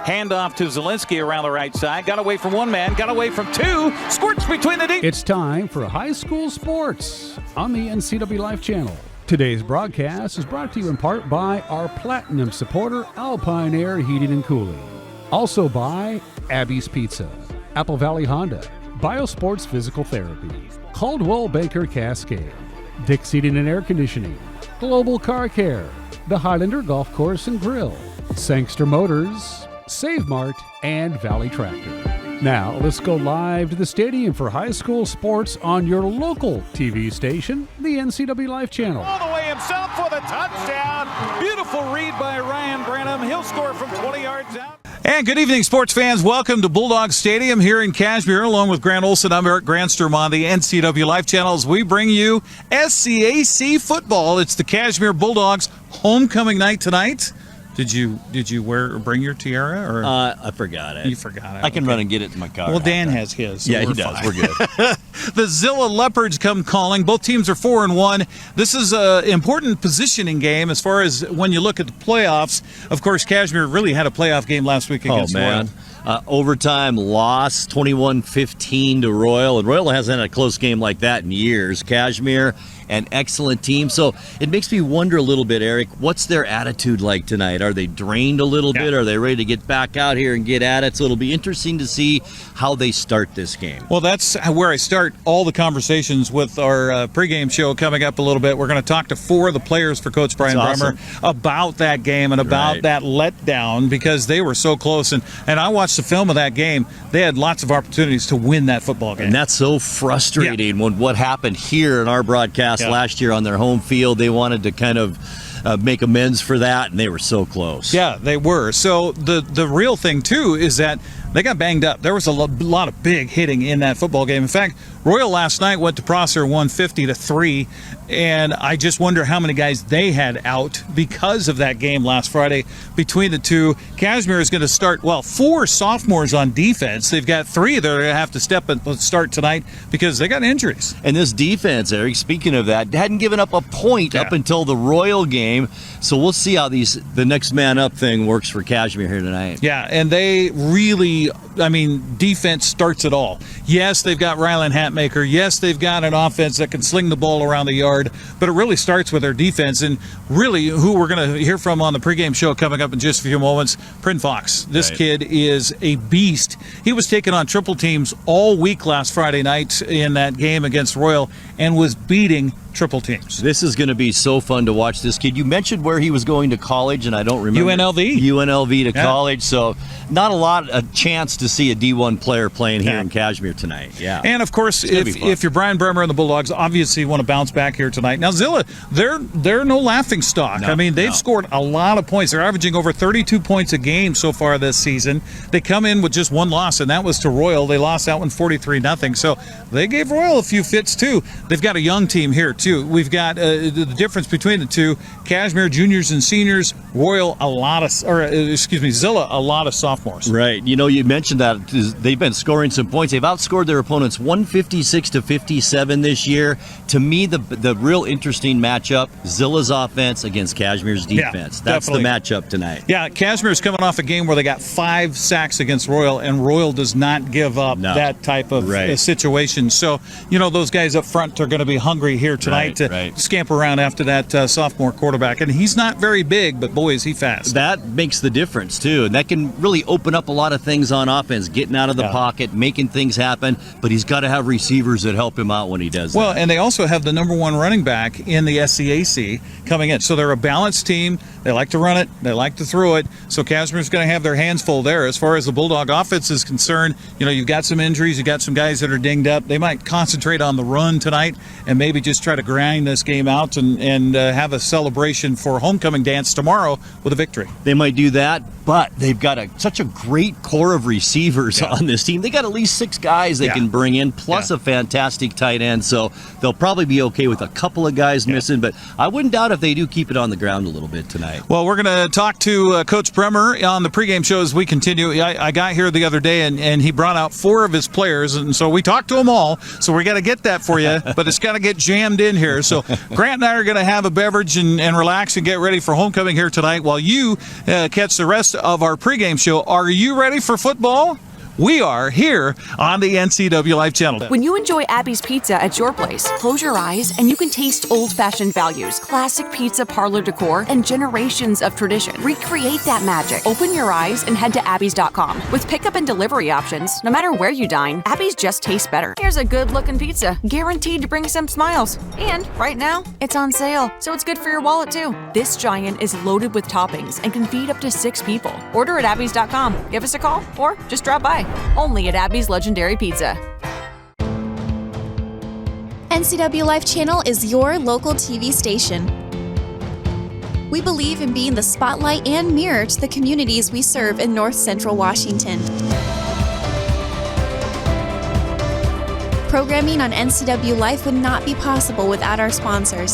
Hand off to Zielinski around the right side. Got away from one man, got away from two. Squirts between the deep. It's time for high school sports on the NCWLIFE Channel. Today's broadcast is brought to you in part by our platinum supporter, Alpine Air Heating and Cooling. Also by Abby's Pizza, Apple Valley Honda, Biosports Physical Therapy, Caldwell Banker Cascade, Dick's Heating and Air Conditioning, Global Car Care, the Highlander Golf Course and Grill, Sangster Motors, Save Mart, and Valley Tractor. Now, let's go live to the stadium for high school sports on your local TV station, the NCWLIFE Channel. All the way himself for the touchdown. Beautiful read by Ryan Branham. He'll score from 20 yards out. And good evening, sports fans. Welcome to Bulldog Stadium here in Cashmere. Along with Grant Olson, I'm Eric Granstrom on the NCWLIFE Channel as we bring you SCAC football. It's the Cashmere Bulldogs homecoming night tonight. Did you bring your tiara? Or I forgot it. You forgot it. I can run and get it in my car. Well, Dan has his. So yeah, he does. Fine. We're good. The Zillah Leopards come calling. Both teams are 4-1. This is an important positioning game as far as when you look at the playoffs. Of course, Cashmere really had a playoff game last week against Royal. Overtime loss, 21-15 to Royal. And Royal hasn't had a close game like that in years. Cashmere, an excellent team. So it makes me wonder a little bit, Eric, what's their attitude like tonight? Are they drained a little bit? Are they ready to get back out here and get at it? So it'll be interesting to see how they start this game. Well, that's where I start all the conversations with our pregame show coming up a little bit. We're going to talk to four of the players for Coach Brian Bremer about that game and about that letdown because they were so close. And I watched the film of that game. They had lots of opportunities to win that football game. And that's so frustrating when what happened here in our broadcast last year on their home field. They wanted to kind of make amends for that, and they were so close. Yeah, they were. So the real thing, too, is that they got banged up. There was a lot of big hitting in that football game. In fact, Royal last night went to Prosser 150-3, and I just wonder how many guys they had out because of that game last Friday between the two. Cashmere is going to start, 4 sophomores on defense. They've got 3 that are going to have to step and start tonight because they got injuries. And this defense, Eric, speaking of that, hadn't given up a point up until the Royal game. So we'll see how the next man up thing works for Cashmere here tonight. Yeah, and they really, defense starts it all. Yes, they've got Rylan Hatmaker. Yes, they've got an offense that can sling the ball around the yard, but it really starts with their defense. And really, who we're going to hear from on the pregame show coming up in just a few moments, Prin Fox. This kid is a beast. He was taking on triple teams all week last Friday night in that game against Royal and was beating triple teams. This is going to be so fun to watch this kid. You mentioned where he was going to college, and I don't remember. UNLV to college, so not a chance to see a D1 player playing here in Cashmere tonight. Yeah. And, of course, if you're Brian Bremer and the Bulldogs, obviously you want to bounce back here tonight. Now, Zillah, they're no laughing stock. They've scored a lot of points. They're averaging over 32 points a game so far this season. They come in with just one loss, and that was to Royal. They lost that one 43-0. So they gave Royal a few fits, too. They've got a young team here, too. We've got the difference between the two. Cashmere juniors and seniors, Royal Zillah a lot of sophomores. Right. You mentioned that they've been scoring some points. They've outscored their opponents 156-57 this year. To me, the real interesting matchup, Zillah's offense against Cashmere's defense. That's definitely the matchup tonight. Yeah, Cashmere's coming off a game where they got 5 sacks against Royal, and Royal does not give up that type of situation. So, those guys up front are going to be hungry here tonight to scamper around after that sophomore quarterback. And he's not very big, but boy, is he fast. That makes the difference, too. And that can really open up a lot of things on offense, getting out of the pocket, making things happen. But he's got to have receivers that help him out when he does that. Well, and they also have the number 1 running back in the SCAC coming in. So they're a balanced team. They like to run it. They like to throw it. So Cashmere's going to have their hands full there. As far as the Bulldog offense is concerned, you've got some injuries. You've got some guys that are dinged up. They might concentrate on the run tonight and maybe just try to grind this game out and have a celebration for homecoming dance tomorrow with a victory. They might do that, but they've got such a great core of receivers on this team. They got at least 6 guys they can bring in, plus a fantastic tight end. So they'll probably be okay with a couple of guys missing, but I wouldn't doubt if they do keep it on the ground a little bit tonight. Well, we're going to talk to Coach Bremer on the pregame show as we continue. I got here the other day, and he brought out 4 of his players, and so we talked to them all. So we got to get that for you, but it's got to get jammed in here. So Grant and I are going to have a beverage and relax and get ready for homecoming here tonight while you catch the rest of our pregame show. Are you ready for football? We are here on the NCWLIFE Channel. When you enjoy Abby's Pizza at your place, close your eyes and you can taste old-fashioned values, classic pizza parlor decor, and generations of tradition. Recreate that magic. Open your eyes and head to abbys.com. With pickup and delivery options, no matter where you dine, Abby's just tastes better. Here's a good-looking pizza, guaranteed to bring some smiles. And right now, it's on sale, so it's good for your wallet too. This giant is loaded with toppings and can feed up to 6 people. Order at abbys.com. Give us a call or just drop by. Only at Abby's Legendary Pizza. NCWLIFE Channel is your local TV station. We believe in being the spotlight and mirror to the communities we serve in North Central Washington. Programming on NCWLIFE would not be possible without our sponsors.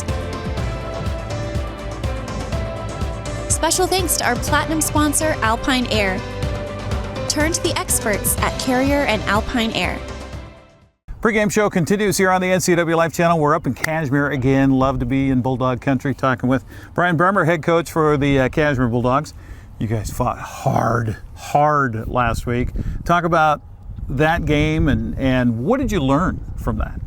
Special thanks to our platinum sponsor, Alpine Air. Turn to the experts at Carrier and Alpine Air. Pregame show continues here on the NCWLIFE Channel. We're up in Cashmere again. Love to be in Bulldog Country, talking with Brian Bremer, head coach for the Cashmere Bulldogs. You guys fought hard last week. Talk about that game and what did you learn from that?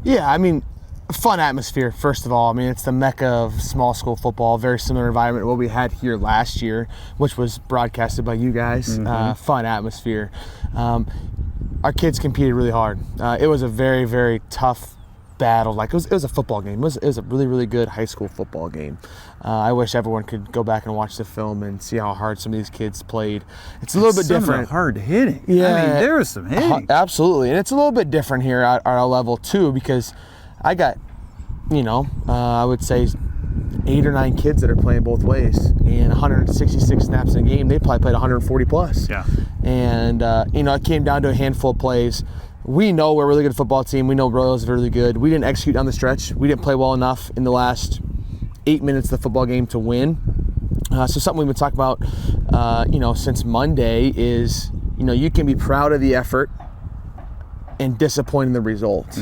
Yeah, I mean, fun atmosphere, first of all. I mean, it's the mecca of small school football, very similar environment to what we had here last year, which was broadcasted by you guys. Fun atmosphere. Our kids competed really hard. It was a very, very tough battle. Like, it was a football game. It was a really, really good high school football game. I wish everyone could go back and watch the film and see how hard some of these kids played. It's a little bit different. Hard hitting. Yeah, I mean, there was some hitting. Absolutely, and it's a little bit different here at our level too, because I got, I would say 8 or 9 kids that are playing both ways, and 166 snaps in a game. They probably played 140 plus. Yeah. And it came down to a handful of plays. We know we're a really good football team. We know Royals are really good. We didn't execute down the stretch. We didn't play well enough in the last 8 minutes of the football game to win. So something we've been talking about, since Monday is, you can be proud of the effort and disappointed in the results.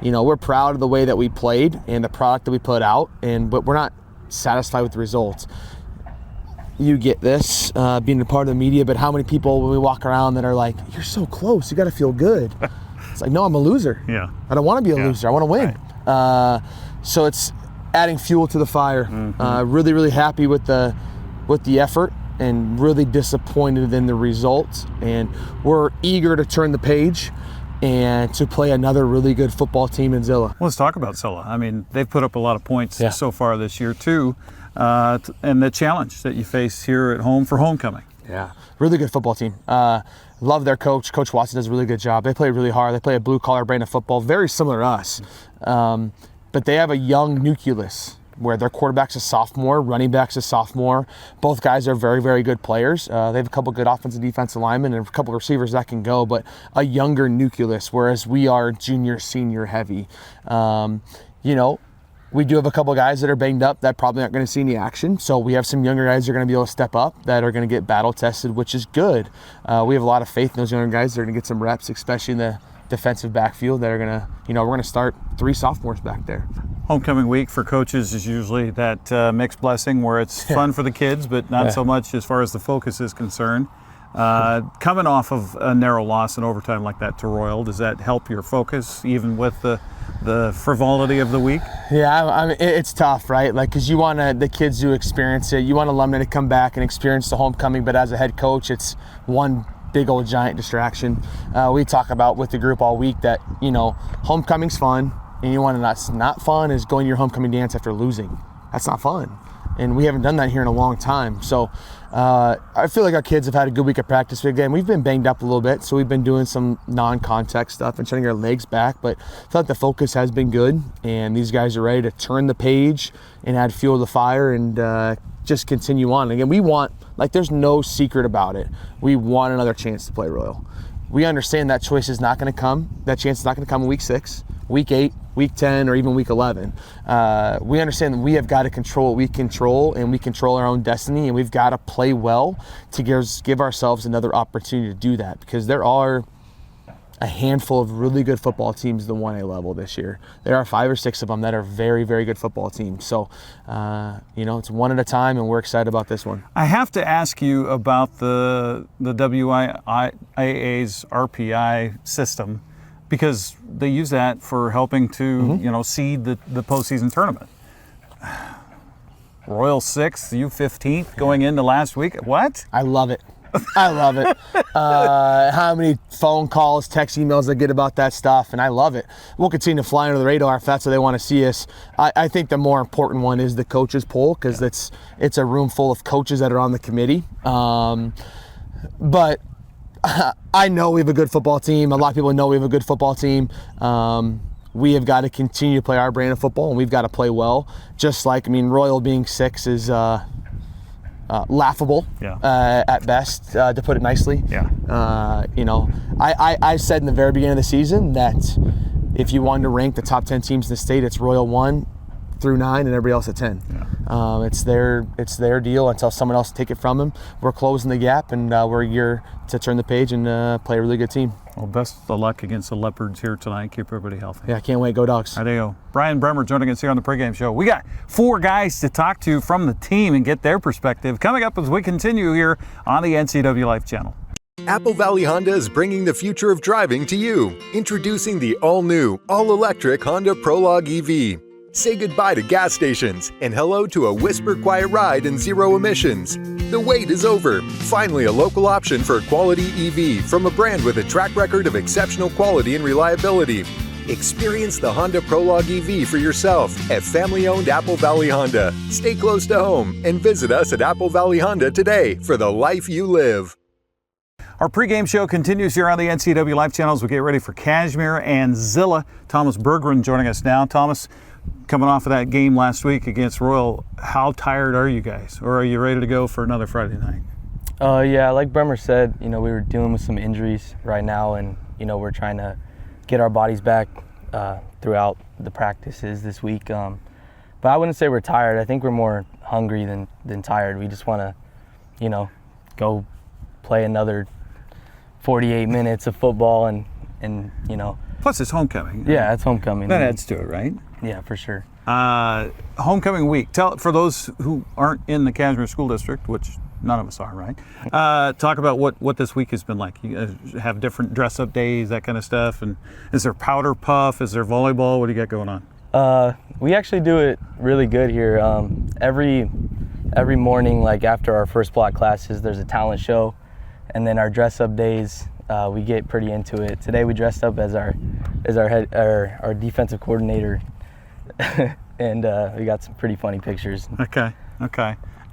We're proud of the way that we played and the product that we put out, but we're not satisfied with the results. You get this, being a part of the media, but how many people when we walk around that are like, you're so close, you got to feel good. It's like, no, I'm a loser. Yeah. I don't want to be a loser. I want to win. Right. So it's adding fuel to the fire. Really, really happy with the effort and really disappointed in the results. And we're eager to turn the page and to play another really good football team in Zillah. Well, let's talk about Zillah. I mean, they've put up a lot of points so far this year too, and the challenge that you face here at home for homecoming. Yeah, really good football team. Love their coach. Coach Watson does a really good job. They play really hard. They play a blue-collar brand of football, very similar to us. But they have a young nucleus where their quarterback's a sophomore, running back's a sophomore. Both guys are very, very good players. They have a couple good offensive and defensive linemen and a couple of receivers that can go, but a younger nucleus, whereas we are junior, senior heavy. We do have a couple of guys that are banged up that probably aren't going to see any action. So we have some younger guys that are going to be able to step up, that are going to get battle tested, which is good. We have a lot of faith in those younger guys that are going to get some reps, especially in the defensive backfield, that are going to, we're going to start 3 sophomores back there. Homecoming week for coaches is usually that mixed blessing where it's fun for the kids, but not so much as far as the focus is concerned. Coming off of a narrow loss in overtime like that to Royal, does that help your focus even with the frivolity of the week? Yeah, I mean, it's tough, right? Like, because you want the kids to experience it. You want alumni to come back and experience the homecoming, but as a head coach, it's one big old giant distraction. We talk about with the group all week that, homecoming's fun, and you want to that's not fun is going to your homecoming dance after losing. That's not fun. And we haven't done that here in a long time. So I feel like our kids have had a good week of practice. Again, we've been banged up a little bit, so we've been doing some non-contact stuff and trying to get our legs back, but I feel like the focus has been good, and these guys are ready to turn the page and add fuel to the fire and just continue on. Again, we want, there's no secret about it. We want another chance to play Royal. We understand that choice is not going to come. That chance is not going to come in week 6, week 8, week 10, or even week 11. We understand that we have got to control what we control, and we control our own destiny, and we've got to play well to give ourselves another opportunity to do that, because there are a handful of really good football teams, the 1A level this year. There are 5 or 6 of them that are very, very good football teams. So, it's one at a time, and we're excited about this one. I have to ask you about the WIAA's RPI system, because they use that for helping to, seed the postseason tournament. Royal 6th, you 15th going into last week. What? I love it. I love it. How many phone calls, text, emails I get about that stuff, and I love it. We'll continue to fly under the radar if that's how they want to see us. I think the more important one is the coaches poll, because it's a room full of coaches that are on the committee. But I know we have a good football team. A lot of people know we have a good football team. We have got to continue to play our brand of football, and we've got to play well. Just like, Royal being 6 is laughable at best, to put it nicely. Yeah. I said in the very beginning of the season that if you wanted to rank the top 10 teams in the state, it's Royal 1 through 9 and everybody else at 10. Yeah. It's their deal until someone else take it from them. We're closing the gap, and we're here to turn the page and play a really good team. Well, best of luck against the Leopards here tonight. Keep everybody healthy. Yeah, I can't wait. Go Dogs. There you go. Brian Bremer joining us here on the pregame show. We got 4 guys to talk to from the team and get their perspective coming up as we continue here on the NCWLIFE Channel. Apple Valley Honda is bringing the future of driving to you. Introducing the all-new, all-electric Honda Prologue EV. Say goodbye to gas stations and hello to a whisper-quiet ride and zero emissions. The wait is over. Finally, a local option for a quality EV from a brand with a track record of exceptional quality and reliability. Experience the Honda Prologue EV for yourself at family-owned Apple Valley Honda. Stay close to home and visit us at Apple Valley Honda today for the life you live. Our pregame show continues here on the NCWLIFE Channel as we get ready for Cashmere and Zillah. Thomas Berggren joining us now. Thomas, coming off of that game last week against Royal, how tired are you guys? Or are you ready to go for another Friday night? Yeah, like Bremer said, we were dealing with some injuries right now, and, we're trying to get our bodies back throughout the practices this week. But I wouldn't say we're tired. I think we're more hungry than tired. We just want to, go play another 48 minutes of football and. Plus it's homecoming. Yeah, it's homecoming. That adds to it, right? Yeah, for sure. Homecoming week. For those who aren't in the Cashmere School District, which none of us are, right? Talk about what this week has been like. You have different dress-up days, that kind of stuff. And is there powder puff? Is there volleyball? What do you got going on? We actually do it really good here. Every morning, like after our first block classes, there's a talent show, and then our dress-up days. We get pretty into it. Today we dressed up as our defensive coordinator, and we got some pretty funny pictures. Okay.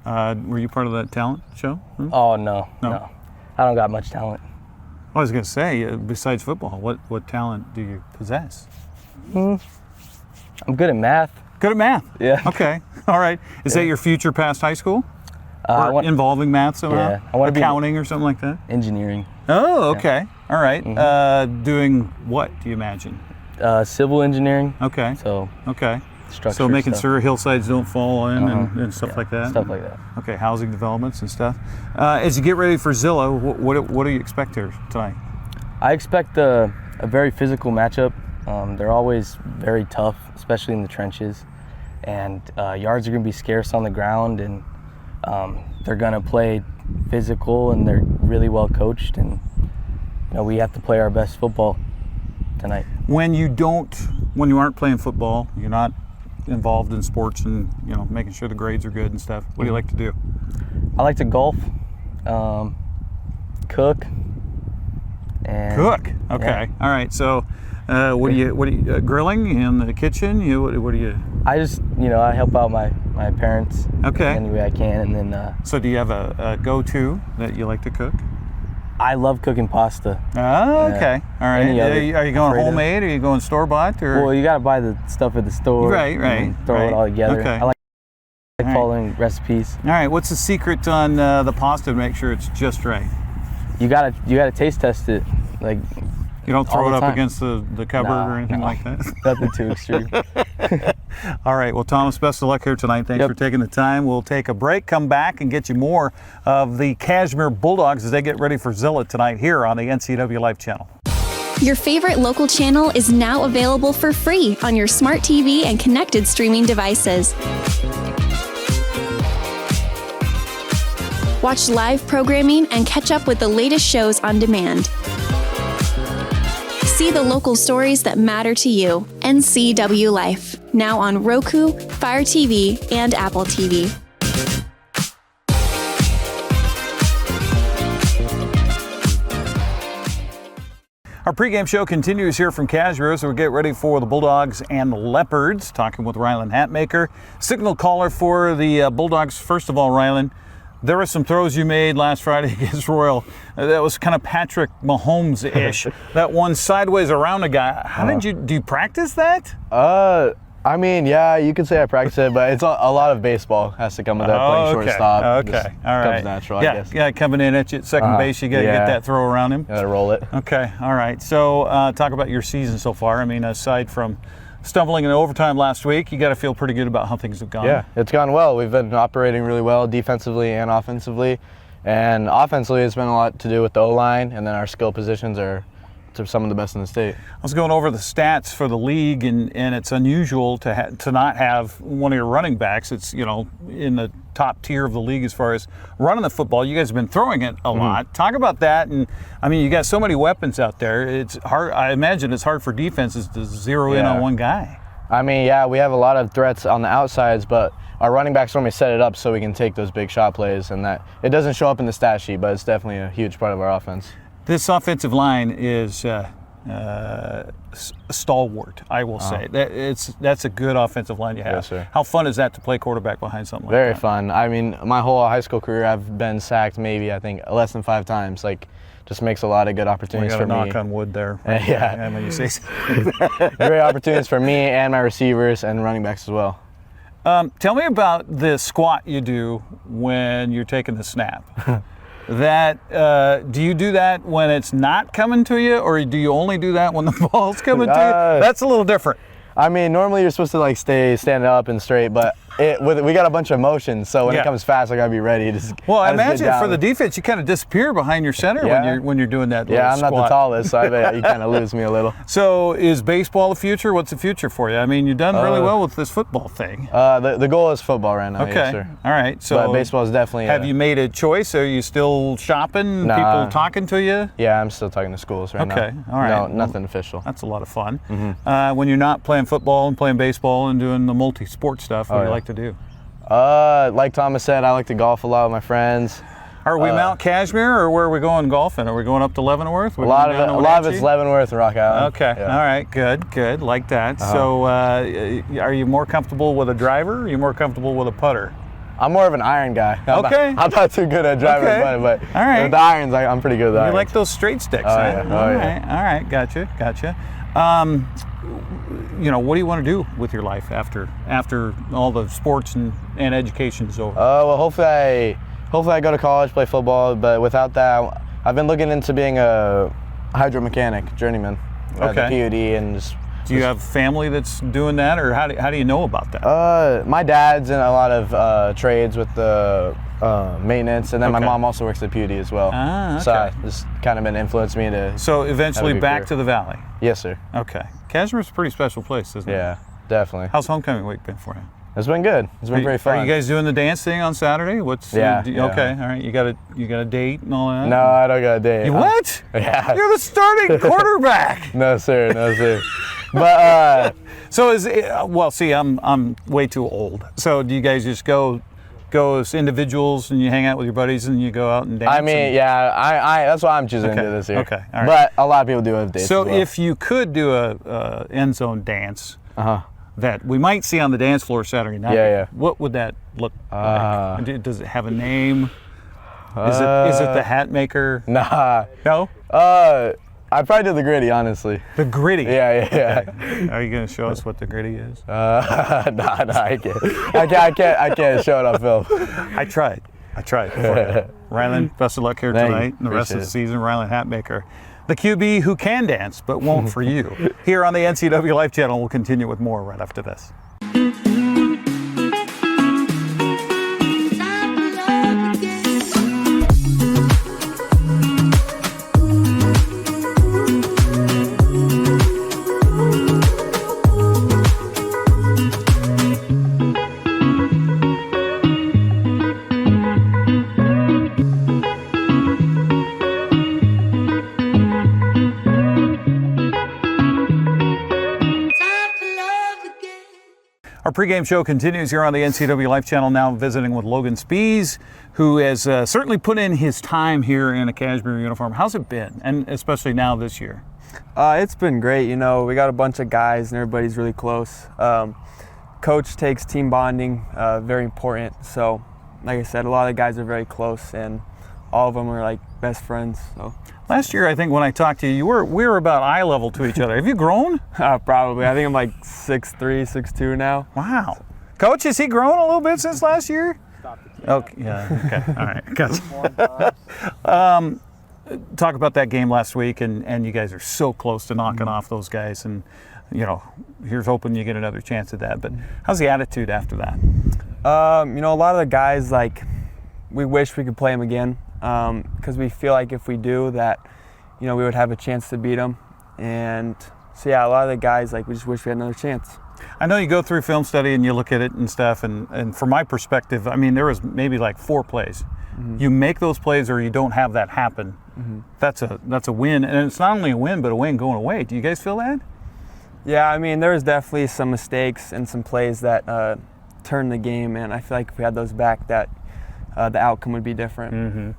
Were you part of that talent show? Oh no. I don't got much talent. I was going to say, besides football, what talent do you possess? I'm good at math. Good at math? Yeah. Okay. All right. Is that your future past high school? Involving math somehow? Yeah. I want to accounting or something like that? Engineering. Oh, okay. Yeah. All right. Mm-hmm. Doing what, do you imagine? Civil engineering. Okay. Okay. Structure So making stuff. sure hillsides don't fall in and stuff like that? Stuff like that. Okay, housing developments and stuff. As you get ready for Zillah, what do you expect here tonight? I expect a very physical matchup. They're always very tough, especially in the trenches. And yards are going to be scarce on the ground, and they're going to play physical, and they're really well coached, and we have to play our best football tonight. When you aren't playing football, you're not involved in sports and making sure the grades are good and stuff, what do you like to do? I like to golf, cook, and okay. Yeah. All right, so what do you grilling in the kitchen? What do you? I just I help out my parents any way I can, and then so do you have a go-to that you like to cook? I love cooking pasta. Oh, okay. All right. Are you going homemade or are you going store-bought? Well, you got to buy the stuff at the store. Right. Throw it all together. Okay. I like following recipes. All right. What's the secret on the pasta to make sure it's just right? You gotta taste test it. Like, you don't throw it up time. against the cupboard or anything like that? Nothing too extreme. All right. Well, Thomas, best of luck here tonight. Thanks for taking the time. We'll take a break, come back, and get you more of the Cashmere Bulldogs as they get ready for Zillah tonight here on the NCWLIFE Channel. Your favorite local channel is now available for free on your smart TV and connected streaming devices. Watch live programming and catch up with the latest shows on demand. See the local stories that matter to you. NCW Life, now on Roku, Fire TV, and Apple TV. Our pregame show continues here from Cashmere as we get ready for the Bulldogs and the Leopards. Talking with Rylan Hatmaker, signal caller for the Bulldogs. First of all, Rylan, there were some throws you made last Friday against Royal. That was kind of Patrick Mahomes-ish. That one sideways around a guy. How do you practice that? I mean, yeah, you could say I practice it, but it's a lot of baseball has to come with that, playing shortstop. Okay, all right. Comes natural, yeah, I guess. Yeah, coming in at you at second base, you got to get that throw around him. Got to roll it. Okay, all right. So talk about your season so far. I mean, aside from stumbling in overtime last week, you got to feel pretty good about how things have gone. Yeah, it's gone well. We've been operating really well defensively and offensively. And offensively, it's been a lot to do with the O-line, and then our skill positions are some of the best in the state. I was going over the stats for the league, and it's unusual to not have one of your running backs. It's, in the top tier of the league as far as running the football. You guys have been throwing it a lot. Talk about that. And I mean, you got so many weapons out there. It's hard. I imagine it's hard for defenses to zero in on one guy. I mean, yeah, we have a lot of threats on the outsides, but our running backs normally set it up so we can take those big shot plays, and that it doesn't show up in the stat sheet, but it's definitely a huge part of our offense. This offensive line is stalwart, I will say. That's a good offensive line you have. Yes, sir. How fun is that to play quarterback behind something like Very that? fun. I mean, my whole high school career, I've been sacked maybe, I think, less than 5 times. Like, just makes a lot of good opportunities for me. Knock on wood there. Yeah. When you say Great opportunities for me and my receivers and running backs as well. Tell me about the squat you do when you're taking the snap. Do you do that when it's not coming to you, or do you only do that when the ball's coming to you? That's a little different. I mean, normally you're supposed to stand up and straight, but we got a bunch of motions, so when it comes fast, I gotta be ready. Well, I imagine for the defense, you kind of disappear behind your center when you're doing that. Yeah, I'm squat. not the tallest, so I bet you kind of lose me a little. So, is baseball the future? What's the future for you? I mean, you've done really well with this football thing. The goal is football right now. Okay, yes, sir. All right. So, but baseball is definitely. Have you made a choice? Are you still shopping? Nah. People talking to you? Yeah, I'm still talking to schools right now. Okay, all right. No, nothing official. That's a lot of fun. When you're not playing football and playing baseball and doing the multi-sport stuff, what do you like to do? Like Thomas said, I like to golf a lot with my friends. Are we Mount Cashmere, or where are we going golfing? Are we going up to Leavenworth? A lot of it's Leavenworth and Rock Island. Okay, yeah. All right, good, like that. So, are you more comfortable with a driver? Or are you more comfortable with a putter? I'm more of an iron guy. Okay. I'm not too good at driving a putter, but all right. with the irons, I'm pretty good with the irons. You like those straight sticks, Oh, huh? yeah. All right, gotcha. What do you want to do with your life after all the sports and education is over? Well, hopefully I go to college, play football, but without that, I've been looking into being a hydromechanic journeyman at the PUD and just. Do you have family that's doing that, or how do you know about that? My dad's in a lot of trades with the maintenance, and then my mom also works at PUD as well. Ah, okay. So it's kind of been influenced me to. So eventually have a good back career. to the valley. Yes, sir. Okay. Cashmere's a pretty special place, isn't it? Yeah, definitely. How's homecoming week been for you? It's been good. It's been pretty fun. Are you guys doing the dance thing on Saturday? Yeah. Okay. All right. You got a date and all that? No, I don't got a date. What? Yeah. You're the starting quarterback. No, sir. No, sir. But so I'm way too old. So do you guys just go as individuals and you hang out with your buddies and you go out and dance? I mean, I that's why I'm choosing to do this year. Okay. All right. But a lot of people do have dates. So as well. if you could do a end zone dance, that we might see on the dance floor Saturday night. Yeah. What would that look like? Does it have a name? Is it the hat maker? Nah. No? I'd probably do the gritty, honestly. The gritty? Yeah. Okay. Are you going to show us what the gritty is? Nah, I can't. I can't show it on film. I tried. Rylan, best of luck here tonight and the rest of the season. Rylan Hatmaker, the QB who can dance but won't for you. Here on the NCWLIFE Channel, we'll continue with more right after this. Our pregame show continues here on the NCWLIFE Channel, now visiting with Logan Spies, who has certainly put in his time here in a Cashmere uniform. How's it been, and especially now this year? It's been great. You know, we got a bunch of guys and everybody's really close. Coach takes team bonding very important. So, like I said, a lot of the guys are very close, and all of them are like best friends. So. Last year, I think when I talked to you, we were about eye level to each other. Have you grown? Probably. I think I'm like 6'3", 6'2" now. Wow. Coach, has he grown a little bit since last year? Okay. Yeah. Okay. All right. Gotcha. Talk about that game last week, and you guys are so close to knocking off those guys, and you know, here's hoping you get another chance at that. But how's the attitude after that? You know, a lot of the guys, like, we wish we could play them again. Because we feel like if we do that, you know, we would have a chance to beat them. And so, yeah, a lot of the guys, like, we just wish we had another chance. I know you go through film study and you look at it and stuff, and from my perspective, I mean, there was maybe like 4 plays. Mm-hmm. You make those plays or you don't have that happen. Mm-hmm. That's a win, and it's not only a win, but a win going away. Do you guys feel that? Yeah, I mean, there was definitely some mistakes and some plays that turned the game, and I feel like if we had those back, that the outcome would be different. Mm-hmm.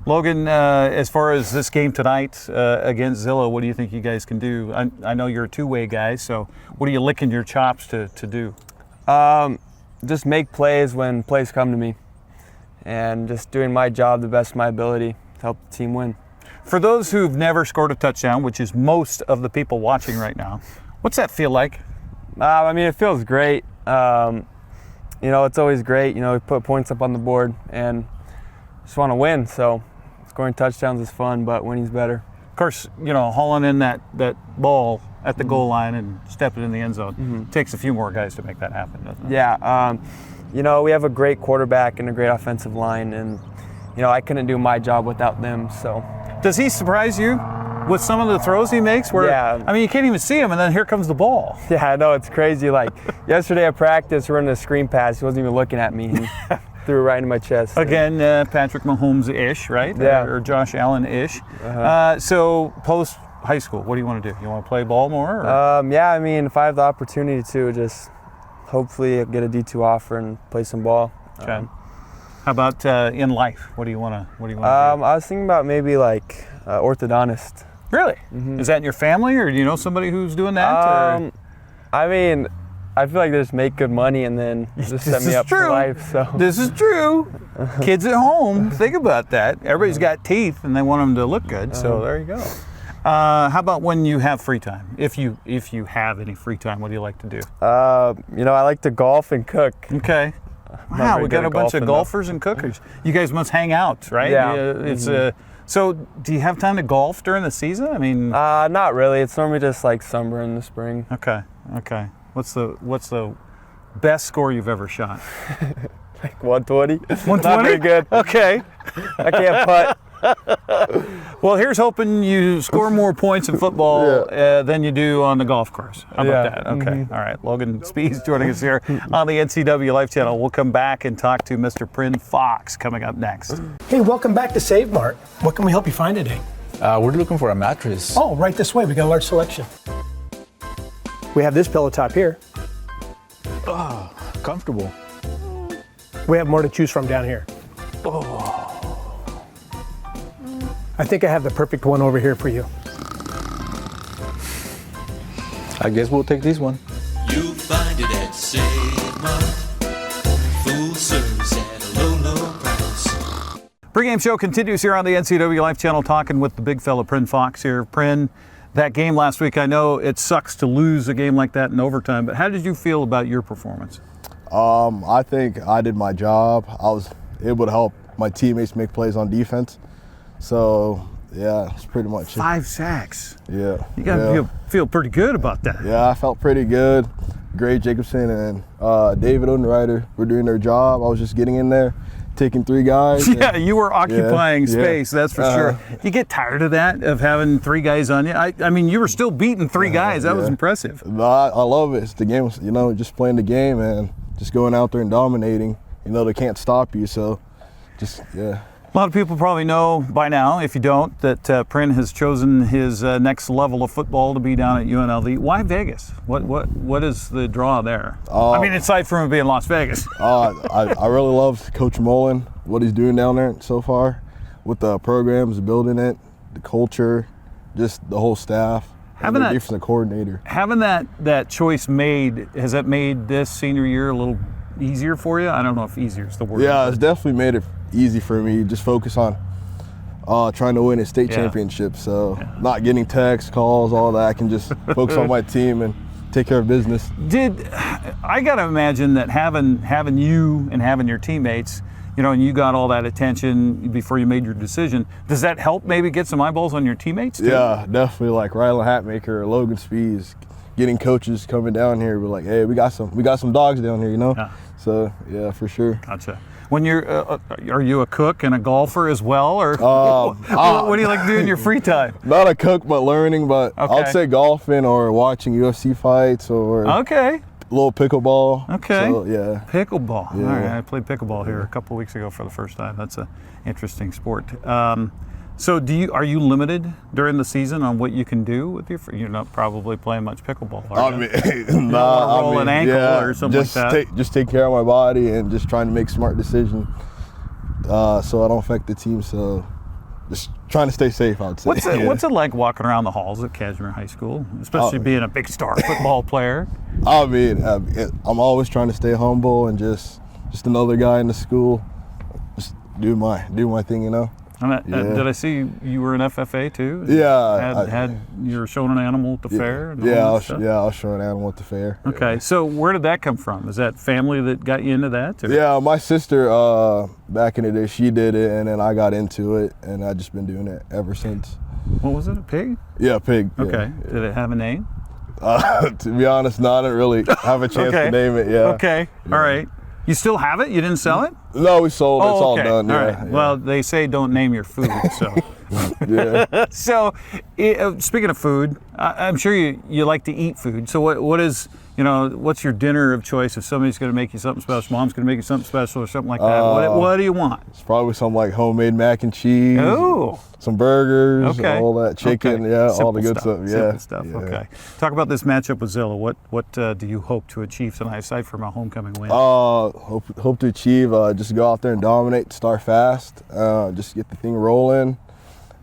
Logan, as far as this game tonight against Zillah, what do you think you guys can do? I know you're a two-way guy, so what are you licking your chops to do? Just make plays when plays come to me, and just doing my job the best of my ability to help the team win. For those who've never scored a touchdown, which is most of the people watching right now, what's that feel like? I mean, it feels great. You know, it's always great. You know, we put points up on the board and just want to win, so scoring touchdowns is fun, but winning's better. Of course, you know, hauling in that ball at the goal line and stepping in the end zone takes a few more guys to make that happen, doesn't it? Yeah, you know, we have a great quarterback and a great offensive line, and, you know, I couldn't do my job without them, so. Does he surprise you with some of the throws he makes? Where, yeah. I mean, you can't even see him, and then here comes the ball. Yeah, I know, it's crazy. Like, yesterday at practice, we're running a screen pass. He wasn't even looking at me. He threw it right into my chest. Again, Patrick Mahomes-ish, right? Yeah. Or Josh Allen-ish. So, post-high school, what do you want to do? You want to play ball more? Or? Yeah, I mean, if I have the opportunity to, just hopefully get a D2 offer and play some ball. Okay. How about in life? What do you want to do? I was thinking about maybe like orthodontist. Really? Is that in your family, or do you know somebody who's doing that? I mean, I feel like they just make good money and then just set me up for life. So this is true. Kids at home, think about that. Everybody's got teeth and they want them to look good. So there you go. How about when you have free time? If you have any free time, what do you like to do? You know, I like to golf and cook. Okay. Wow, we got a bunch of golfers and cookers. You guys must hang out, right? Yeah. So, do you have time to golf during the season? I mean, not really. It's normally just like summer in the spring. Okay. What's the best score you've ever shot? Like 120. 120? Not very good. Okay. I can't putt. Well, here's hoping you score more points in football than you do on the golf course. How about that? Okay. All right. Logan Spies joining us here on the NCWLIFE Channel. We'll come back and talk to Mr. Prin Fox coming up next. Hey, welcome back to Save Mart. What can we help you find today? We're looking for a mattress. Oh, right this way. We got a large selection. We have this pillow top here. Oh, comfortable. We have more to choose from down here. Oh. I think I have the perfect one over here for you. I guess we'll take this one. You'll find it at Save Mart. Full service at a low price. Pre-game show continues here on the NCWLIFE Channel, talking with the big fella Prin Fox here. Prin, that game last week, I know it sucks to lose a game like that in overtime, but how did you feel about your performance? I think I did my job. I was able to help my teammates make plays on defense. So, yeah, it's pretty much it. 5 sacks. Yeah. You got to feel pretty good about that. Yeah, I felt pretty good. Gray Jacobson and David Odenreiter were doing their job. I was just getting in there, taking 3 guys. Yeah, you were occupying space, that's for sure. You get tired of that, of having 3 guys on you? I mean, you were still beating 3 guys. That was impressive. No, I love it. It's the game, you know, just playing the game and just going out there and dominating. You know, they can't stop you, so just, A lot of people probably know by now, if you don't, that Prin has chosen his next level of football to be down at UNLV. Why Vegas? What is the draw there? I mean, aside from it being Las Vegas. I really love Coach Mullen, what he's doing down there so far with the programs, building it, the culture, just the whole staff. Having that defensive coordinator. Having that choice made, has that made this senior year a little easier for you? I don't know if easier is the word. Yeah, it's definitely made it easy for me. Just focus on trying to win a state championship. So not getting texts, calls, all that. I can just focus on my team and take care of business. I got to imagine that having you and having your teammates, you know, and you got all that attention before you made your decision. Does that help maybe get some eyeballs on your teammates too? Yeah, definitely. Like Rylan Hatmaker or Logan Spees, getting coaches coming down here. We're like, hey, we got some dogs down here, you know. Yeah. So yeah, for sure. Gotcha. When you're, are you a cook and a golfer as well, or what do you like to do in your free time? Not a cook, but learning. But I'd say golfing or watching UFC fights or a little pickleball. Okay. So, yeah. Pickleball. Yeah. All right. I played pickleball here a couple weeks ago for the first time. That's an interesting sport. So are you limited during the season on what you can do with your? You're not probably playing much pickleball. Are you? Roll an ankle or something like that. Just take care of my body and just trying to make smart decisions, so I don't affect the team. So just trying to stay safe, I would say. What's it like walking around the halls at Cashmere High School, especially being a big star football player? I mean, I'm always trying to stay humble and just another guy in the school. Just do my thing, you know. Did I see you were an FFA too? Yeah. You were showing an animal at the fair? I was showing an animal at the fair. Okay, so where did that come from? Is that family that got you into that? Or? Yeah, my sister, back in the day, she did it, and then I got into it, and I've just been doing it ever since. What was it, a pig? Yeah, pig. Okay, yeah. Did it have a name? To be honest, no, I didn't really have a chance to name it, Okay, all right. You still have it? You didn't sell it? No, we sold it. It's all done. All right. Well, they say don't name your food, so. Yeah. So, speaking of food, I'm sure you like to eat food. So what is, what's your dinner of choice if somebody's going to make you something special? Mom's going to make you something special or something like that. What do you want? It's probably some like homemade mac and cheese. Oh. Some burgers, all that chicken, Simple all the good stuff. Simple stuff. Okay. Talk about this matchup with Zillah. What do you hope to achieve tonight, aside from a homecoming win? Hope to achieve just go out there and dominate, start fast, just get the thing rolling,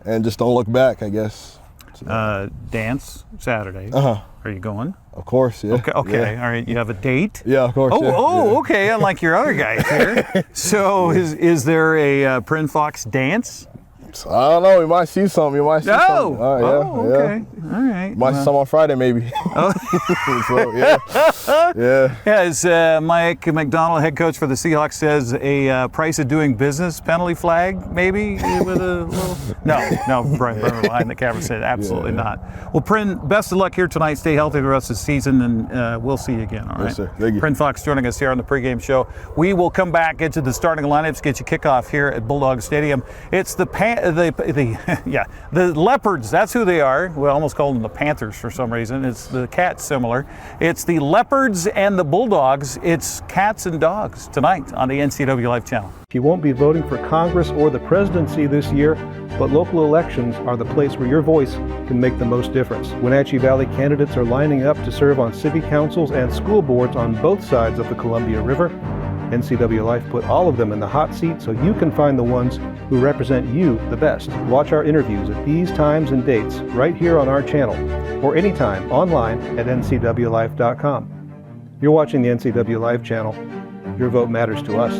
and just don't look back, I guess. So. Dance Saturday. Are you going? Of course, yeah. Okay. Yeah. All right. You have a date? Yeah, of course. Okay. Unlike your other guys here. So is there a Prin Fox dance? I don't know. We might see something. You might see something. Okay. All right. Might see some on Friday, maybe. So, yeah. As Mike McDonald, head coach for the Seahawks, says, a price of doing business penalty flag, maybe with a little. No. Brian Bremer behind the camera said absolutely not. Well, Prin, best of luck here tonight. Stay healthy the rest of the season, and we'll see you again. All right. Yes, sir. Thank you. Prin Fox joining us here on the pregame show. We will come back into the starting lineups, get you kickoff here at Bulldog Stadium. It's the Leopards, that's who they are. We almost call them the Panthers for some reason. It's the Cats similar. It's the Leopards and the Bulldogs. It's Cats and Dogs tonight on the NCWLIFE Channel. You won't be voting for Congress or the presidency this year, but local elections are the place where your voice can make the most difference. Wenatchee Valley candidates are lining up to serve on city councils and school boards on both sides of the Columbia River. NCWLIFE put all of them in the hot seat so you can find the ones who represent you the best. Watch our interviews at these times and dates right here on our channel or anytime online at ncwlife.com. You're watching the NCWLIFE channel. Your vote matters to us.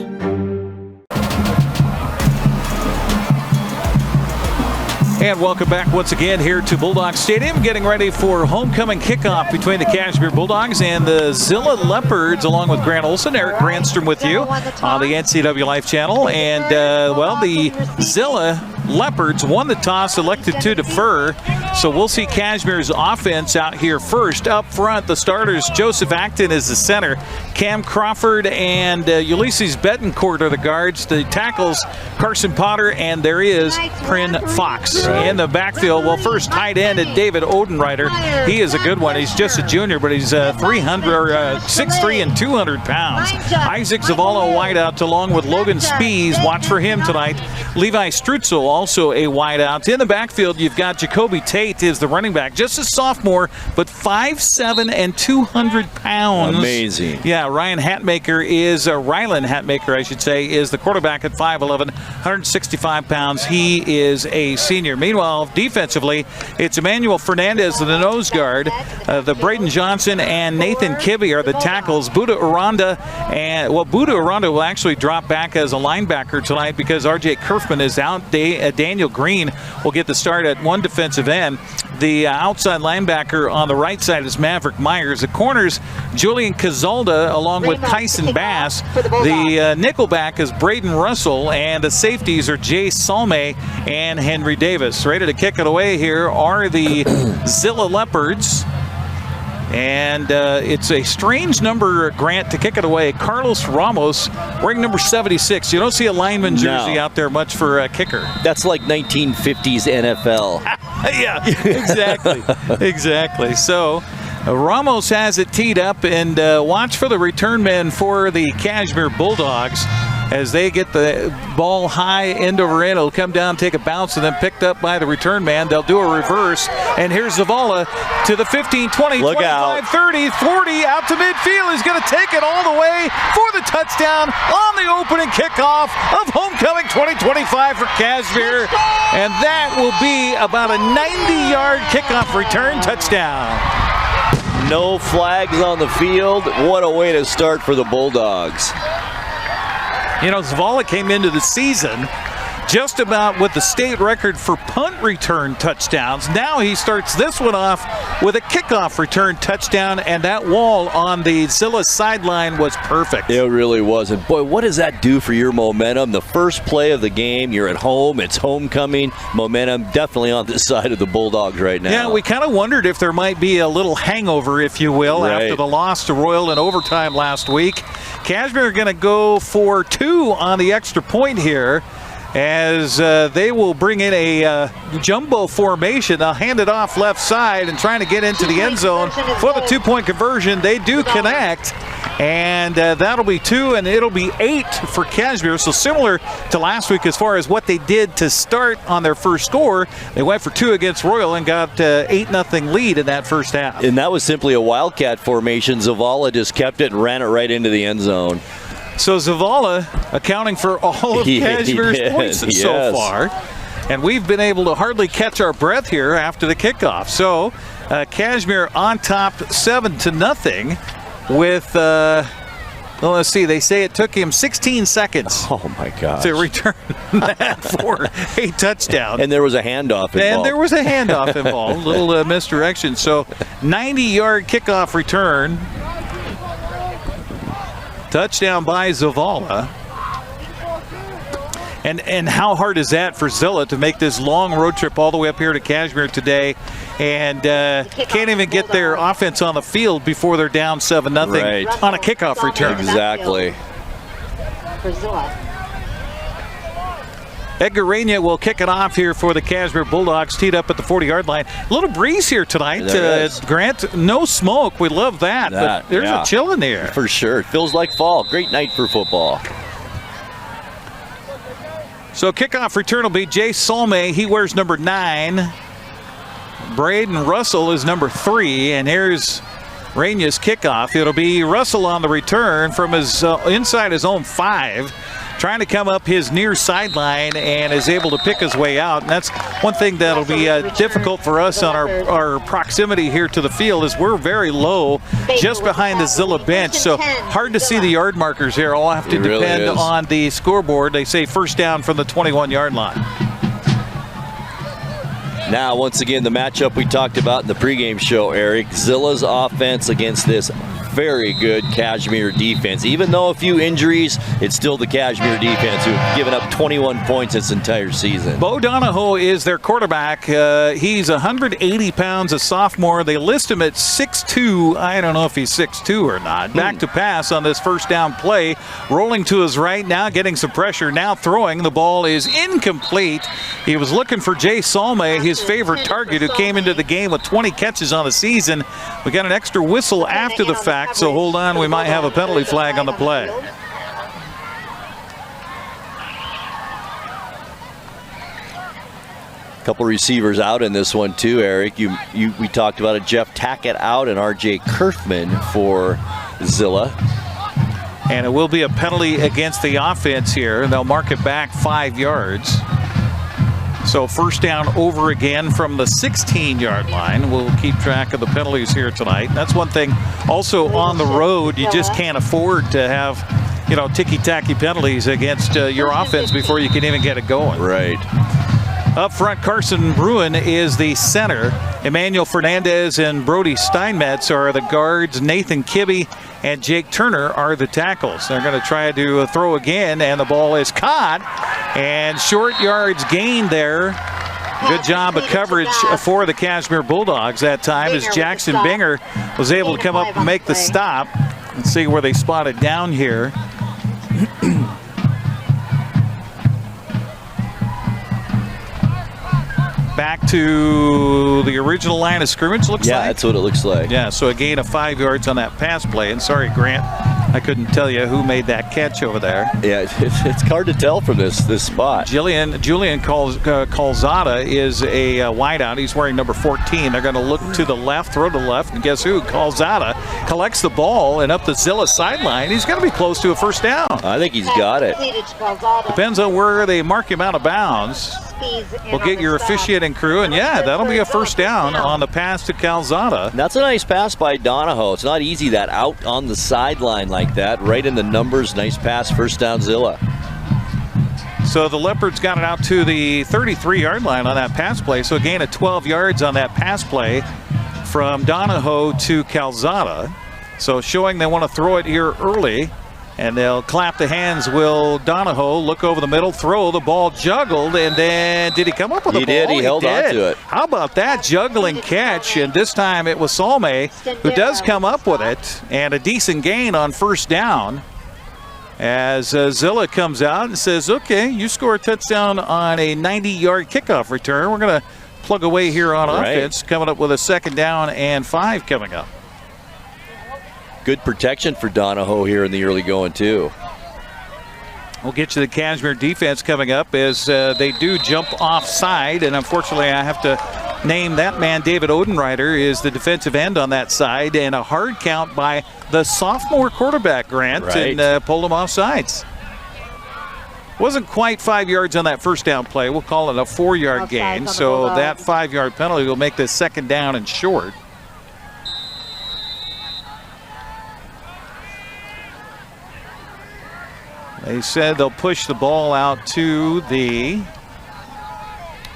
And welcome back once again here to Bulldog Stadium, getting ready for homecoming kickoff between the Cashmere Bulldogs and the Zillah Leopards, along with Grant Olson. Eric Granstrom with you on the NCWLIFE channel. And, the Zillah Leopards won the toss, elected to defer. So we'll see Cashmere's offense out here first. Up front, the starters, Joseph Acton is the center. Cam Crawford and Ulysses Betancourt are the guards. The tackles, Carson Potter, and there is Prin Fox. In the backfield, well, first tight end at David Odenreiter. He is a good one. He's just a junior, but he's 6'3" and 200 pounds. Isaac Zavala, wideout, along with Logan Spees. Watch for him tonight. Levi Strutzel, also a wideout. In the backfield, you've got Jacoby Tate is the running back, just a sophomore, but 5'7" and 200 pounds. Amazing. Yeah, Rylan Hatmaker, I should say, is the quarterback at 5'11", 165 pounds. He is a senior. Meanwhile, defensively, it's Emmanuel Fernandez, the nose guard. The Braden Johnson and Nathan Kibbe are the tackles. Buda Aranda will actually drop back as a linebacker tonight because R.J. Kerfman is out. Daniel Green will get the start at one defensive end. The outside linebacker on the right side is Maverick Myers. The corners, Julian Cazalda along with Tyson Bass. The nickelback is Braden Russell, and the safeties are Jay Salme and Henry Davis. Ready to kick it away here are the Zillah Leopards. And it's a strange number, Grant, to kick it away. Carlos Ramos wearing number 76. You don't see a lineman jersey out there much for a kicker. That's like 1950s NFL. Yeah, exactly. Exactly. So Ramos has it teed up, and watch for the return men for the Cashmere Bulldogs. As they get the ball high, end over end, it'll come down, take a bounce, and then picked up by the return man. They'll do a reverse, and here's Zavala to the 15, 20, Look 25, out. 30, 40, out to midfield. He's going to take it all the way for the touchdown on the opening kickoff of Homecoming 2025 for Cashmere, and that will be about a 90-yard kickoff return touchdown. No flags on the field. What a way to start for the Bulldogs. You know, Zavala came into the season just about with the state record for punt return touchdowns. Now he starts this one off with a kickoff return touchdown, and that wall on the Zillah sideline was perfect. It really was. And boy, what does that do for your momentum? The first play of the game, you're at home, it's homecoming. Momentum definitely on this side of the Bulldogs right now. Yeah, we kind of wondered if there might be a little hangover, if you will, after the loss to Royal in overtime last week. Cashmere are going to go for 2 on the extra point here, as they will bring in a jumbo formation. They'll hand it off left side and trying to get into the end zone for the 2-point conversion. They do connect, and that'll be 2, and it'll be 8 for Cashmere. So similar to last week as far as what they did to start on their first score. They went for 2 against Royal and got 8-0 lead in that first half. And that was simply a Wildcat formation. Zavala just kept it and ran it right into the end zone. So Zavala accounting for all of Cashmere's points so far. And we've been able to hardly catch our breath here after the kickoff. So Cashmere on top 7-0 with, well, let's see, they say it took him 16 seconds. Oh my gosh. To return that for a touchdown. And there was a handoff involved. A little misdirection. So 90-yard kickoff return. Touchdown by Zavala. And how hard is that for Zillah to make this long road trip all the way up here to Cashmere today, and can't even get their offense on the field before they're down 7-0 on a kickoff return. Exactly. For Zillah. Edgar Rainier will kick it off here for the Cashmere Bulldogs, teed up at the 40-yard line. A little breeze here tonight, Grant. No smoke. We love that. But there's a chill in the air. For sure. It feels like fall. Great night for football. So kickoff return will be Jay Salme. He wears number 9. Braden Russell is number 3. And here's Rainier's kickoff. It'll be Russell on the return from his inside his own 5. Trying to come up his near sideline and is able to pick his way out. And that's one thing that'll be difficult for us on our proximity here to the field, is we're very low just behind the Zillah bench. So hard to see the yard markers here. All have to depend on the scoreboard. They say first down from the 21-yard line. Now, once again, the matchup we talked about in the pregame show, Eric. Zillah's offense against this very good Cashmere defense. Even though a few injuries, it's still the Cashmere defense who've given up 21 points this entire season. Bo Donahoe is their quarterback. He's 180 pounds, a sophomore. They list him at 6'2". I don't know if he's 6'2" or not. Back to pass on this first down play. Rolling to his right now, getting some pressure. Now throwing. The ball is incomplete. He was looking for Jay Salme, his favorite target, who came into the game with 20 catches on the season. We got an extra whistle after the fact, so hold on. We might have a penalty flag on the play. Couple receivers out in this one too, Eric. We talked about it. Jeff Tackett out and R.J. Kerfman for Zillah. And it will be a penalty against the offense here. They'll mark it back 5 yards. So first down over again from the 16-yard line. We'll keep track of the penalties here tonight. That's one thing also on the road. You just can't afford to have, ticky-tacky penalties against your offense before you can even get it going. Right. Up front, Carson Bruin is the center. Emmanuel Fernandez and Brody Steinmetz are the guards. Nathan Kibbe and Jake Turner are the tackles. They're going to try to throw again, and the ball is caught. And short yards gained there. Good job of coverage for the Cashmere Bulldogs that time as Jackson Binger was able to come up and make the stop. Let's see where they spotted down here. Back to the original line of scrimmage, looks like. Yeah, that's what it looks like. Yeah, so a gain of 5 yards on that pass play. And sorry, Grant, I couldn't tell you who made that catch over there. Yeah, it's hard to tell from this spot. Julian Calzada is a wideout. He's wearing number 14. They're going to look to the left, throw to the left, and guess who? Calzada collects the ball and up the Zillah sideline. He's going to be close to a first down. I think he's got it. Depends on where they mark him out of bounds. We'll get your officiating crew, and yeah, that'll be a first down on the pass to Calzada. That's a nice pass by Donahoe. It's not easy that out on the sideline like that, right in the numbers. Nice pass, first down Zillah. So the Leopards got it out to the 33-yard line on that pass play, so a gain of 12 yards on that pass play from Donahoe to Calzada. So showing they want to throw it here early. And they'll clap the hands. Will Donahoe look over the middle, throw, the ball juggled, and then did he come up with the ball? He did. He held on to it. How about that juggling catch? And this time it was Salme who does come up with it, and a decent gain on first down. As Zillah comes out and says, okay, you score a touchdown on a 90-yard kickoff return. We're going to plug away here on offense, coming up with a second down and 5 coming up. Good protection for Donahoe here in the early going, too. We'll get to the Cashmere defense coming up as they do jump offside, and unfortunately I have to name that man. David Odenreiter is the defensive end on that side, and a hard count by the sophomore quarterback, Grant, and pulled him off sides. Wasn't quite 5 yards on that first down play. We'll call it a 4-yard gain, so that 5-yard penalty will make this second down and short. They said they'll push the ball out to the,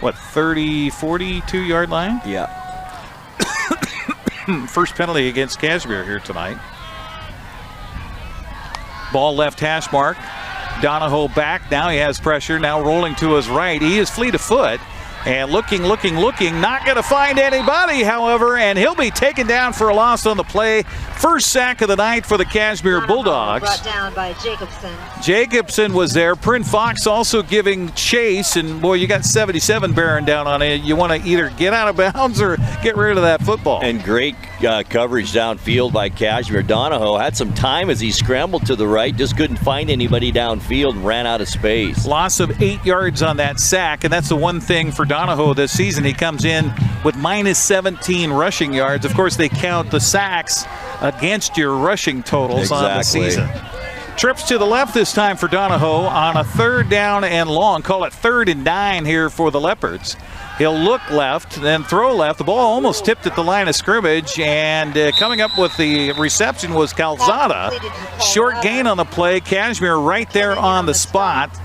42-yard line? Yeah. First penalty against Cashmere here tonight. Ball left hash mark. Donahoe back. Now he has pressure. Now rolling to his right. He is fleet of foot. And looking. Not going to find anybody, however, and he'll be taken down for a loss on the play. First sack of the night for the Cashmere Bulldogs. Brought down by Jacobson. Jacobson was there. Prin Fox also giving chase, and boy, you got 77 bearing down on it. You want to either get out of bounds or get rid of that football. And great coverage downfield by Cashmere. Donahoe had some time as he scrambled to the right, just couldn't find anybody downfield and ran out of space. Loss of 8 yards on that sack, and that's the one thing for Donahoe this season. He comes in with minus 17 rushing yards. Of course, they count the sacks against your rushing totals on the season. Trips to the left this time for Donahoe on a third down and long. Call it 3rd and 9 here for the Leopards. He'll look left, then throw left. The ball almost tipped at the line of scrimmage, and coming up with the reception was Calzada. Short gain on the play. Cashmere right there on the spot.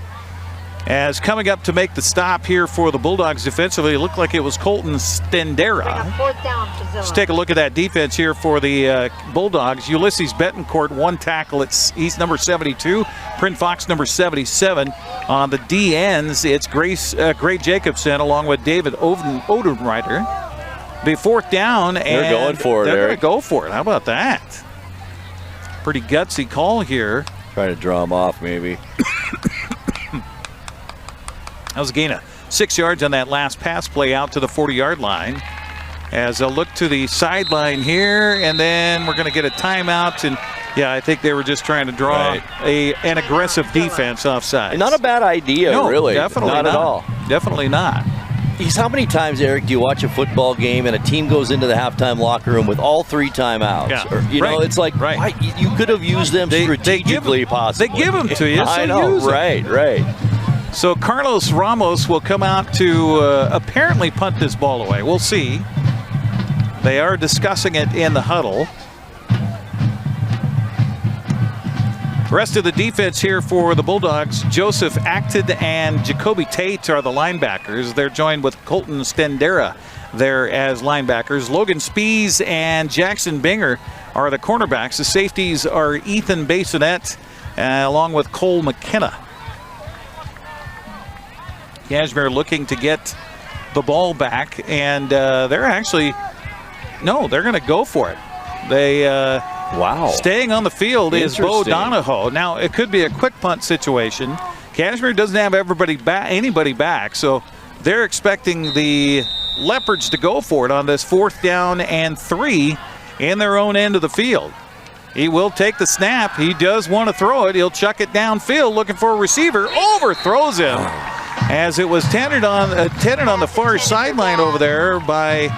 As coming up to make the stop here for the Bulldogs defensively, it looked like it was Colton Stendera. Fourth down for Zillah. Let's take a look at that defense here for the Bulldogs. Ulysses Betancourt, 1 tackle. He's number 72. Print Fox, number 77. On the DNs, it's Gray Jacobson along with David Odenreiter. Be 4th down, and they're going for it, they're Eric. going to go for it. How about that? Pretty gutsy call here. Trying to draw him off, maybe. That was a gain of 6 yards on that last pass play out to the 40-yard line. As they'll look to the sideline here, and then we're going to get a timeout. And yeah, I think they were just trying to draw an aggressive defense offside. Not a bad idea, no, really. Definitely not at all. Definitely not. How many times, Eric, do you watch a football game and a team goes into the halftime locker room with all 3 timeouts? Yeah. Or, you know, it's like, why, you could have used them strategically, possibly. They give them to you, so I know, use them. right. So Carlos Ramos will come out to apparently punt this ball away. We'll see. They are discussing it in the huddle. Rest of the defense here for the Bulldogs, Joseph Acted and Jacoby Tate are the linebackers. They're joined with Colton Stendera there as linebackers. Logan Spees and Jackson Binger are the cornerbacks. The safeties are Ethan Basonet along with Cole McKenna. Cashmere looking to get the ball back, and they're actually, they're going to go for it. They staying on the field is Bo Donahoe. Now it could be a quick punt situation. Cashmere doesn't have anybody back, so they're expecting the Leopards to go for it on this 4th down and 3 in their own end of the field. He will take the snap. He does want to throw it. He'll chuck it downfield looking for a receiver. Overthrows him as it was tended on the far sideline over there by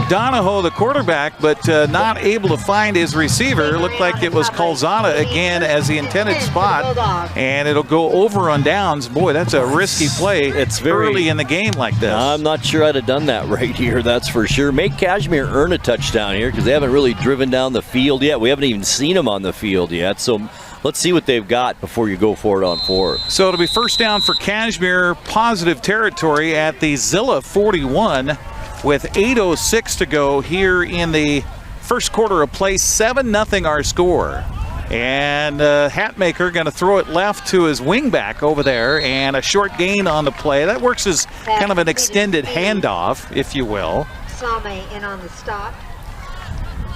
Donahoe, the quarterback, but not able to find his receiver. Looked like it was Calzada again as the intended spot, and it'll go over on downs. Boy, that's a risky play. It's early in the game like this. I'm not sure I'd have done that right here, that's for sure. Make Cashmere earn a touchdown here because they haven't really driven down the field yet. We haven't even seen them on the field yet, so let's see what they've got before you go for it on 4th. So it'll be 1st down for Cashmere, positive territory at the Zillah 41 with 8:06 to go here in the first quarter of play. 7-0 our score. And Hatmaker going to throw it left to his wingback over there, and a short gain on the play. That works as kind of an extended handoff, if you will. Same in on the stop.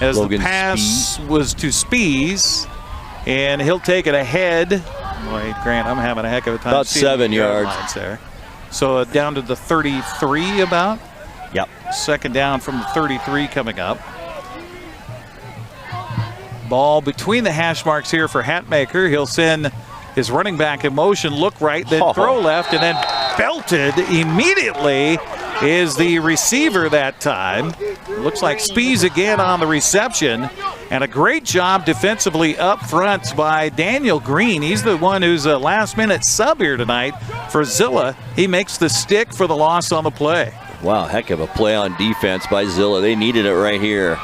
As Logan the pass was to Spees, and he'll take it ahead. Boy, Grant, I'm having a heck of a time. About 7 yards there. So down to the 33 about. Yep. 2nd down from the 33 coming up. Ball between the hash marks here for Hatmaker. He'll send his running back in motion, look right, then throw left, and then belted immediately is the receiver that time. Looks like Spees again on the reception, and a great job defensively up front by Daniel Green. He's the one who's a last-minute sub here tonight for Zillah. He makes the stick for the loss on the play. Wow, heck of a play on defense by Zillah. They needed it right here.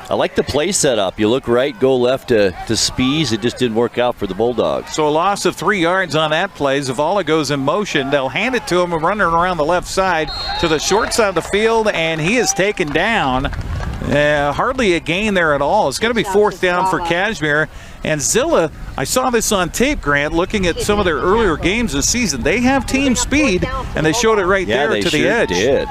I like the play setup. You look right, go left to Spees. It just didn't work out for the Bulldogs. So a loss of 3 yards on that play. Zavala goes in motion. They'll hand it to him and running around the left side to the short side of the field, and he is taken down. Hardly a gain there at all. It's going to be 4th down for Cashmere. And Zillah, I saw this on tape, Grant, looking at some of their earlier games this season. They have team speed, and they showed it right there to the edge. Did.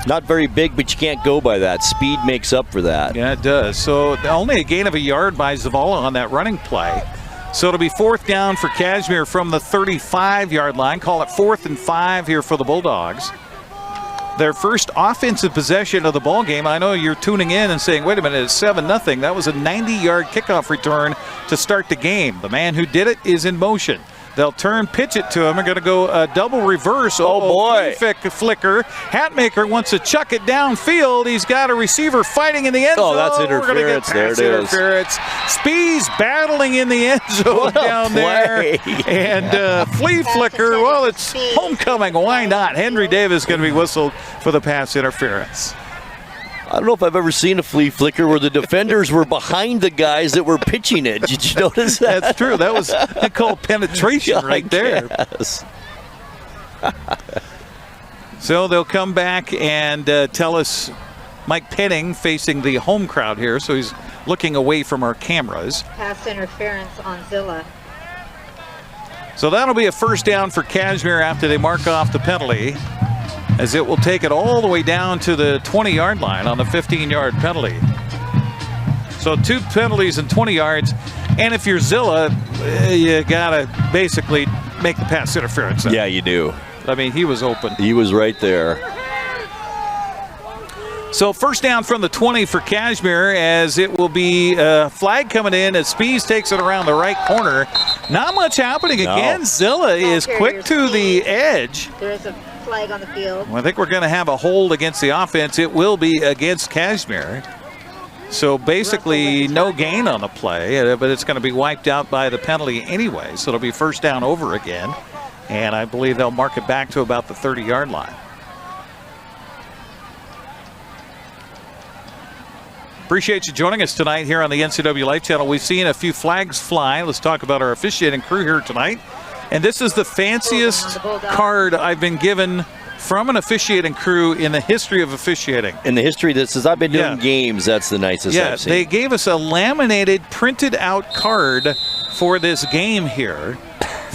Not very big, but you can't go by that. Speed makes up for that. Yeah, it does. So only a gain of a yard by Zavala on that running play. So it'll be 4th down for Cashmere from the 35-yard line. Call it 4th and 5 here for the Bulldogs. Their first offensive possession of the ball game. I know you're tuning in and saying, wait a minute, it's 7-0. That was a 90-yard kickoff return to start the game. The man who did it is in motion. They'll turn, pitch it to him. They're going to go a double reverse. Oh, boy. Flicker. Hatmaker wants to chuck it downfield. He's got a receiver fighting in the end zone. Oh, that's interference. There it is. Spees battling in the end zone down there. And flea flicker. Well, it's homecoming. Why not? Henry Davis going to be whistled for the pass interference. I don't know if I've ever seen a flea flicker where the defenders were behind the guys that were pitching it. Did you notice that? That's true. That was called penetration right there. Yes. So they'll come back and tell us. Mike Penning facing the home crowd here, so he's looking away from our cameras. Pass interference on Zillah. So that'll be a first down for Cashmere after they mark off the penalty, as it will take it all the way down to the 20-yard line on the 15-yard penalty. So 2 penalties and 20 yards, and if you're Zillah, you gotta basically make the pass interference. Yeah, you do. I mean, he was open. He was right there. So first down from the 20 for Cashmere, as it will be a flag coming in as Spees takes it around the right corner. Not much happening again. Zillah is quick to the edge. There is a flag on the field. Well, I think we're going to have a hold against the offense. It will be against Cashmere. So basically no gain on the play, but it's going to be wiped out by the penalty anyway. So it'll be first down over again. And I believe they'll mark it back to about the 30-yard line. Appreciate you joining us tonight here on the NCWLIFE Channel. We've seen a few flags fly. Let's talk about our officiating crew here tonight. And this is the fanciest card I've been given from an officiating crew in the history of officiating. In the history, since I've been doing games, that's the nicest I've seen. They gave us a laminated, printed out card for this game here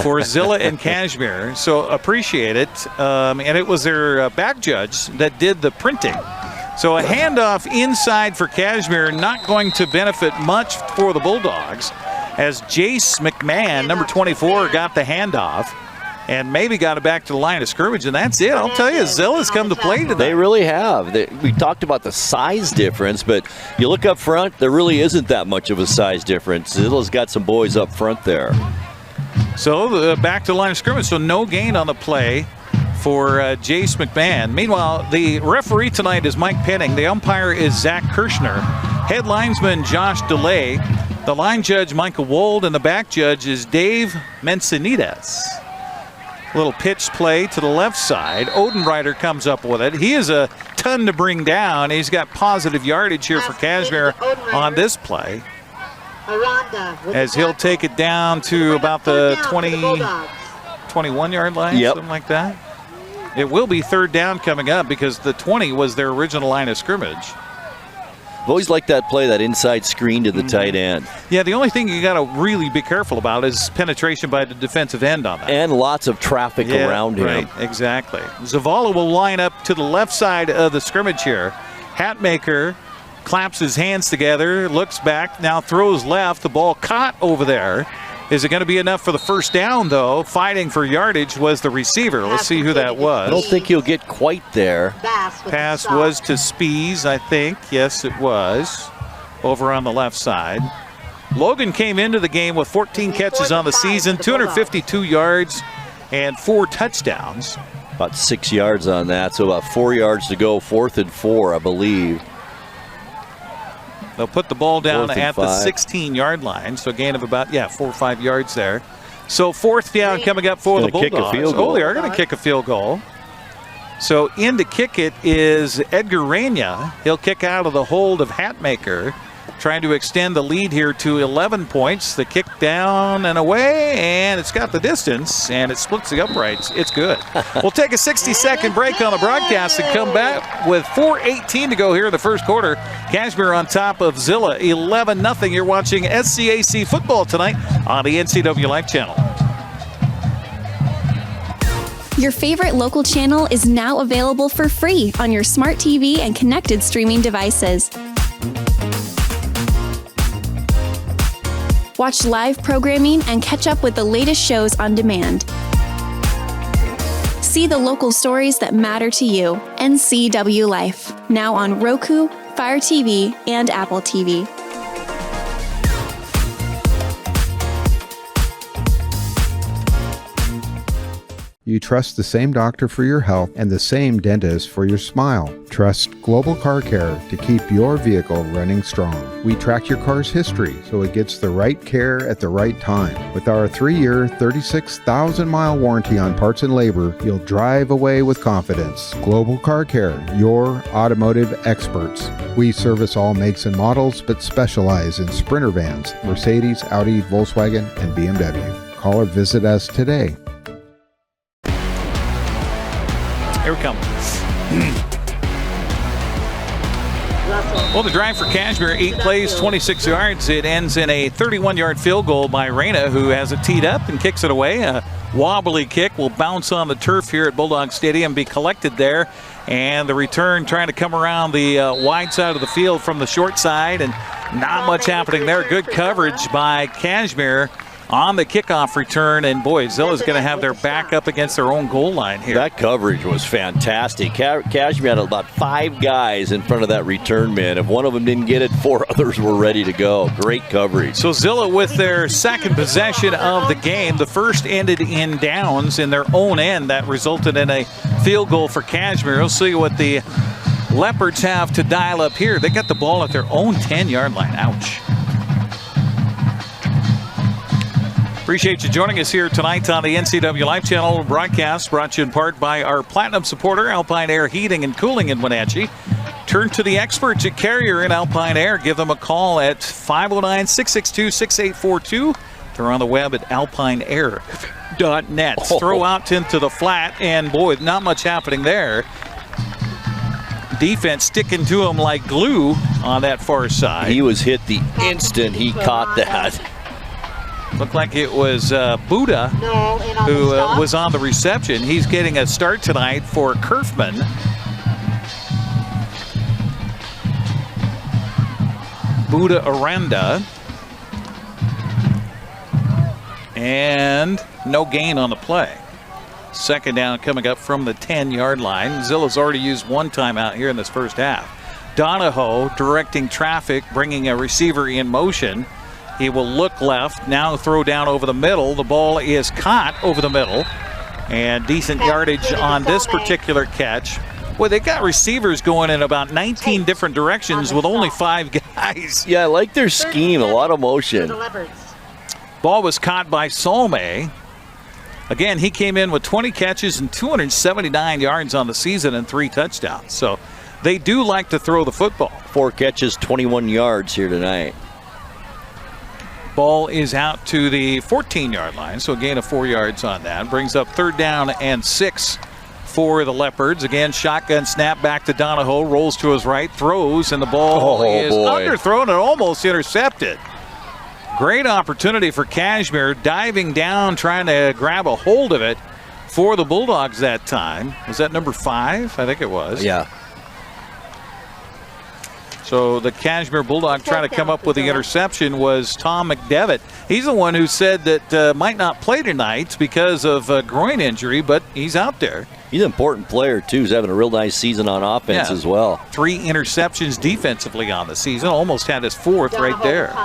for Zillah and Cashmere. So appreciate it. And it was their back judge that did the printing. So a handoff inside for Cashmere, not going to benefit much for the Bulldogs, as Jace McMahon, number 24, got the handoff and maybe got it back to the line of scrimmage, and that's it. I'll tell you, Zillah's come to play today. They really have. We talked about the size difference, but you look up front, there really isn't that much of a size difference. Zillah's got some boys up front there. So back to the line of scrimmage, so no gain on the play for Jace McMahon. Meanwhile, the referee tonight is Mike Penning. The umpire is Zach Kirshner. Head linesman Josh DeLay. The line judge Michael Wold, and the back judge is Dave Mencinides. Little pitch play to the left side. Odenreiter comes up with it. He is a ton to bring down. He's got positive yardage here for Cashmere on this play, as he'll take it down to about the 21-yard line, something like that. It will be third down coming up because the 20 was their original line of scrimmage. I've always liked that play, that inside screen to the tight end. Yeah, the only thing you got to really be careful about is penetration by the defensive end on that. And lots of traffic around him. Right, exactly. Zavala will line up to the left side of the scrimmage here. Hatmaker claps his hands together, looks back, now throws left. The ball caught over there. Is it going to be enough for the first down, though? Fighting for yardage was the receiver. Let's see who that was. I don't think he'll get quite there. Pass was to Spees, I think. Yes, it was. Over on the left side. Logan came into the game with 14 catches on the season, 252 yards, and 4 touchdowns. About 6 yards on that, so about 4 yards to go. 4th and 4, I believe. They'll put the ball down at the 16-yard line, so a gain of about, 4 or 5 yards there. So fourth down coming up for the Bulldogs. Kick a field goal. Oh, they are going to kick a field goal. So in to kick it is Edgar Reyna. He'll kick out of the hold of Hatmaker, trying to extend the lead here to 11 points. The kick down and away, and it's got the distance, and it splits the uprights. It's good. We'll take a 60-second break on the broadcast and come back with 4:18 to go here in the first quarter. Cashmere on top of Zillah, 11-0. You're watching SCAC football tonight on the NCWLIFE Channel. Your favorite local channel is now available for free on your smart TV and connected streaming devices. Watch live programming and catch up with the latest shows on demand. See the local stories that matter to you. NCWLIFE, now on Roku, Fire TV, and Apple TV. you trust the same doctor for your health and the same dentist for your smile. Trust Global Car Care to keep your vehicle running strong. We track your car's history so it gets the right care at the right time. With our 3-year, 36,000-mile warranty on parts and labor, you'll drive away with confidence. Global Car Care, your automotive experts. We service all makes and models, but specialize in Sprinter vans, Mercedes, Audi, Volkswagen, and BMW. Call or visit us today. Here we come. Well, the drive for Cashmere, 8 plays, 26 yards. It ends in a 31-yard field goal by Reyna, who has it teed up and kicks it away. A wobbly kick will bounce on the turf here at Bulldog Stadium, be collected there. And the return trying to come around the wide side of the field from the short side, and not much happening there. Good coverage by Cashmere on the kickoff return, and boy, Zillah's going to have their back up against their own goal line here. That coverage was fantastic. Cashmere had about 5 guys in front of that return man. If one of them didn't get it, 4 others were ready to go. Great coverage. So Zillah with their second possession of the game. The first ended in downs in their own end. That resulted in a field goal for Cashmere. We'll see what the Leopards have to dial up here. They got the ball at their own 10-yard line. Ouch. Appreciate you joining us here tonight on the NCWLIFE Channel broadcast, brought to you in part by our Platinum supporter, Alpine Air Heating and Cooling in Wenatchee. Turn to the experts at Carrier in Alpine Air. Give them a call at 509-662-6842. They're on the web at alpineair.net. Throw out into the flat, and boy, not much happening there. Defense sticking to him like glue on that far side. He was hit the instant he caught that. Looked like it was Buddha who was on the reception. He's getting a start tonight for Kerfman. Buddha Aranda. And no gain on the play. Second down coming up from the 10-yard line. Zillah's already used one timeout here in this first half. Donahoe directing traffic, bringing a receiver in motion. He will look left, now throw down over the middle. The ball is caught over the middle. And decent yardage on this particular catch. Boy, they got receivers going in about 19 different directions with only 5 guys. Yeah, I like their scheme, a lot of motion. Ball was caught by Solme. Again, he came in with 20 catches and 279 yards on the season and 3 touchdowns. So they do like to throw the football. 4 catches, 21 yards here tonight. Ball is out to the 14-yard line, so a gain of 4 yards on that. Brings up 3rd down and 6 for the Leopards. Again, shotgun snap back to Donahoe, rolls to his right, throws, and the ball is underthrown and almost intercepted. Great opportunity for Cashmere, diving down, trying to grab a hold of it for the Bulldogs that time. Was that number 5? I think it was. Yeah. So the Cashmere Bulldog trying to come up with the interception was Tom McDevitt. He's the one who said that might not play tonight because of a groin injury, but he's out there. He's an important player, too. He's having a real nice season on offense as well. 3 interceptions defensively on the season. Almost had his 4th right there.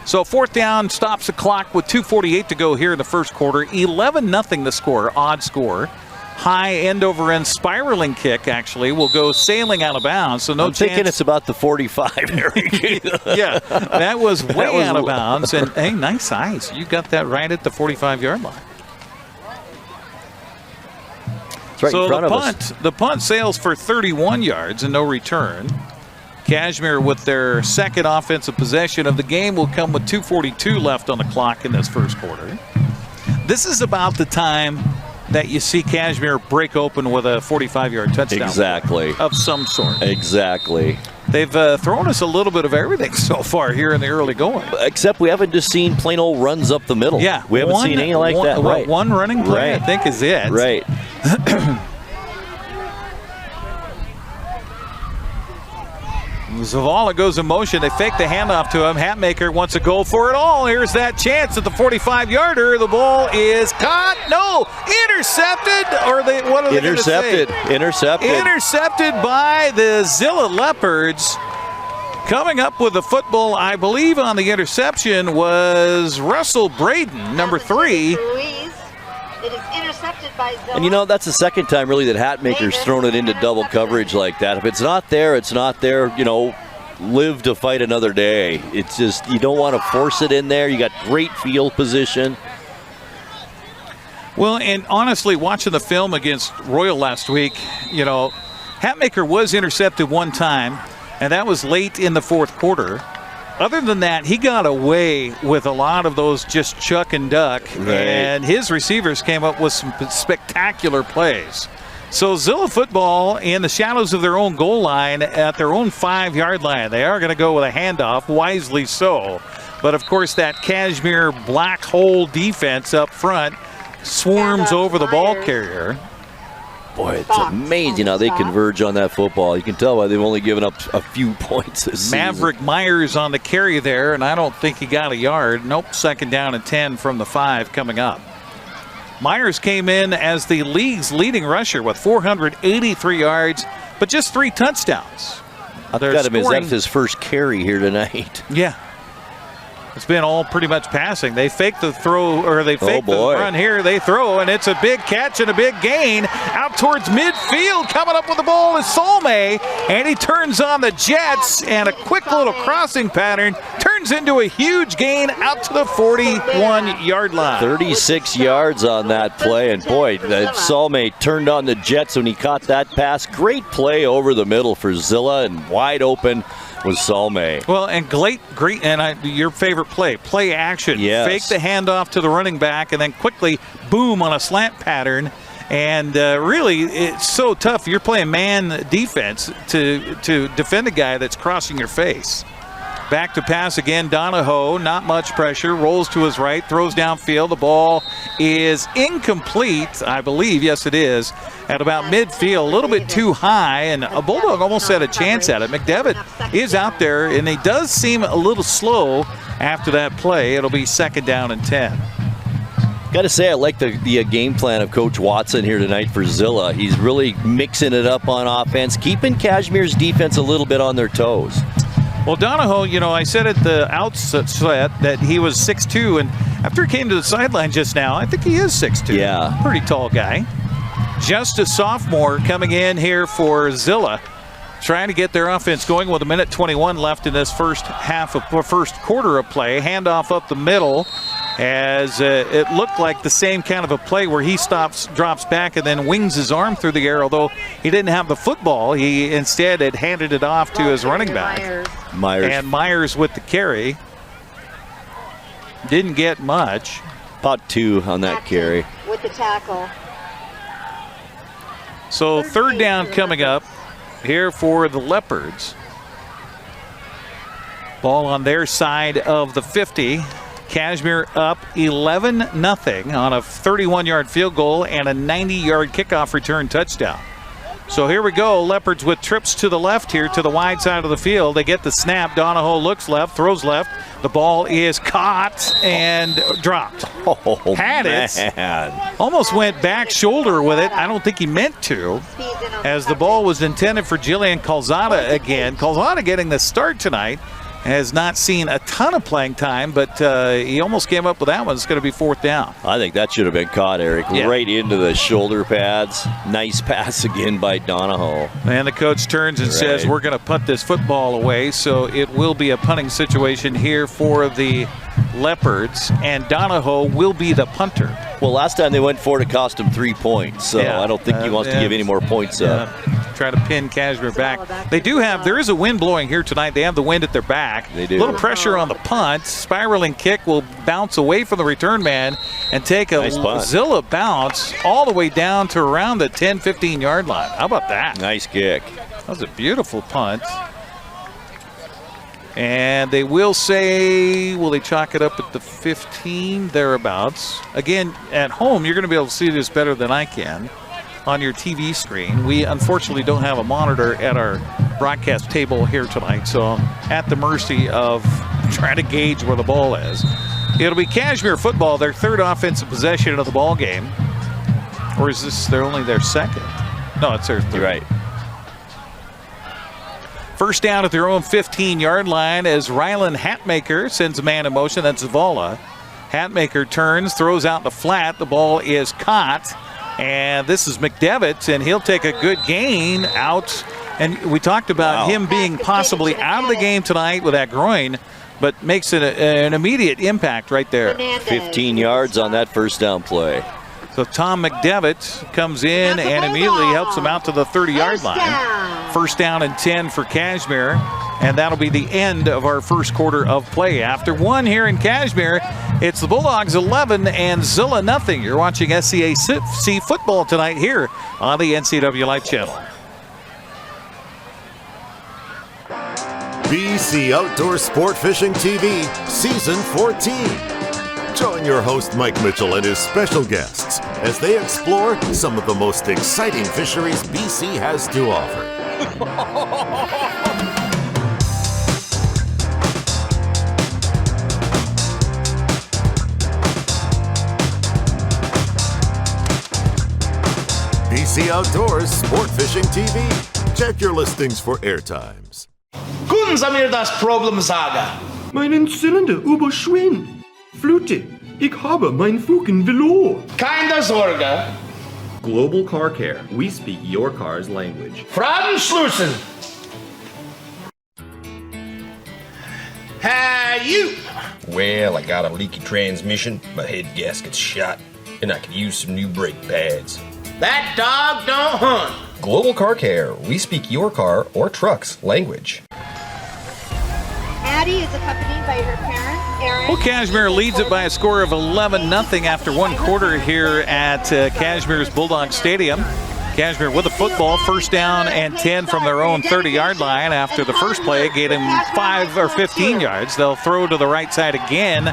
So 4th down, stops the clock with 2:48 to go here in the first quarter. 11-0 the score, odd score. High end-over-end spiraling kick, actually, will go sailing out of bounds. So I'm thinking it's about the 45, Eric. Yeah, that was way out of bounds. And, hey, nice eyes. You got that right at the 45-yard line. It's right in front of us. The punt sails for 31 yards and no return. Cashmere, with their second offensive possession of the game, will come with 2:42 left on the clock in this first quarter. This is about the time that you see Cashmere break open with a 45-yard touchdown. Exactly. Of some sort. Exactly. They've thrown us a little bit of everything so far here in the early going. Except we haven't just seen plain old runs up the middle. Yeah. We haven't seen anything like that. Right. One running play, I think, is it. Right. Zavala goes in motion. They fake the handoff to him. Hatmaker wants to go for it all. Here's that chance at the 45-yarder. The ball is caught. No, intercepted. Or what are they going to say? Intercepted by the Zillah Leopards. Coming up with the football, I believe, on the interception was Russell Braden, number 3. It is intercepted by Zillah. And you know, that's the second time really that Hatmaker's thrown it into double coverage like that. If it's not there, it's not there. You know, live to fight another day. It's just, you don't want to force it in there. You got great field position. Well, and honestly, watching the film against Royal last week, you know, Hatmaker was intercepted one time, and that was late in the fourth quarter. Other than that, he got away with a lot of those just chuck and duck, and his receivers came up with some spectacular plays. So Zillah football in the shadows of their own goal line at their own 5-yard line. They are going to go with a handoff, wisely so. But, of course, that Cashmere black hole defense up front swarms over the ball carrier. Boy, it's amazing how they converge on that football. You can tell why they've only given up a few points this season. Maverick Myers on the carry there, and I don't think he got a yard. Nope, second down and 10 from the 5 coming up. Myers came in as the league's leading rusher with 483 yards, but just 3 touchdowns. I've got him as that's his first carry here tonight. Yeah. It's been all pretty much passing. They fake the throw, or they fake the run here. They throw, and it's a big catch and a big gain out towards midfield. Coming up with the ball is Salme, and he turns on the jets, and a quick little crossing pattern turns into a huge gain out to the 41-yard line. 36 yards on that play, and boy, Salme turned on the jets when he caught that pass. Great play over the middle for Zillah, and wide open was Salme. Well, and great, and your favorite play action. Yes. Fake the handoff to the running back, and then quickly, boom, on a slant pattern. And really, it's so tough. You're playing man defense to defend a guy that's crossing your face. Back to pass again, Donahoe, not much pressure, rolls to his right, throws downfield. The ball is incomplete, I believe. Yes, it is, at about midfield, a little bit too high, and a Bulldog almost had a chance at it. McDevitt is out there, and he does seem a little slow after that play. It'll be second down and 10. Got to say, I like the game plan of Coach Watson here tonight for Zillah. He's really mixing it up on offense, keeping Cashmere's defense a little bit on their toes. Well, Donahoe, you know, I said at the outset that he was 6'2", and after he came to the sideline just now, I think he is 6'2". Yeah. Pretty tall guy. Just a sophomore coming in here for Zillah, trying to get their offense going with 1:21 left in this first quarter of play. Handoff up the middle, as it looked like the same kind of a play where he drops back, and then wings his arm through the air. Although he didn't have the football, he instead had handed it off to his running back. And Myers with the carry. Didn't get much. About 2 on that carry. With the tackle. So third down coming up here for the Leopards. Ball on their side of the 50. Cashmere up 11-0 on a 31-yard field goal and a 90-yard kickoff return touchdown. So here we go. Leopards with trips to the left here to the wide side of the field. They get the snap. Donahoe looks left, throws left. The ball is caught and dropped. Had it. Almost went back shoulder with it. I don't think he meant to, as the ball was intended for Jillian Calzada again. Calzada getting the start tonight. Has not seen a ton of playing time, but he almost came up with that one. It's going to be fourth down. I think that should have been caught, Eric, right into the shoulder pads. Nice pass again by Donahoe. And the coach turns and says, we're going to punt this football away, so it will be a punting situation here for the Leopards, and Donahoe will be the punter. Well, last time they went for it, it cost him 3 points, so I don't think he wants to give any more points up. Try to pin Cashmere back. They do have, there is a wind blowing here tonight. They have the wind at their back. They do. A little pressure on the punt. Spiraling kick will bounce away from the return man and take a Zillah bounce all the way down to around the 10-15 yard line. How about that? Nice kick. That was a beautiful punt. And they will say, will they chalk it up at the 15, thereabouts? Again, at home, you're going to be able to see this better than I can on your TV screen. We unfortunately don't have a monitor at our broadcast table here tonight, so I'm at the mercy of trying to gauge where the ball is. It'll be Cashmere football, their third offensive possession of the ball game. Or is this only their second? No, it's their third. You're right. First down at their own 15-yard line as Rylan Hatmaker sends a man in motion. That's Zillah. Hatmaker turns, throws out the flat. The ball is caught. And this is McDevitt, and he'll take a good gain out. And we talked about him being possibly out of the game tonight with that groin, but makes it an immediate impact right there. 15 yards on that first down play. So Tom McDevitt comes in and immediately helps him out to the 30-yard line. First down and 10 for Cashmere, and that'll be the end of our first quarter of play. After one here in Cashmere, it's the Bulldogs 11 and Zillah nothing. You're watching SCAC football tonight here on the NCWLIFE Channel. BC Outdoor Sport Fishing TV, Season 14. Join your host Mike Mitchell and his special guests as they explore some of the most exciting fisheries BC has to offer. BC Outdoors Sport Fishing TV. Check your listings for airtimes. Guten Sie mir das Problem sagen? Meinen Zylinder überschwimmt. Flute, ich habe mein Fugen verloren. Keine Sorge. Global Car Care. We speak your car's language. Fradenschlussen. Hey, you. Well, I got a leaky transmission, my head gasket's shot, and I could use some new brake pads. That dog don't hunt. Global Car Care. We speak your car or truck's language. Addie is accompanied by her parents, Aaron. Well, Cashmere leads it by a score of 11-0 after one quarter here at Cashmere's Bulldog Stadium. Cashmere with the football, first down and 10 from their own 30-yard line. After the first play, it gave them 5 or 15 yards. They'll throw to the right side again.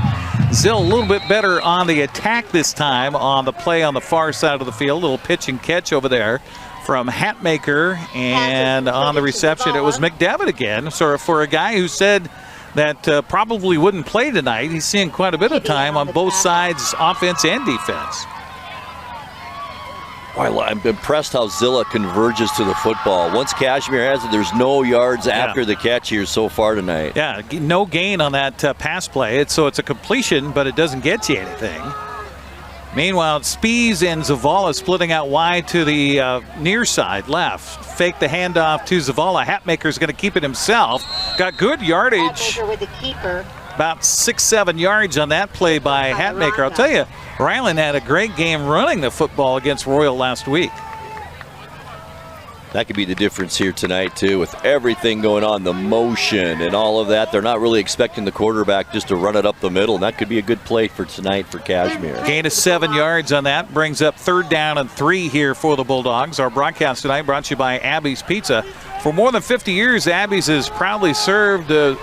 Zillah a little bit better on the attack this time on the play on the far side of the field. Little pitch and catch over there from Hatmaker, and on the reception it was McDevitt again. So for a guy who said that probably wouldn't play tonight, he's seeing quite a bit of time on both sides, offense and defense. Well, I'm impressed how Zillah converges to the football. Once Cashmere has it, there's no yards after the catch here so far tonight. Yeah, no gain on that pass play. So it's a completion, but it doesn't get you anything. Meanwhile, Spees and Zavala splitting out wide to the near side left. Fake the handoff to Zavala. Hatmaker's going to keep it himself. Got good yardage. With the keeper. About 6-7 yards on that play by Hatmaker. I'll tell you, Ryland had a great game running the football against Royal last week. That could be the difference here tonight, too, with everything going on, the motion and all of that. They're not really expecting the quarterback just to run it up the middle, and that could be a good play for tonight for Cashmere. Gain of 7 yards on that. Brings up 3rd down and 3 here for the Bulldogs. Our broadcast tonight brought to you by Abby's Pizza. For more than 50 years, Abby's has proudly served the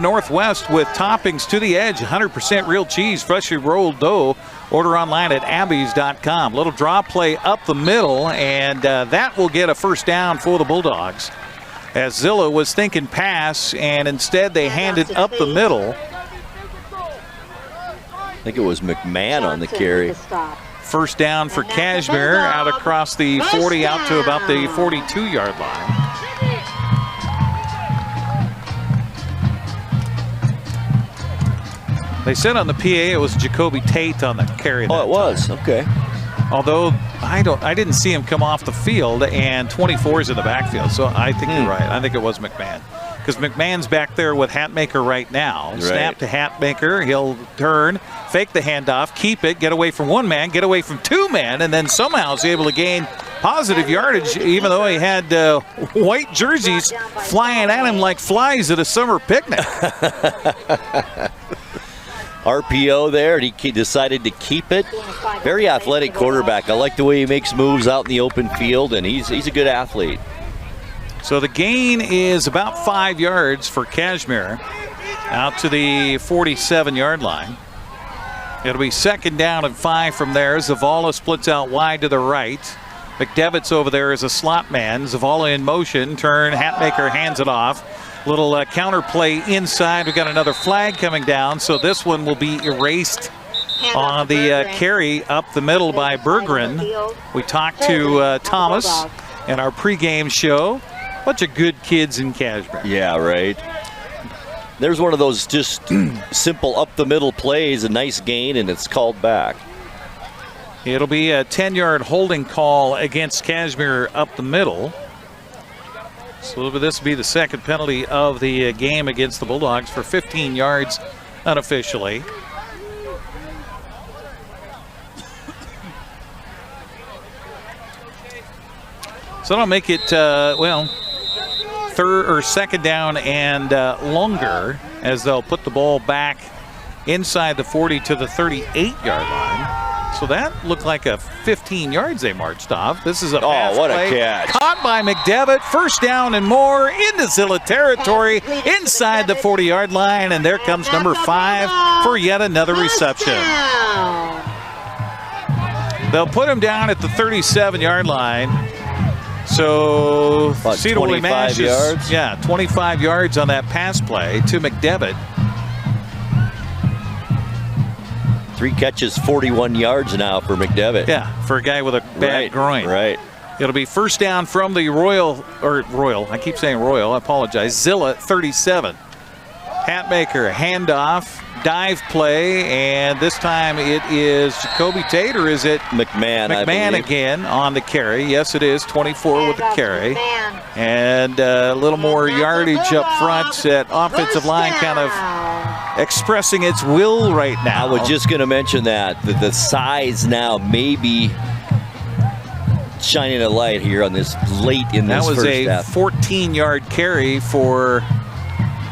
Northwest with toppings to the edge, 100% real cheese, freshly rolled dough. Order online at abbeys.com. Little draw play up the middle, and that will get a first down for the Bulldogs. As Zillah was thinking pass, and instead they handed up the middle. I think it was McMahon on the carry. First down for Cashmere, out across the 40 out to about the 42-yard line. They said on the PA it was Jacoby Tate on the carry. Oh, it was. Okay. Although I didn't see him come off the field, and 24 is in the backfield, so I think you're right. I think it was McMahon, because McMahon's back there with Hatmaker right now. Right. Snap to Hatmaker. He'll turn, fake the handoff, keep it, get away from one man, get away from 2 men, and then somehow is able to gain positive yardage, even though he had white jerseys flying at him like flies at a summer picnic. RPO there, and he decided to keep it. Very athletic quarterback. I like the way he makes moves out in the open field, and he's a good athlete. So the gain is about 5 yards for Cashmere, out to the 47-yard line. It'll be 2nd down and 5 from there. Zavala splits out wide to the right. McDevitt's over there as a slot man. Zavala in motion, turn, Hatmaker hands it off. Little counter play inside. We've got another flag coming down, so this one will be erased on the carry up the middle by Berggren. We talked to Thomas in our pregame show. Bunch of good kids in Cashmere. Yeah, right. There's one of those just simple up-the-middle plays, a nice gain, and it's called back. It'll be a 10-yard holding call against Cashmere up the middle. So this will be the second penalty of the game against the Bulldogs for 15 yards unofficially. So that'll make it, third or second down and longer, as they'll put the ball back inside the 40 to the 38-yard line. So that looked like a 15 yards they marched off. This is a pass what play. A catch. Caught by McDevitt. First down and more into Zillah territory inside the 40-yard line. And there comes number 5 for yet another reception. They'll put him down at the 37-yard line. So about 25 yards? Yeah, 25 yards on that pass play to McDevitt. 3 catches, 41 yards now for McDevitt. Yeah, for a guy with a bad groin. Right. It'll be first down from the Royal, I keep saying Royal, I apologize. Zillah 37. Hatmaker, handoff, dive play, and this time it is Jacoby Tate, or is it McMahon again on the carry? Yes, it is 24 with the carry. And a little more yardage up front at offensive line, kind of expressing its will right now. I was just going to mention that the size now may be shining a light here on this late in this first half. That was a 14-yard carry for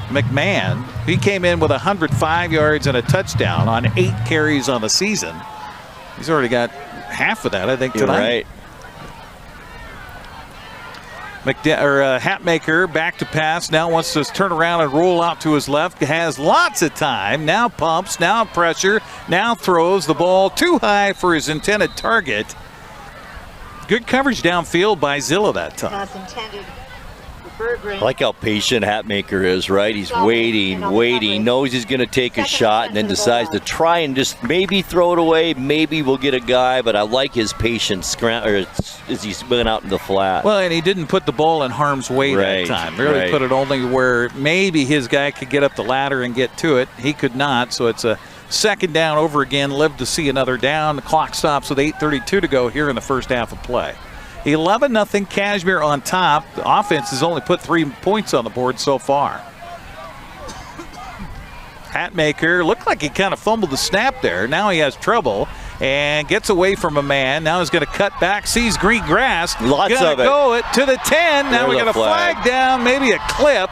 McMahon. He came in with 105 yards and a touchdown on 8 carries on the season. He's already got half of that, I think, tonight. Right. Hatmaker back to pass. Now wants to turn around and roll out to his left. Has lots of time. Now pumps. Now pressure. Now throws the ball too high for his intended target. Good coverage downfield by Zillah that time. As intended. I like how patient Hatmaker is, right? He's waiting, knows he's going to take a shot, and then decides to try and just maybe throw it away. Maybe we'll get a guy, but I like his patience as he's been out in the flat. Well, and he didn't put the ball in harm's way that time. Really put it only where maybe his guy could get up the ladder and get to it. He could not, so it's a second down over again. Live to see another down. The clock stops with 8:32 to go here in the first half of play. 11-0 Cashmere on top. The offense has only put 3 points on the board so far. Hatmaker looked like he kind of fumbled the snap there. Now he has trouble and gets away from a man. Now he's going to cut back, sees green grass. Lots of it. Go it to the 10. Now we got a flag down, maybe a clip.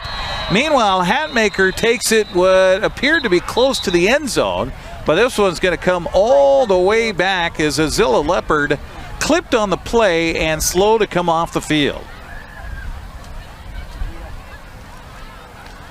Meanwhile, Hatmaker takes it what appeared to be close to the end zone, but this one's going to come all the way back as a Zillah Leopard clipped on the play and slow to come off the field.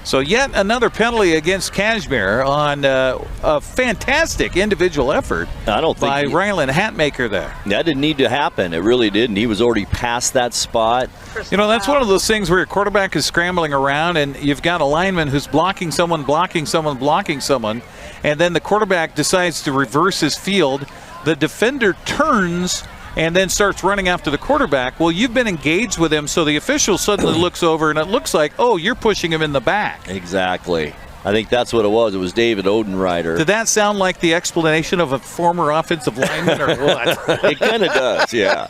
So yet another penalty against Cashmere on a fantastic individual effort by Rylan Hatmaker there. That didn't need to happen. It really didn't. He was already past that spot. You know, that's one of those things where your quarterback is scrambling around and you've got a lineman who's blocking someone, and then the quarterback decides to reverse his field. The defender turns and then starts running after the quarterback. Well, you've been engaged with him, so the official suddenly looks over, and it looks like, oh, you're pushing him in the back. Exactly. I think that's what it was. It was David Odenreiter. Did that sound like the explanation of a former offensive lineman or what? It kind of does, yeah.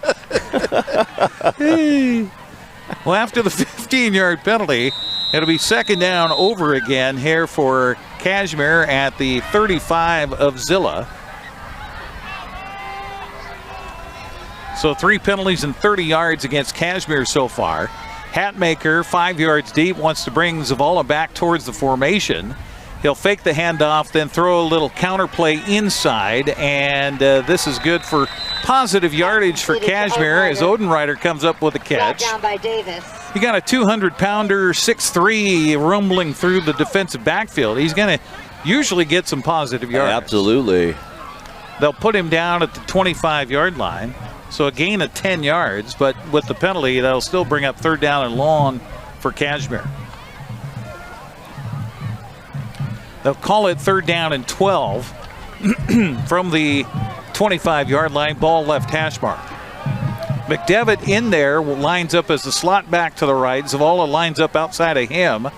Well, after the 15-yard penalty, it'll be second down over again here for Cashmere at the 35 of Zillah. So 3 penalties and 30 yards against Cashmere so far. Hatmaker, 5 yards deep, wants to bring Zavala back towards the formation. He'll fake the handoff, then throw a little counter play inside, and this is good for positive yardage for Cashmere as Odenreiter comes up with a catch. Down by Davis. You got a 200-pounder, 6'3", rumbling through the defensive backfield. He's going to usually get some positive yards. Absolutely. They'll put him down at the 25-yard line. So a gain of 10 yards, but with the penalty, that'll still bring up third down and long for Cashmere. They'll call it third down and 12 from the 25-yard line, ball left hash mark. McDevitt in there lines up as the slot back to the right. Zavala lines up outside of him.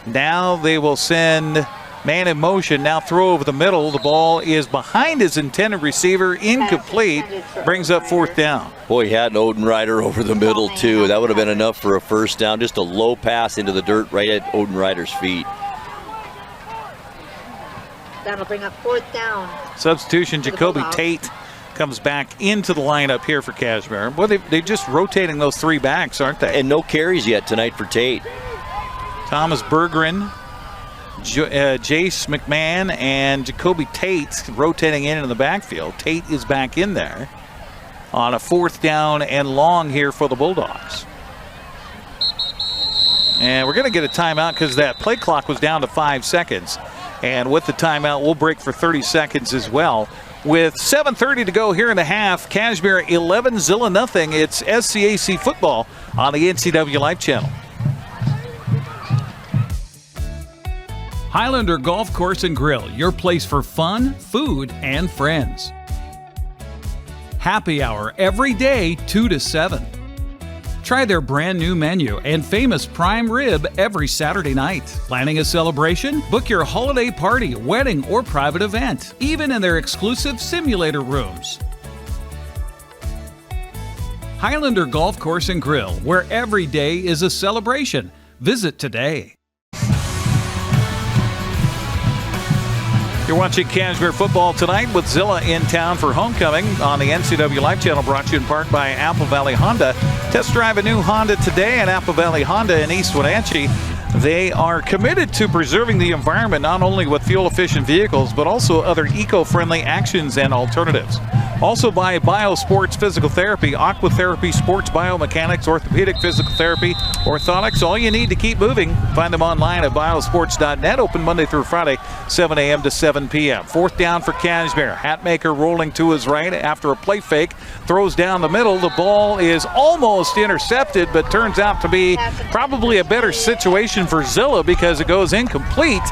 Now they will send man in motion. Now throw over the middle. The ball is behind his intended receiver, incomplete. Brings up 4th down. Boy, he had an Odenrider over the middle, too. That would have been enough for a first down. Just a low pass into the dirt right at Odenrider's feet. That'll bring up 4th down. Substitution, Jacoby Tate comes back into the lineup here for Cashmere. Well, they're just rotating those 3 backs, aren't they? And no carries yet tonight for Tate. Thomas Berggren, Jace McMahon, and Jacoby Tate rotating in the backfield. Tate is back in there on a 4th down and long here for the Bulldogs. And we're going to get a timeout because that play clock was down to 5 seconds. And with the timeout, we'll break for 30 seconds as well. With 7:30 to go here in the half, Cashmere 11, Zillah nothing. It's SCAC football on the NCWLIFE Channel. Highlander Golf Course and Grill, your place for fun, food, and friends. Happy hour every day, 2 to 7. Try their brand new menu and famous prime rib every Saturday night. Planning a celebration? Book your holiday party, wedding, or private event, even in their exclusive simulator rooms. Highlander Golf Course and Grill, where every day is a celebration. Visit today. You're watching Cashmere football tonight with Zillah in town for homecoming on the NCWLIFE Channel, brought to you in part by Apple Valley Honda. Test drive a new Honda today at Apple Valley Honda in East Wenatchee. They are committed to preserving the environment, not only with fuel-efficient vehicles, but also other eco-friendly actions and alternatives. Also by Biosports Physical Therapy, Aquatherapy, Sports Biomechanics, Orthopedic Physical Therapy, Orthotics, all you need to keep moving. Find them online at biosports.net, open Monday through Friday, 7 a.m. to 7 p.m. 4th down for Cashmere. Hatmaker rolling to his right after a play fake, throws down the middle. The ball is almost intercepted, but turns out to be probably a better situation for Zillah because it goes incomplete.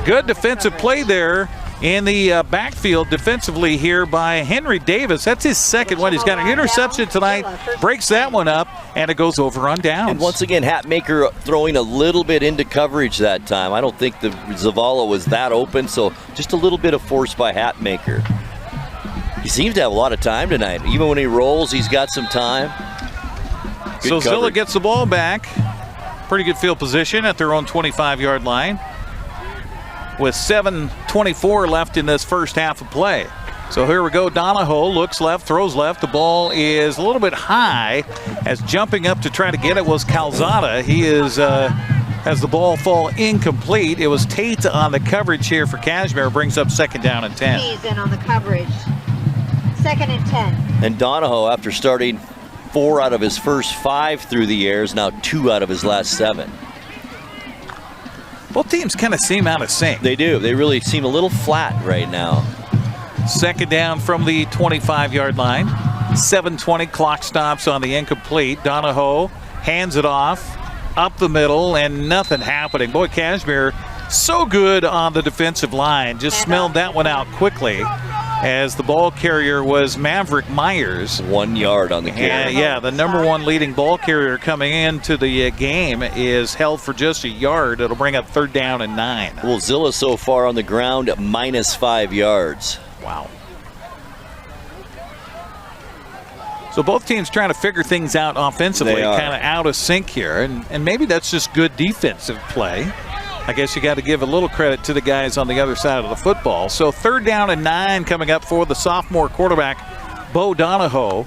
Good defensive play there in the backfield defensively here by Henry Davis. That's his second one. He's got an interception tonight, breaks that one up, and it goes over on downs. And once again, Hatmaker throwing a little bit into coverage that time. I don't think the Zavala was that open, so just a little bit of force by Hatmaker. He seems to have a lot of time tonight. Even when he rolls, he's got some time. Good so coverage. Zillah gets the ball back. Pretty good field position at their own 25-yard line, with 7:24 left in this first half of play. So here we go. Donahoe looks left, throws left. The ball is a little bit high, as jumping up to try to get it was Calzada. He is has the ball fall incomplete. It was Tate on the coverage here for Cashmere. Brings up 2nd down and 10. He's in on the coverage. 2nd and 10. And Donahoe, after starting 4 out of his first 5 through the air, is now 2 out of his last 7. Both teams kind of seem out of sync. They do. They really seem a little flat right now. 2nd down from the 25-yard line. 7:20 clock stops on the incomplete. Donahoe hands it off up the middle and nothing happening. Boy, Cashmere so good on the defensive line. Just smelled that one out quickly, as the ball carrier was Maverick Myers. 1 yard on the carry. Yeah, the number 1 leading ball carrier coming into the game is held for just a yard. It'll bring up 3rd down and 9. Well, Zillah so far on the ground, -5 yards. Wow. So both teams trying to figure things out offensively, kind of out of sync here. And maybe that's just good defensive play. I guess you got to give a little credit to the guys on the other side of the football. So 3rd down and 9 coming up for the sophomore quarterback, Bo Donahoe.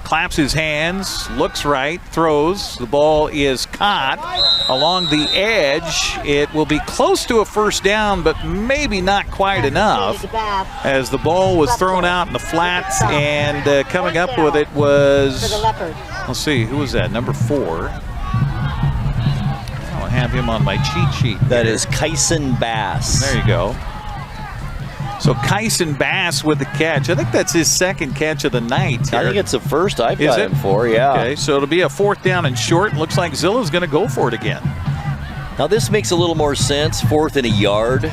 Claps his hands, looks right, throws. The ball is caught along the edge. It will be close to a 1st down, but maybe not quite enough, as the ball was thrown out in the flats, and coming up with it was, let's see, who was that, number 4? I don't have him on my cheat sheet. That is Kyson Bass. There you go. So Kyson Bass with the catch. I think that's his 2nd catch of the night here. I think it's the first I've got him for, yeah. Okay, so it'll be a 4th down and short. Looks like Zillah's going to go for it again. Now this makes a little more sense. 4th and a yard.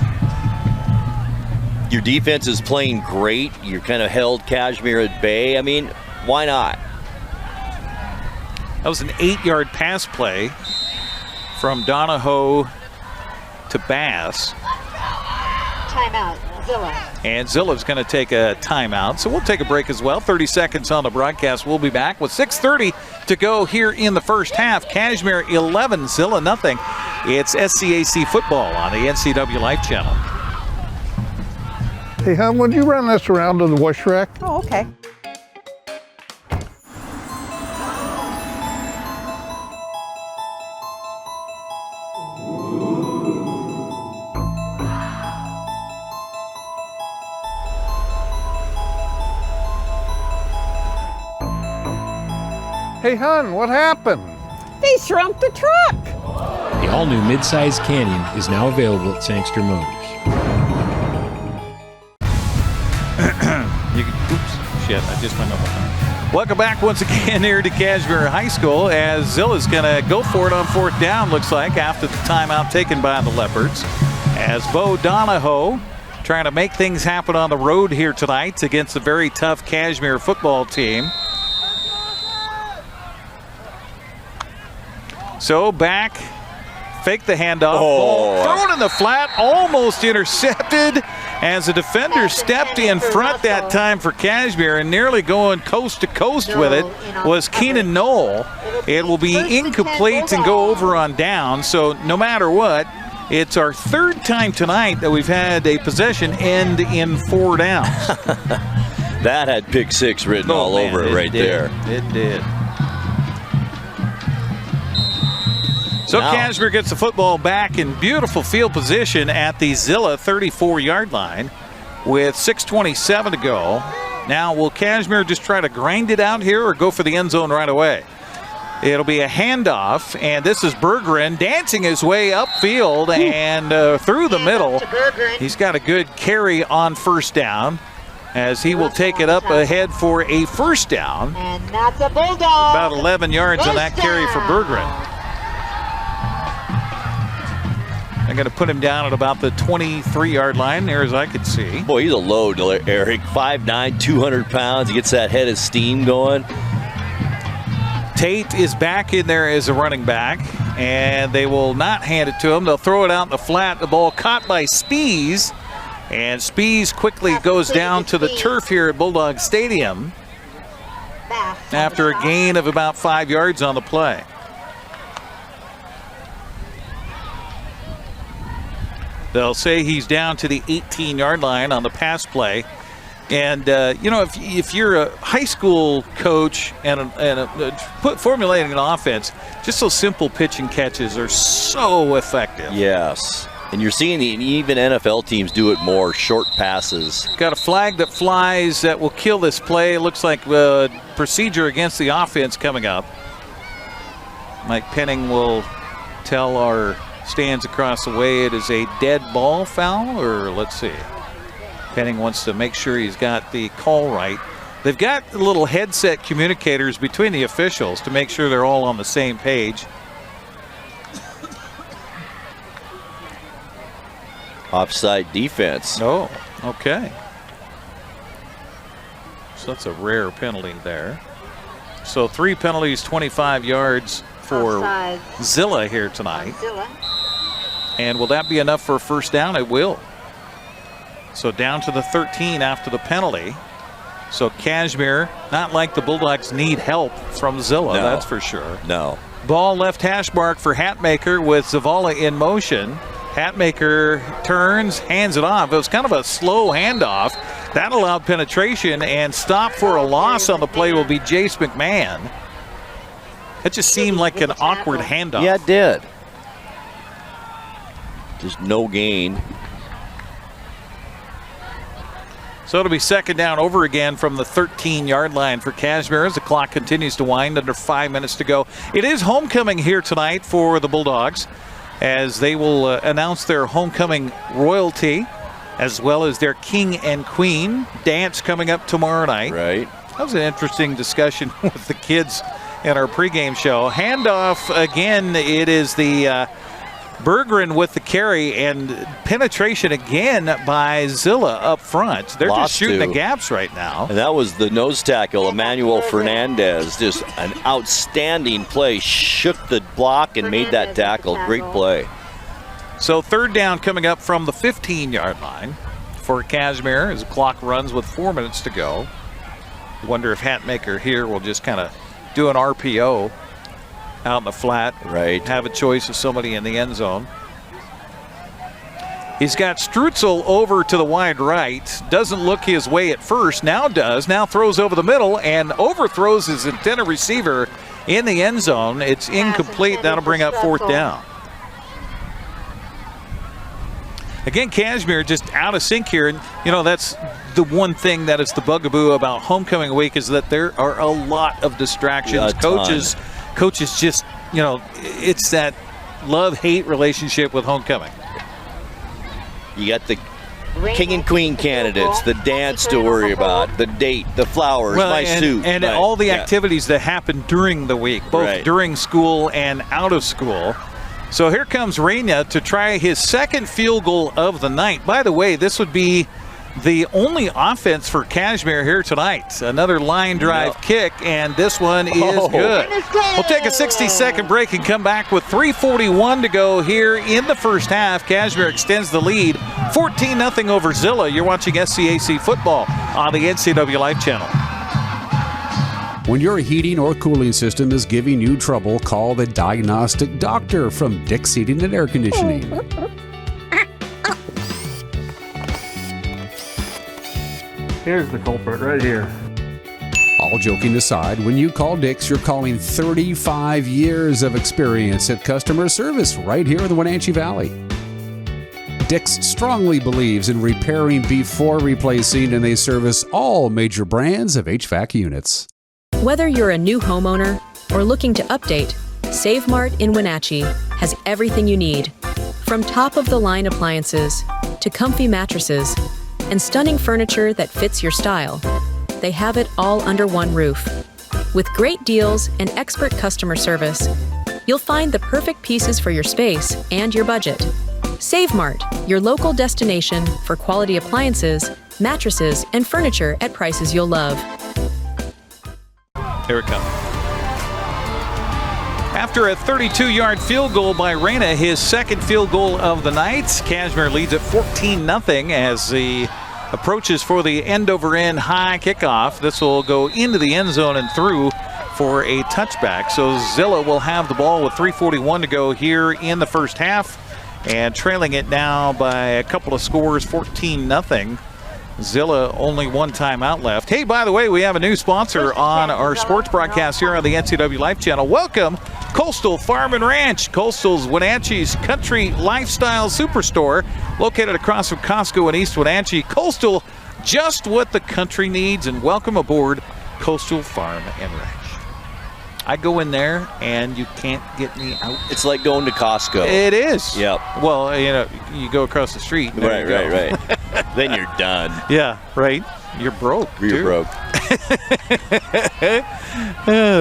Your defense is playing great. You're kind of held Cashmere at bay. I mean, why not? That was an 8-yard pass play from Donahoe to Bass. Timeout, Zillah. And Zillah's going to take a timeout. So we'll take a break as well. 30 seconds on the broadcast. We'll be back with 6:30 to go here in the first half. Cashmere 11, Zillah nothing. It's SCAC football on the NCWLIFE Channel. Hey, hon, would you run this around to the wash rack? Oh, okay. Hey, hon, what happened? They shrunk the truck. The all-new midsize Canyon is now available at Sangster Motors. Oops, shit, I just went over. Welcome back once again here to Cashmere High School as Zillah's going to go for it on 4th down, looks like, after the timeout taken by the Leopards. As Bo Donahoe trying to make things happen on the road here tonight against a very tough Cashmere football team. So back, fake the handoff, ball thrown in the flat, almost intercepted as the defender stepped in front that time for Cashmere and nearly going coast to coast with it was Keenan Knoll. It will be incomplete and go over on down. So no matter what, it's our 3rd time tonight that we've had a possession end in 4 downs. That had pick 6 written all over it right there. It did. So Cashmere gets the football back in beautiful field position at the Zillah 34-yard line with 6:27 to go. Now, will Cashmere just try to grind it out here or go for the end zone right away? It'll be a handoff, and this is Bergeron dancing his way upfield and through the middle. He's got a good carry on 1st down as he will take it up ahead for a 1st down. And that's a Bulldog. About 11 yards on that carry for Bergeron. I'm going to put him down at about the 23-yard line, there as I could see. Boy, he's a load, Eric. 5'9", 200 pounds. He gets that head of steam going. Tate is back in there as a running back, and they will not hand it to him. They'll throw it out in the flat. The ball caught by Spees, and Spees quickly goes down to the turf here at Bulldog Stadium after a gain of about 5 yards on the play. They'll say he's down to the 18-yard line on the pass play. And, if you're a high school coach and formulating an offense, just those simple pitch and catches are so effective. Yes. And you're seeing even NFL teams do it more, short passes. Got a flag that flies that will kill this play. It looks like procedure against the offense coming up. Mike Penning will tell our stands across the way it is a dead ball foul, or let's see. Penning wants to make sure he's got the call right. They've got little headset communicators between the officials to make sure they're all on the same page. Offside defense. Oh, okay. So that's a rare penalty there. So 3 penalties, 25 yards for Zillah here tonight. And will that be enough for a 1st down? It will. So down to the 13 after the penalty. So Cashmere, not like the Bulldogs need help from Zillah, that's for sure. No. Ball left hash mark for Hatmaker with Zavala in motion. Hatmaker turns, hands it off. It was kind of a slow handoff. That allowed penetration, and stop for a loss on the play will be Jace McMahon. It just seemed like an awkward handoff. Yeah, it did. Just no gain. So it'll be 2nd down over again from the 13-yard line for Cashmere as the clock continues to wind, under 5 minutes to go. It is homecoming here tonight for the Bulldogs as they will announce their homecoming royalty as well as their king and queen dance coming up tomorrow night. Right. That was an interesting discussion with the kids in our pregame show. Handoff again, it is the Bergeron with the carry, and penetration again by Zillah up front. They're just shooting the gaps right now. And that was the nose tackle, Emmanuel Fernandez. Just an outstanding play. Shook the block and made that tackle. Great play. So third down coming up from the 15-yard line for Cashmere as the clock runs with 4 minutes to go. Wonder if Hatmaker here will just kind of do an RPO out in the flat. Right. Have a choice of somebody in the end zone. He's got Strutzel over to the wide right. Doesn't look his way at first. Now does. Now throws over the middle and overthrows his intended receiver in the end zone. It's incomplete. That'll bring up fourth down. Again, Cashmere just out of sync here. And, you know, that's the one thing that is the bugaboo about homecoming week is that there are a lot of distractions. Coaches just, you know, it's that love-hate relationship with homecoming. You got the king and queen candidates, the dance to worry about, the date, the flowers, suit. And all the activities that happen during the week, both during school and out of school. So here comes Reina to try his second field goal of the night. By the way, this would be the only offense for Cashmere here tonight. Another line drive kick, and this one is good. We'll take a 60-second break and come back with 3:41 to go here in the first half. Cashmere extends the lead, 14-0 over Zillah. You're watching SCAC football on the NCWLIFE Channel. When your heating or cooling system is giving you trouble, call the diagnostic doctor from Dick's Heating and Air Conditioning. Here's the culprit right here. All joking aside, when you call Dick's, you're calling 35 years of experience at customer service right here in the Wenatchee Valley. Dick's strongly believes in repairing before replacing, and they service all major brands of HVAC units. Whether you're a new homeowner or looking to update, Save Mart in Wenatchee has everything you need. From top-of-the-line appliances to comfy mattresses and stunning furniture that fits your style, they have it all under one roof. With great deals and expert customer service, you'll find the perfect pieces for your space and your budget. Save Mart, your local destination for quality appliances, mattresses, and furniture at prices you'll love. Here it comes. After a 32-yard field goal by Reina, his second field goal of the night, Cashmere leads at 14-0 as the approaches for the end-over-end high kickoff. This will go into the end zone and through for a touchback. So Zillah will have the ball with 3:41 to go here in the first half, and trailing it now by a couple of scores, 14-0. Zillah only one timeout left. Hey, by the way, we have a new sponsor on our sports broadcast here on the NCWLIFE Channel. Welcome, Coastal Farm and Ranch. Coastal's Wenatchee's country lifestyle superstore, located across from Costco in East Wenatchee. Coastal, just what the country needs, and welcome aboard Coastal Farm and Ranch. I go in there and you can't get me out. It's like going to Costco. It is. Yep. Well, you know, you go across the street. Right. Then you're done. Yeah, right. You're broke. You're broke.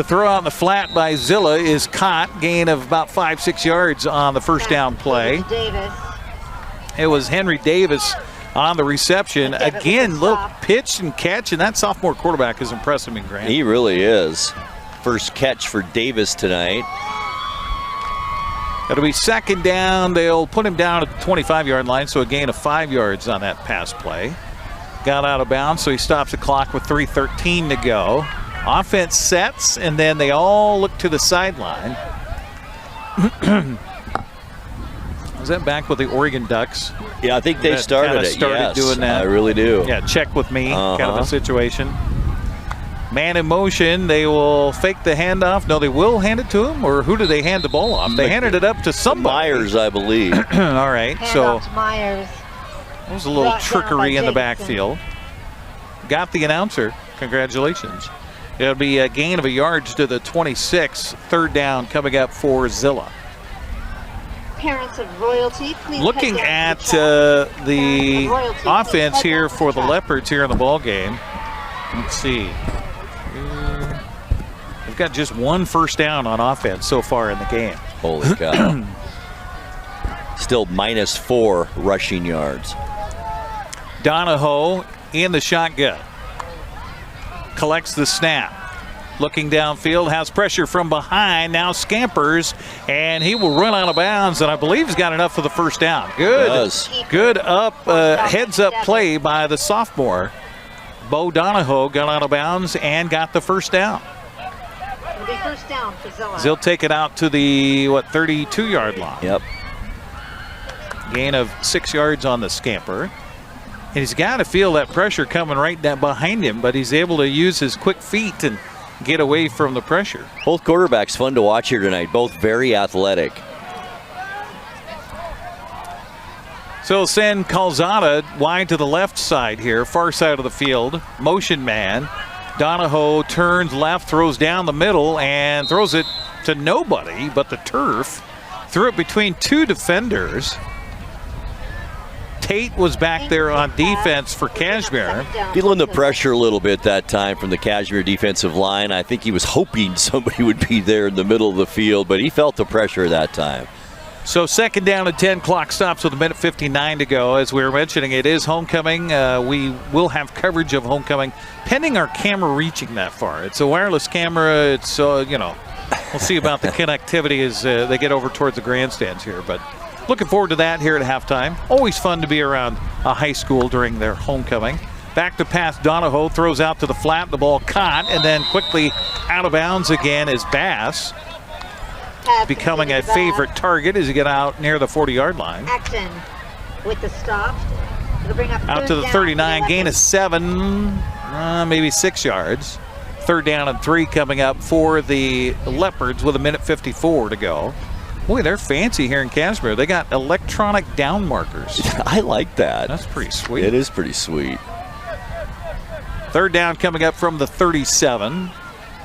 Throw out in the flat by Zillah is caught. Gain of about 5-6 yards on the first down play. It was Henry Davis on the reception. Again, little pitch and catch, and that sophomore quarterback is impressing me, Grant. He really is. First catch for Davis tonight. It'll be second down. They'll put him down at the 25-yard line, so a gain of 5 yards on that pass play. Got out of bounds, so he stops the clock with 3:13 to go. Offense sets, and then they all look to the sideline. Was that back with the Oregon Ducks? Yeah, I think they started doing that. I really do. Yeah, check with me kind of a situation. Man in motion, they will fake the handoff. No, they will hand it to him, or who do they hand the ball off? They handed it up to somebody. Myers, I believe. All right, so Myers. There was a little trickery in the backfield. Got the announcer. Congratulations. It'll be a gain of a yard to the 26. Third down coming up for Zillah. Parents of royalty, please. Looking at the offense here for the Leopards here in the ball game. Let's see. They've got just one first down on offense so far in the game. Holy cow. Still -4 rushing yards. Donahoe in the shotgun. Collects the snap. Looking downfield, has pressure from behind, now scampers, and he will run out of bounds, and I believe he's got enough for the first down. Good heads-up play by the sophomore. Bo Donahoe got out of bounds and got the first down. It'll be first down for Zillah. They'll take it out to the, 32-yard line. Yep. Gain of 6 yards on the scamper. And he's got to feel that pressure coming right down behind him, but he's able to use his quick feet and get away from the pressure. Both quarterbacks fun to watch here tonight, both very athletic. So send Calzada wide to the left side here, far side of the field. Motion man. Donahoe turns left, throws down the middle, and throws it to nobody but the turf. Threw it between two defenders. Tate was back there on defense for Cashmere. Feeling the pressure a little bit that time from the Cashmere defensive line. I think he was hoping somebody would be there in the middle of the field, but he felt the pressure that time. So second down and 10, clock stops with 1:59 to go. As we were mentioning, it is homecoming. We will have coverage of homecoming pending our camera reaching that far. It's a wireless camera. It's, we'll see about the connectivity as they get over towards the grandstands here. But looking forward to that here at halftime. Always fun to be around a high school during their homecoming. Back to pass, Donahoe throws out to the flat. The ball caught and then quickly out of bounds again is Bass. Becoming a favorite target as he get out near the 40-yard line. Action with the stop. It'll bring up out to the 39, gain of 7, maybe 6 yards. Third down and 3 coming up for the Leopards with 1:54 to go. Boy, they're fancy here in Cashmere. They got electronic down markers. I like that. That's pretty sweet. It is pretty sweet. Third down coming up from the 37.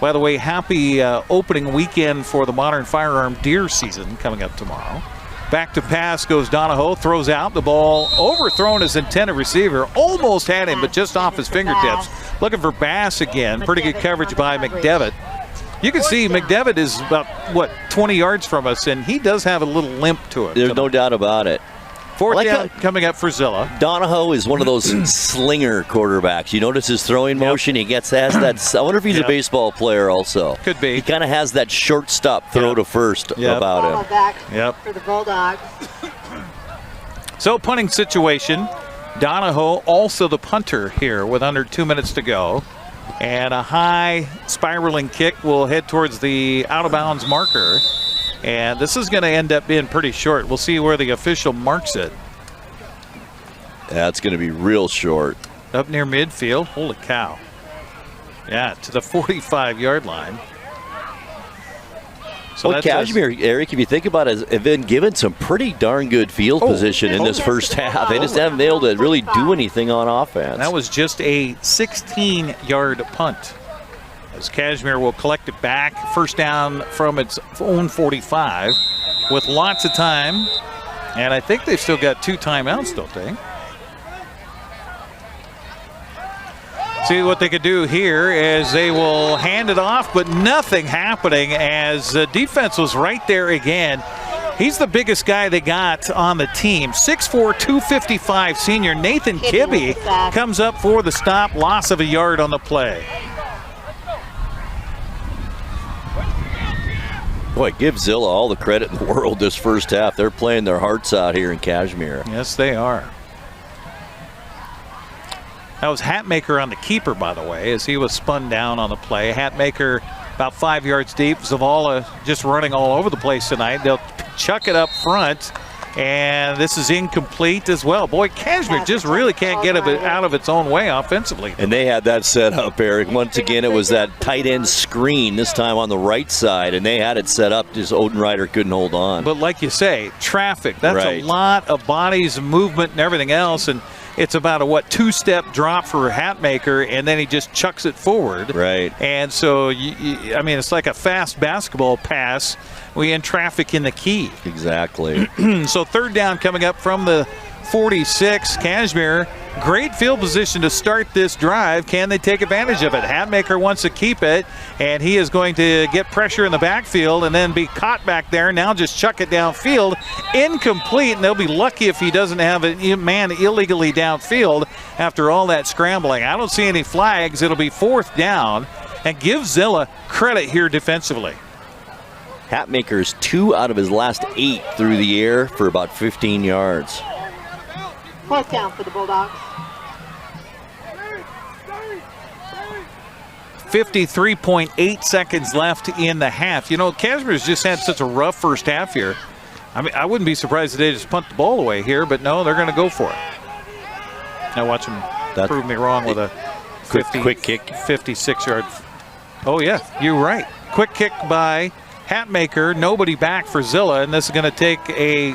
By the way, happy opening weekend for the modern firearm deer season coming up tomorrow. Back to pass goes Donahoe, throws out the ball, overthrown his intended receiver, almost had him, but just off his fingertips. Looking for Bass again. Pretty good coverage by McDevitt. You can see McDevitt is about, 20 yards from us, and he does have a little limp to it. There's no doubt about it. Fourth down coming up for Zillah. Donahoe is one of those slinger quarterbacks. You notice his throwing motion. He has that. I wonder if he's a baseball player also. Could be. He kind of has that shortstop throw to first about him. Back for the Bulldogs. So punting situation. Donahoe also the punter here with under 2 minutes to go. And a high spiraling kick will head towards the out of bounds marker. And this is going to end up being pretty short. We'll see where the official marks it. That's going to be real short. Up near midfield. Holy cow. Yeah, to the 45-yard line. So well, Cashmere, Eric, if you think about it, have been given some pretty darn good field position in this first half. They just haven't been able to really do anything on offense. That was just a 16-yard punt. As Cashmere will collect it back. First down from its own 45 with lots of time. And I think they've still got 2 timeouts, don't they? See what they could do here is they will hand it off, but nothing happening as the defense was right there again. He's the biggest guy they got on the team. 6'4", 255 senior Nathan Kibbe comes up for the stop. Loss of a yard on the play. Boy, give Zillah all the credit in the world this first half. They're playing their hearts out here in Cashmere. Yes, they are. That was Hatmaker on the keeper, by the way, as he was spun down on the play. Hatmaker about 5 yards deep. Zavala just running all over the place tonight. They'll chuck it up front, and this is incomplete as well. Boy, Cashmere just really can't get it out of its own way offensively. And they had that set up, Eric. Once again, it was that tight end screen, this time on the right side, and they had it set up. Just Odenreiter couldn't hold on. But like you say, traffic. That's a lot of bodies, movement, and everything else. And it's about a, 2-step drop for Hatmaker, and then he just chucks it forward. Right. And so, I mean, it's like a fast basketball pass. We in traffic in the key. Exactly. So third down coming up from the 46. Cashmere, great field position to start this drive. Can they take advantage of it? Hatmaker wants to keep it, and he is going to get pressure in the backfield and then be caught back there. Now just chuck it downfield. Incomplete, and they'll be lucky if he doesn't have a man illegally downfield after all that scrambling. I don't see any flags. It'll be fourth down. and give Zillah credit here defensively. Hatmaker's 2 out of his last 8 through the air for about 15 yards. Fourth down for the Bulldogs. 53.8 seconds left in the half. You know, Cashmere's just had such a rough first half here. I mean, I wouldn't be surprised if they just punt the ball away here, but no, they're going to go for it. Now watch them prove me wrong with a quick kick. 56-yard. Oh, yeah, you're right. Quick kick by Hatmaker. Nobody back for Zillah, and this is going to take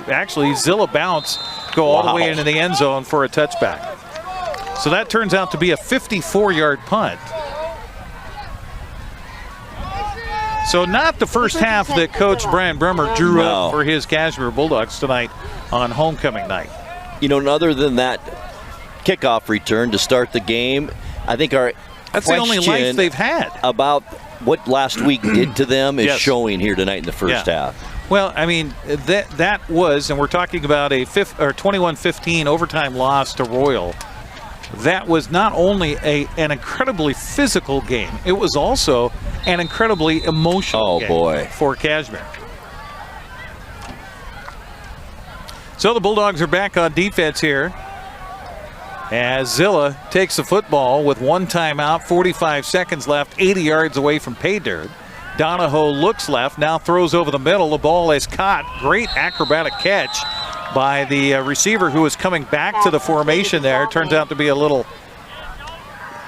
actually Zillah bounce, go all the way into the end zone for a touchback. So that turns out to be a 54-yard punt. So not the first half that Coach Brian Bremer drew up for his Cashmere Bulldogs tonight on homecoming night. You know, other than that kickoff return to start the game, I think that's the only life they've had about what last week did to them is showing here tonight in the first half. Well, I mean, that was, and we're talking about a 21-15 overtime loss to Royal. That was not only an incredibly physical game, it was also an incredibly emotional game for Cashmere. So the Bulldogs are back on defense here as Zillah takes the football with 1 timeout, 45 seconds left, 80 yards away from pay dirt. Donahoe looks left, now throws over the middle. The ball is caught. Great acrobatic catch by the receiver who is coming back to the formation there. Turns out to be a little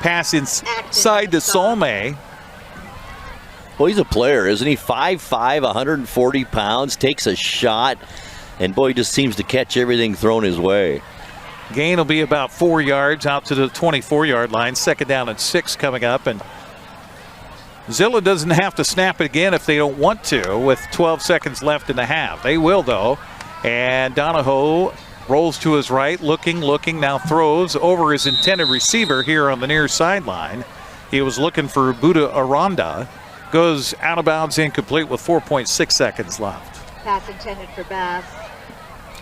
pass inside to Salme. Well, he's a player, isn't he? 5'5", 140 pounds, takes a shot, and boy, he just seems to catch everything thrown his way. Gain will be about 4 yards out to the 24-yard line. 2nd down and 6 coming up, and Zillah doesn't have to snap it again if they don't want to with 12 seconds left in the half. They will, though. And Donahoe rolls to his right, looking, now throws over his intended receiver here on the near sideline. He was looking for Buddha Aranda. Goes out of bounds, incomplete with 4.6 seconds left. Pass intended for Bass.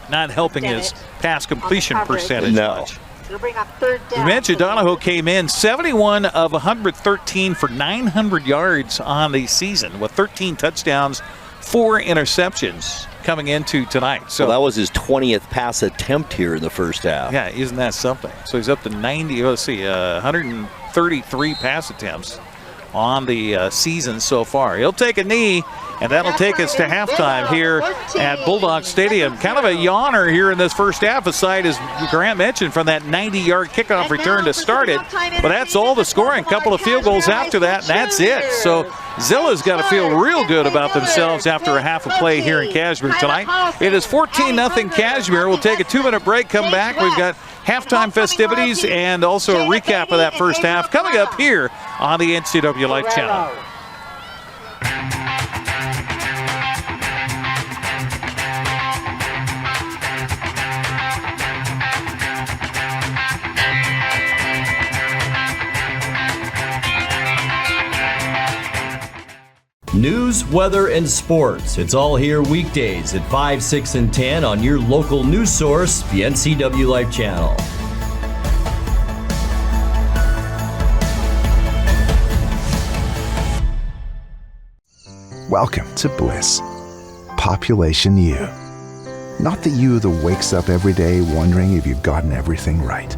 Not helping his pass completion percentage much. It'll bring up 3rd down. We mentioned Donahoe came in 71 of 113 for 900 yards on the season with 13 touchdowns, 4 interceptions coming into tonight. So that was his 20th pass attempt here in the first half. Yeah, isn't that something? So he's up to 133 pass attempts on the season so far. He'll take a knee, and that'll take us to halftime here at Bulldog Stadium. Kind of a yawner here in this first half, aside, as Grant mentioned, from that 90-yard kickoff return to start it. But that's all the scoring. Couple of field goals after that, and that's it. So Zillah's got to feel real good about themselves after a half of play here in Cashmere tonight. It is 14-0 Cashmere. We'll take a 2-minute break, come back. We've got halftime festivities and also a recap of that first half coming up here on the NCWLIFE Channel. News, weather, and sports. It's all here weekdays at 5, 6, and 10 on your local news source, the NCWLIFE Channel. Welcome to Bliss. Population U. Not the you that wakes up every day wondering if you've gotten everything right.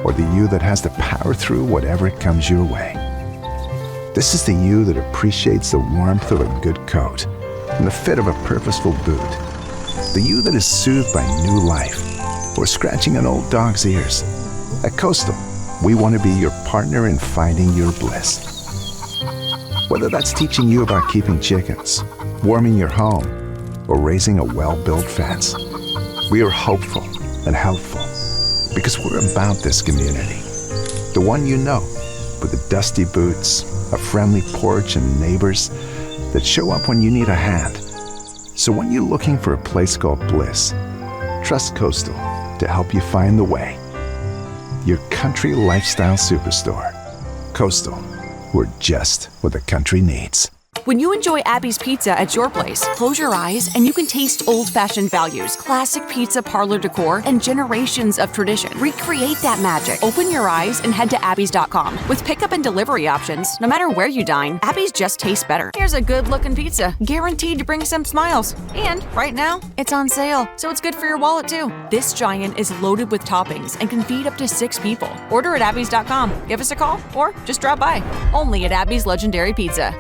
Or the you that has to power through whatever comes your way. This is the you that appreciates the warmth of a good coat and the fit of a purposeful boot. The you that is soothed by new life or scratching an old dog's ears. At Coastal, we want to be your partner in finding your bliss. Whether that's teaching you about keeping chickens, warming your home, or raising a well-built fence, we are hopeful and helpful because we're about this community. The one you know, with the dusty boots, a friendly porch, and neighbors that show up when you need a hand. So when you're looking for a place called Bliss, trust Coastal to help you find the way. Your country lifestyle superstore. Coastal, we're just what the country needs. When you enjoy Abby's Pizza at your place, close your eyes and you can taste old-fashioned values, classic pizza parlor decor, and generations of tradition. Recreate that magic. Open your eyes and head to abbys.com. With pickup and delivery options, no matter where you dine, Abby's just tastes better. Here's a good-looking pizza, guaranteed to bring some smiles. And right now, it's on sale, so it's good for your wallet too. This giant is loaded with toppings and can feed up to 6 people. Order at abbys.com. Give us a call or just drop by. Only at Abby's Legendary Pizza.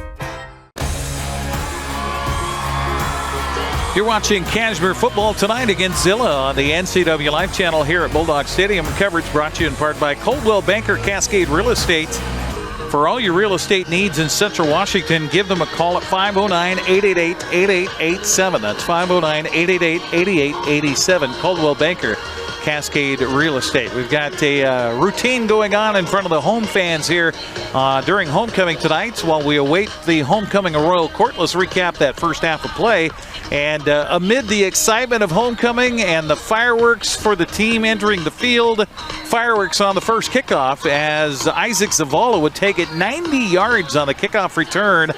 You're watching Cashmere football tonight against Zillah on the NCWLIFE Channel here at Bulldog Stadium. Coverage brought to you in part by Coldwell Banker Cascade Real Estate. For all your real estate needs in Central Washington, give them a call at 509-888-8887. That's 509-888-8887. Coldwell Banker Cascade Real Estate. We've got a routine going on in front of the home fans here during homecoming tonight while we await the homecoming of Royal Court. Let's recap that first half of play. And amid the excitement of homecoming and the fireworks for the team entering the field, fireworks on the first kickoff as Isaac Zavala would take it 90 yards on the kickoff return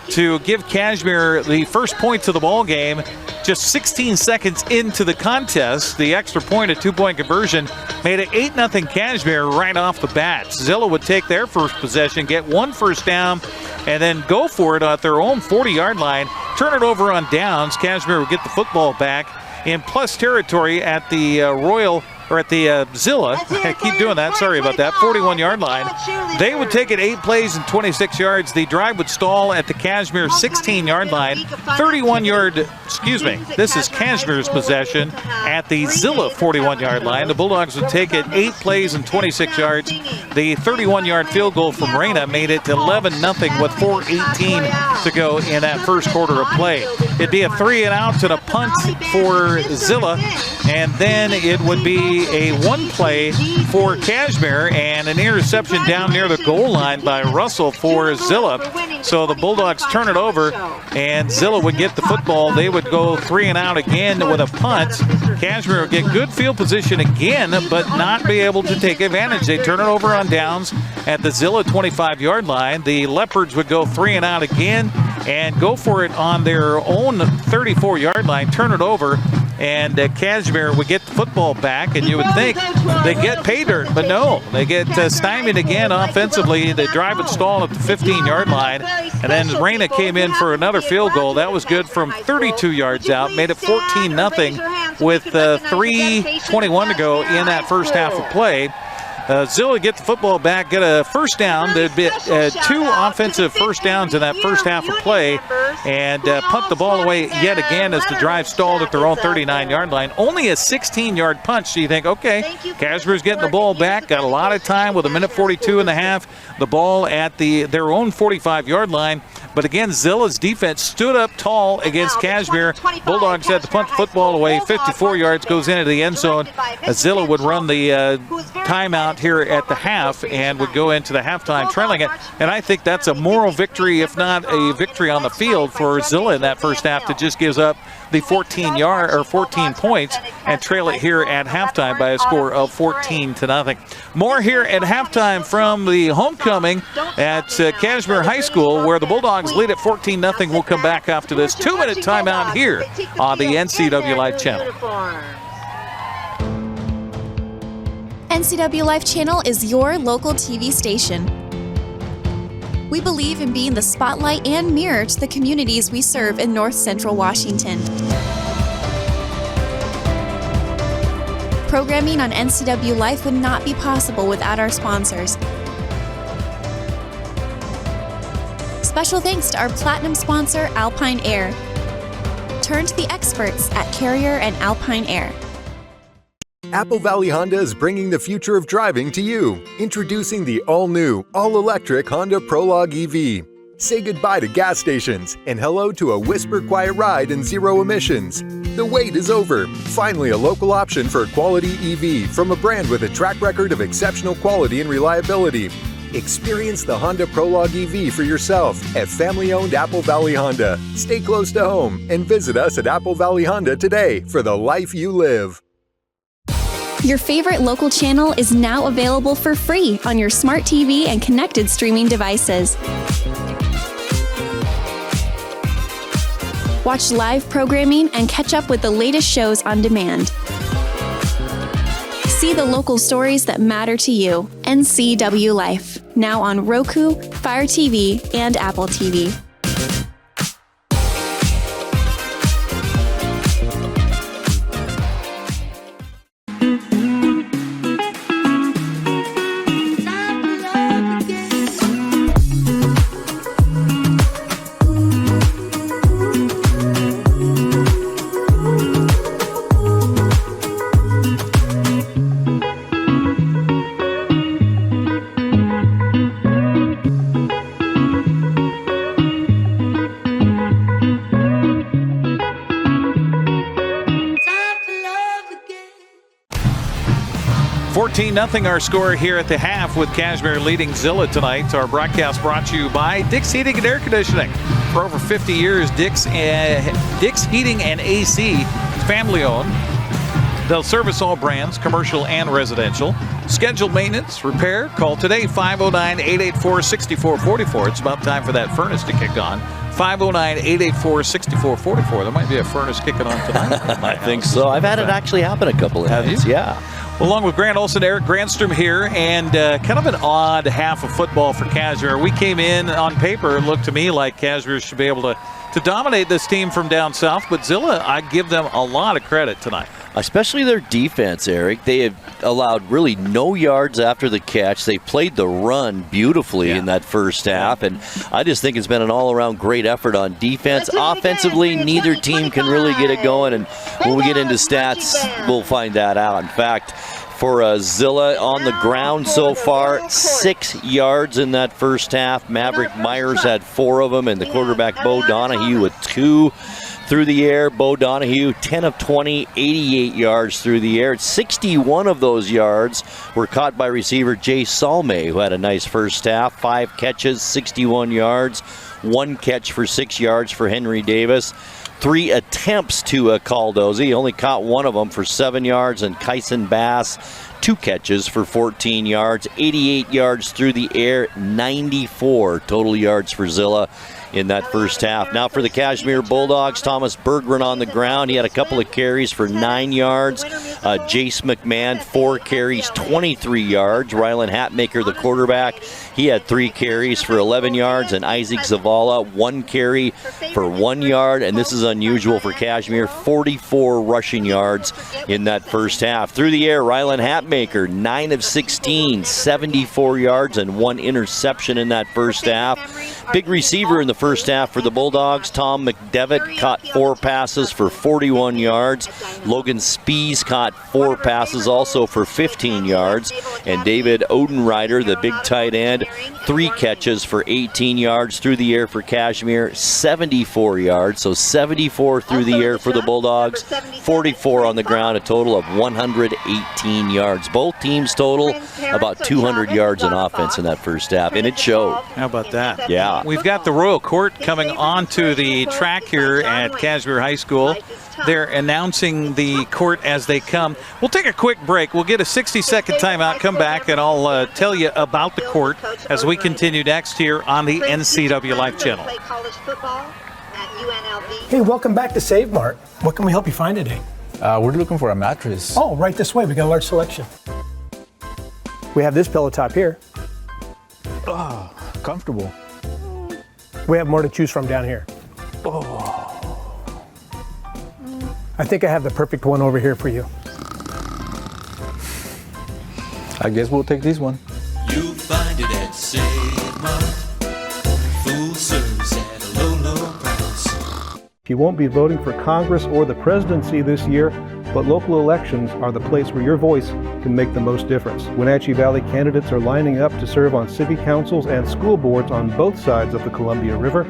to give Cashmere the first points of the ball game. Just 16 seconds into the contest, the extra point, a 2-point conversion, made it 8-0 Cashmere right off the bat. Zillah would take their first possession, get 1 first down, and then go for it at their own 40-yard line, turn it over on downs. Cashmere would get the football back in plus territory at the Zillah. I keep doing that. Sorry about that. 41-yard line. They would take it 8 plays and 26 yards. The drive would stall at the Cashmere 16-yard line. 31-yard, this is Cashmere's possession at the Zillah 41-yard line. The Bulldogs would take it 8 plays and 26 yards. The 31-yard field goal from Reyna made it 11-0 with 4:18 to go in that first quarter of play. It'd be a 3-and-out and a punt for Zillah, and then it would be a 1-play for Cashmere and an interception down near the goal line by Russell for Zillah. So the Bulldogs turn it over, and Zillah would get the football. They would go 3-and-out again with a punt. Cashmere would get good field position again, but not be able to take advantage. They turn it over on downs at the Zillah 25-yard line. The Leopards would go 3-and-out again and go for it on their own 34-yard line, turn it over, and Cashmere would get the football back, and you would think they get pay dirt, but no, they get stymied again offensively. The drive would stall at the 15-yard line, and then Reyna came in for another field goal. That was good from 32 yards out, made it 14-0 with 3:21 to go in that first half of play. Zillah get the football back, get a first down. There'd be 2 offensive first downs in that first half of play, and punt the ball away yet again as the drive stalled at their own 39-yard line. Only a 16-yard punch, so you think, okay, Cashmere's getting the ball back, got a lot of time with 1:42 in the half, the ball at their own 45-yard line. But again, Zillah's defense stood up tall against Cashmere. Bulldogs had to punt the football away. 54 yards goes into the end zone. Zillah would run the timeout here at the half and would go into the halftime trailing it. And I think that's a moral victory, if not a victory on the field for Zillah in that first half, that just gives up the 14 points and trail it here at halftime by a score of 14-0. More here at halftime from the homecoming at Cashmere High School, where the Bulldogs lead at 14-0. We'll come back after this 2-minute timeout here on the NCWLIFE Channel. NCWLIFE Channel is your local TV station. We believe in being the spotlight and mirror to the communities we serve in North Central Washington. Programming on NCWLIFE would not be possible without our sponsors. Special thanks to our platinum sponsor, Alpine Air. Turn to the experts at Carrier and Alpine Air. Apple Valley Honda is bringing the future of driving to you. Introducing the all-new, all-electric Honda Prologue EV. Say goodbye to gas stations and hello to a whisper-quiet ride and zero emissions. The wait is over. Finally, a local option for a quality EV from a brand with a track record of exceptional quality and reliability. Experience the Honda Prologue EV for yourself at family-owned Apple Valley Honda. Stay close to home and visit us at Apple Valley Honda today for the life you live. Your favorite local channel is now available for free on your smart TV and connected streaming devices. Watch live programming and catch up with the latest shows on demand. See the local stories that matter to you. NCW Life, now on Roku, Fire TV, and Apple TV. Nothing our score here at the half with Cashmere leading Zillah tonight. Our broadcast brought to you by Dick's Heating and Air Conditioning. For over 50 years, Dick's Heating and AC, family owned. They'll service all brands, commercial and residential. Scheduled maintenance, repair. Call today, 509-884-6444. It's about time for that furnace to kick on. 509-884-6444. There might be a furnace kicking on tonight. I think so. I've had it actually happen a couple of times. Yeah. Along with Grant Olson, Eric Granstrom here, and kind of an odd half of football for Cashmere. We came in on paper, it looked to me like Cashmere should be able to dominate this team from down south, but Zillah, I give them a lot of credit tonight. Especially their defense, Eric. They have allowed really no yards after the catch. They played the run beautifully in that first half, and I just think it's been an all-around great effort on defense. Offensively, neither team can really get it going, and when we get into stats, we'll find that out. In fact, for Zillah on the ground so far, 6 yards in that first half. Maverick Myers had 4 of them, and the quarterback Bo Donahue with 2 through the air. Bo Donahue, 10 of 20, 88 yards through the air. 61 of those yards were caught by receiver Jay Salme, who had a nice first half. 5 catches, 61 yards. 1 catch for 6 yards for Henry Davis. 3 attempts to Caldozy. He only caught 1 of them for 7 yards. And Kyson Bass, 2 catches for 14 yards. 88 yards through the air, 94 total yards for Zillah in that first half. Now for the Cashmere Bulldogs, Thomas Berggren on the ground. He had a couple of carries for 9 yards. Jace McMahon, 4 carries, 23 yards. Rylan Hatmaker, the quarterback, he had 3 carries for 11 yards. And Isaac Zavala, 1 carry for 1 yard. And this is unusual for Cashmere, 44 rushing yards in that first half. Through the air, Rylan Hatmaker, 9 of 16, 74 yards and 1 interception in that first half. Big receiver in the first half for the Bulldogs. Tom McDevitt caught 4 passes for 41 yards. Logan Spees caught 4 passes also for 15 yards. And David Odenreiter, the big tight end, 3 catches for 18 yards through the air for Cashmere, 74 yards. So 74 through the air for the Bulldogs, 44 on the ground, a total of 118 yards. Both teams total about 200 yards in offense in that first half, and it showed. How about that? Yeah. We've got the Royal Court coming onto the track here at Cashmere High School. They're announcing the court as they come. We'll take a quick break. We'll get a 60-second timeout, come back, and I'll tell you about the court as we continue next here on the NCWLIFE Channel. Hey, welcome back to Save Mart. What can we help you find today? We're looking for a mattress. Oh, right this way. We got a large selection. We have this pillow top here. Oh, comfortable. We have more to choose from down here. Oh. I think I have the perfect one over here for you. I guess we'll take this one. You'll find it at Save Mart. Full service at a low, low price. You won't be voting for Congress or the presidency this year, but local elections are the place where your voice can make the most difference. Wenatchee Valley candidates are lining up to serve on city councils and school boards on both sides of the Columbia River.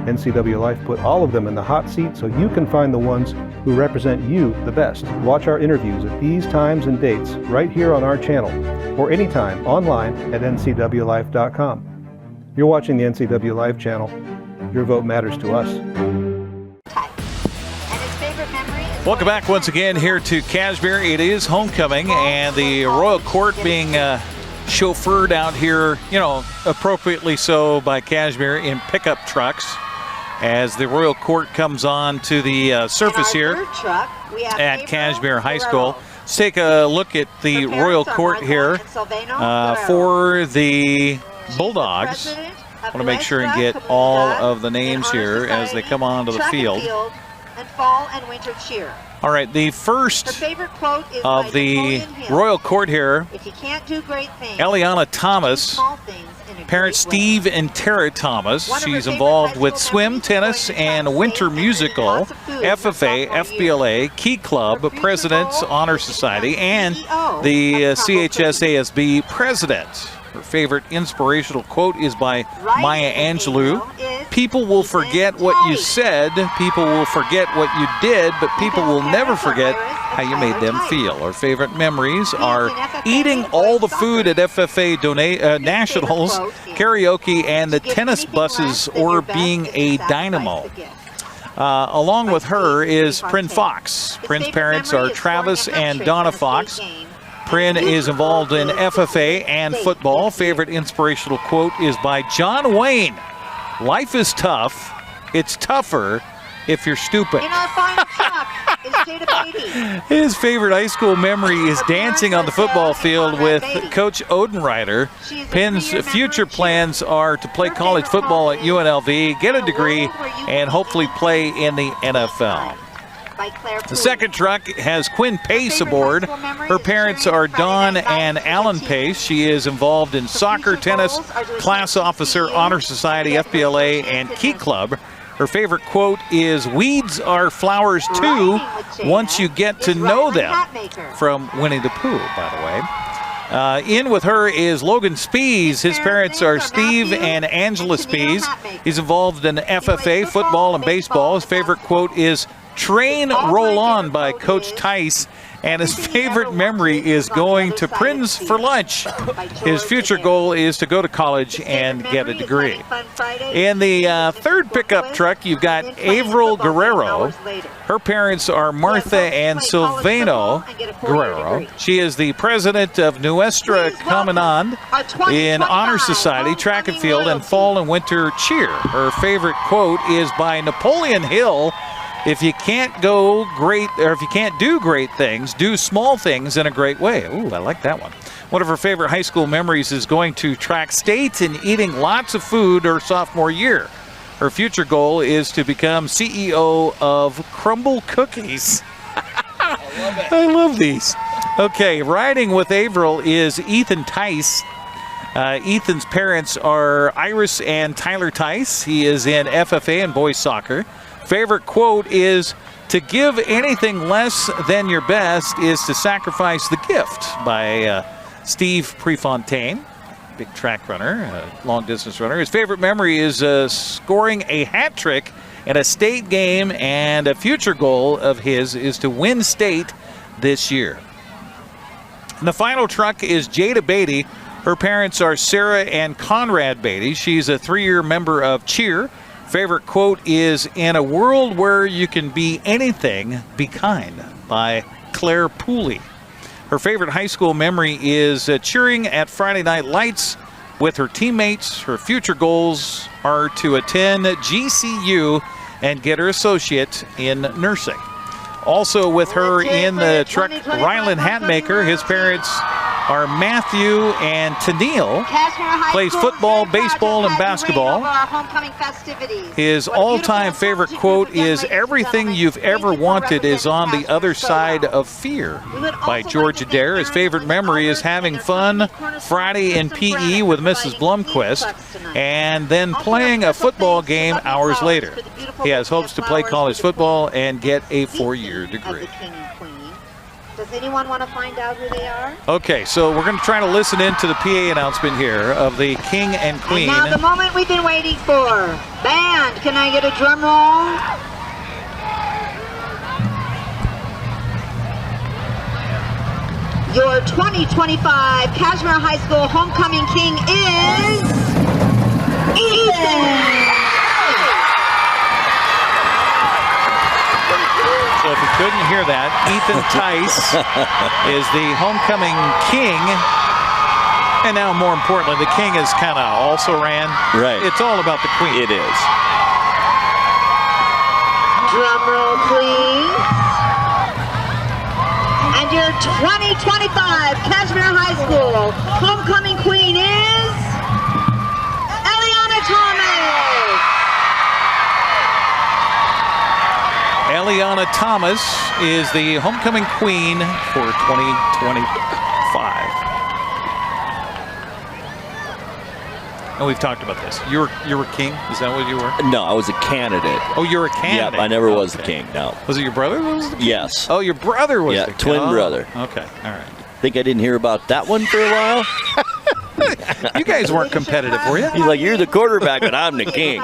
NCWLIFE put all of them in the hot seat so you can find the ones who represent you the best. Watch our interviews at these times and dates right here on our channel or anytime online at ncwlife.com. You're watching the NCWLIFE channel. Your vote matters to us. Welcome back once again here to Cashmere. It is homecoming, and the Royal Court being chauffeured out here, appropriately so by Cashmere in pickup trucks. as the Royal Court comes on to the surface here at Cashmere High School. Let's take a look at the Royal Court here for the Bulldogs. I want to make sure and get all of the names here as they come onto the field. All right, the first of the Royal Court here, Eliana Thomas, parents Steve and Tara Thomas. She's involved with swim, tennis, and winter musical, FFA, FBLA, Key Club, President's Honor Society, and the CHSASB President. Her favorite inspirational quote is by Maya Angelou. People will forget what you said, people will forget what you did, but people will never forget how you made them feel. Her favorite memories are eating all the food at FFA Nationals, karaoke, and the tennis buses, or being a dynamo. Along with her is Prin Fox. Prin's parents are Travis and Donna Fox. Prin is involved in FFA and football. Favorite inspirational quote is by John Wayne. Life is tough. It's tougher if you're stupid. In our final truck is Jada Beatty. His favorite high school memory is dancing on the football field with Coach Odenreiter. Prin's future plans are to play college football at UNLV, get a degree, and hopefully play in the NFL. The second truck has Quinn Pace aboard. Her parents are Dawn and Alan Pace. She is involved in soccer, tennis, class officer, honor society, FBLA, and Key Club. Her favorite quote is, "Weeds are flowers too, once you get to know them," from Winnie the Pooh, by the way. In with her is Logan Spees. His parents are Steve and Angela Spees. He's involved in FFA, football, and baseball. His favorite quote is, "Train roll on," by Coach Tice, and his favorite memory is going to Prin's for lunch. His future goal is to go to college and get a degree. In the third pickup truck, you've got Avril Guerrero. Her parents are Martha and Silvano Guerrero. She is the president of Nuestra Comunidad in Honor Society, track and field, and fall and winter cheer. Her favorite quote is by Napoleon Hill. If you can't go great, or if you can't do great things, do small things in a great way. Ooh, I like that one. One of her favorite high school memories is going to track states and eating lots of food her sophomore year. Her future goal is to become CEO of Crumble Cookies. I love these. Okay, riding with Avril is Ethan Tice. Ethan's parents are Iris and Tyler Tice. He is in FFA and boys soccer. Favorite quote is, "To give anything less than your best is to sacrifice the gift," by Steve Prefontaine, big track runner, long distance runner. His favorite memory is scoring a hat trick at a state game, and a future goal of his is to win state this year. And the final truck is Jada Beatty. Her parents are Sarah and Conrad Beatty. She's a 3-year member of Cheer. Favorite quote is, "In a world where you can be anything, be kind," by Claire Pooley. Her favorite high school memory is cheering at Friday Night Lights with her teammates. Her future goals are to attend GCU and get her associate in nursing. Also with her in the truck, Rylan Hatmaker. His parents are Matthew and Tennille. Plays football, baseball, and basketball. His all-time favorite quote is, "Everything you've ever wanted is on the other side of fear," by George Adair. His favorite memory is having fun Friday in PE with Mrs. Blumquist, and then playing a football game hours later. He has hopes to play college football and get a 4-year degree. Does anyone want to find out who they are? Okay, so we're going to try to listen into the PA announcement here of the King and Queen. And now the moment we've been waiting for. Band, can I get a drum roll? Your 2025 Cashmere High School Homecoming King is Ethan. So if you couldn't hear that, Ethan Tice is the homecoming king. And now, more importantly, the king is kind of also ran. Right. It's all about the queen. It is. Drum roll, please. And your 2025 Cashmere High School homecoming queen is Eliana Thomas. Eliana Thomas is the homecoming queen for 2025. And we've talked about this. You were king? Is that what you were? No, I was a candidate. Oh, you're a candidate? Yeah, I never was the king, no. Was it your brother that was the king? Yes. Oh, your brother was the king? twin brother. Okay, all right. Think I didn't hear about that one for a while? You guys weren't competitive, were you? He's like, you're the quarterback, but I'm the king.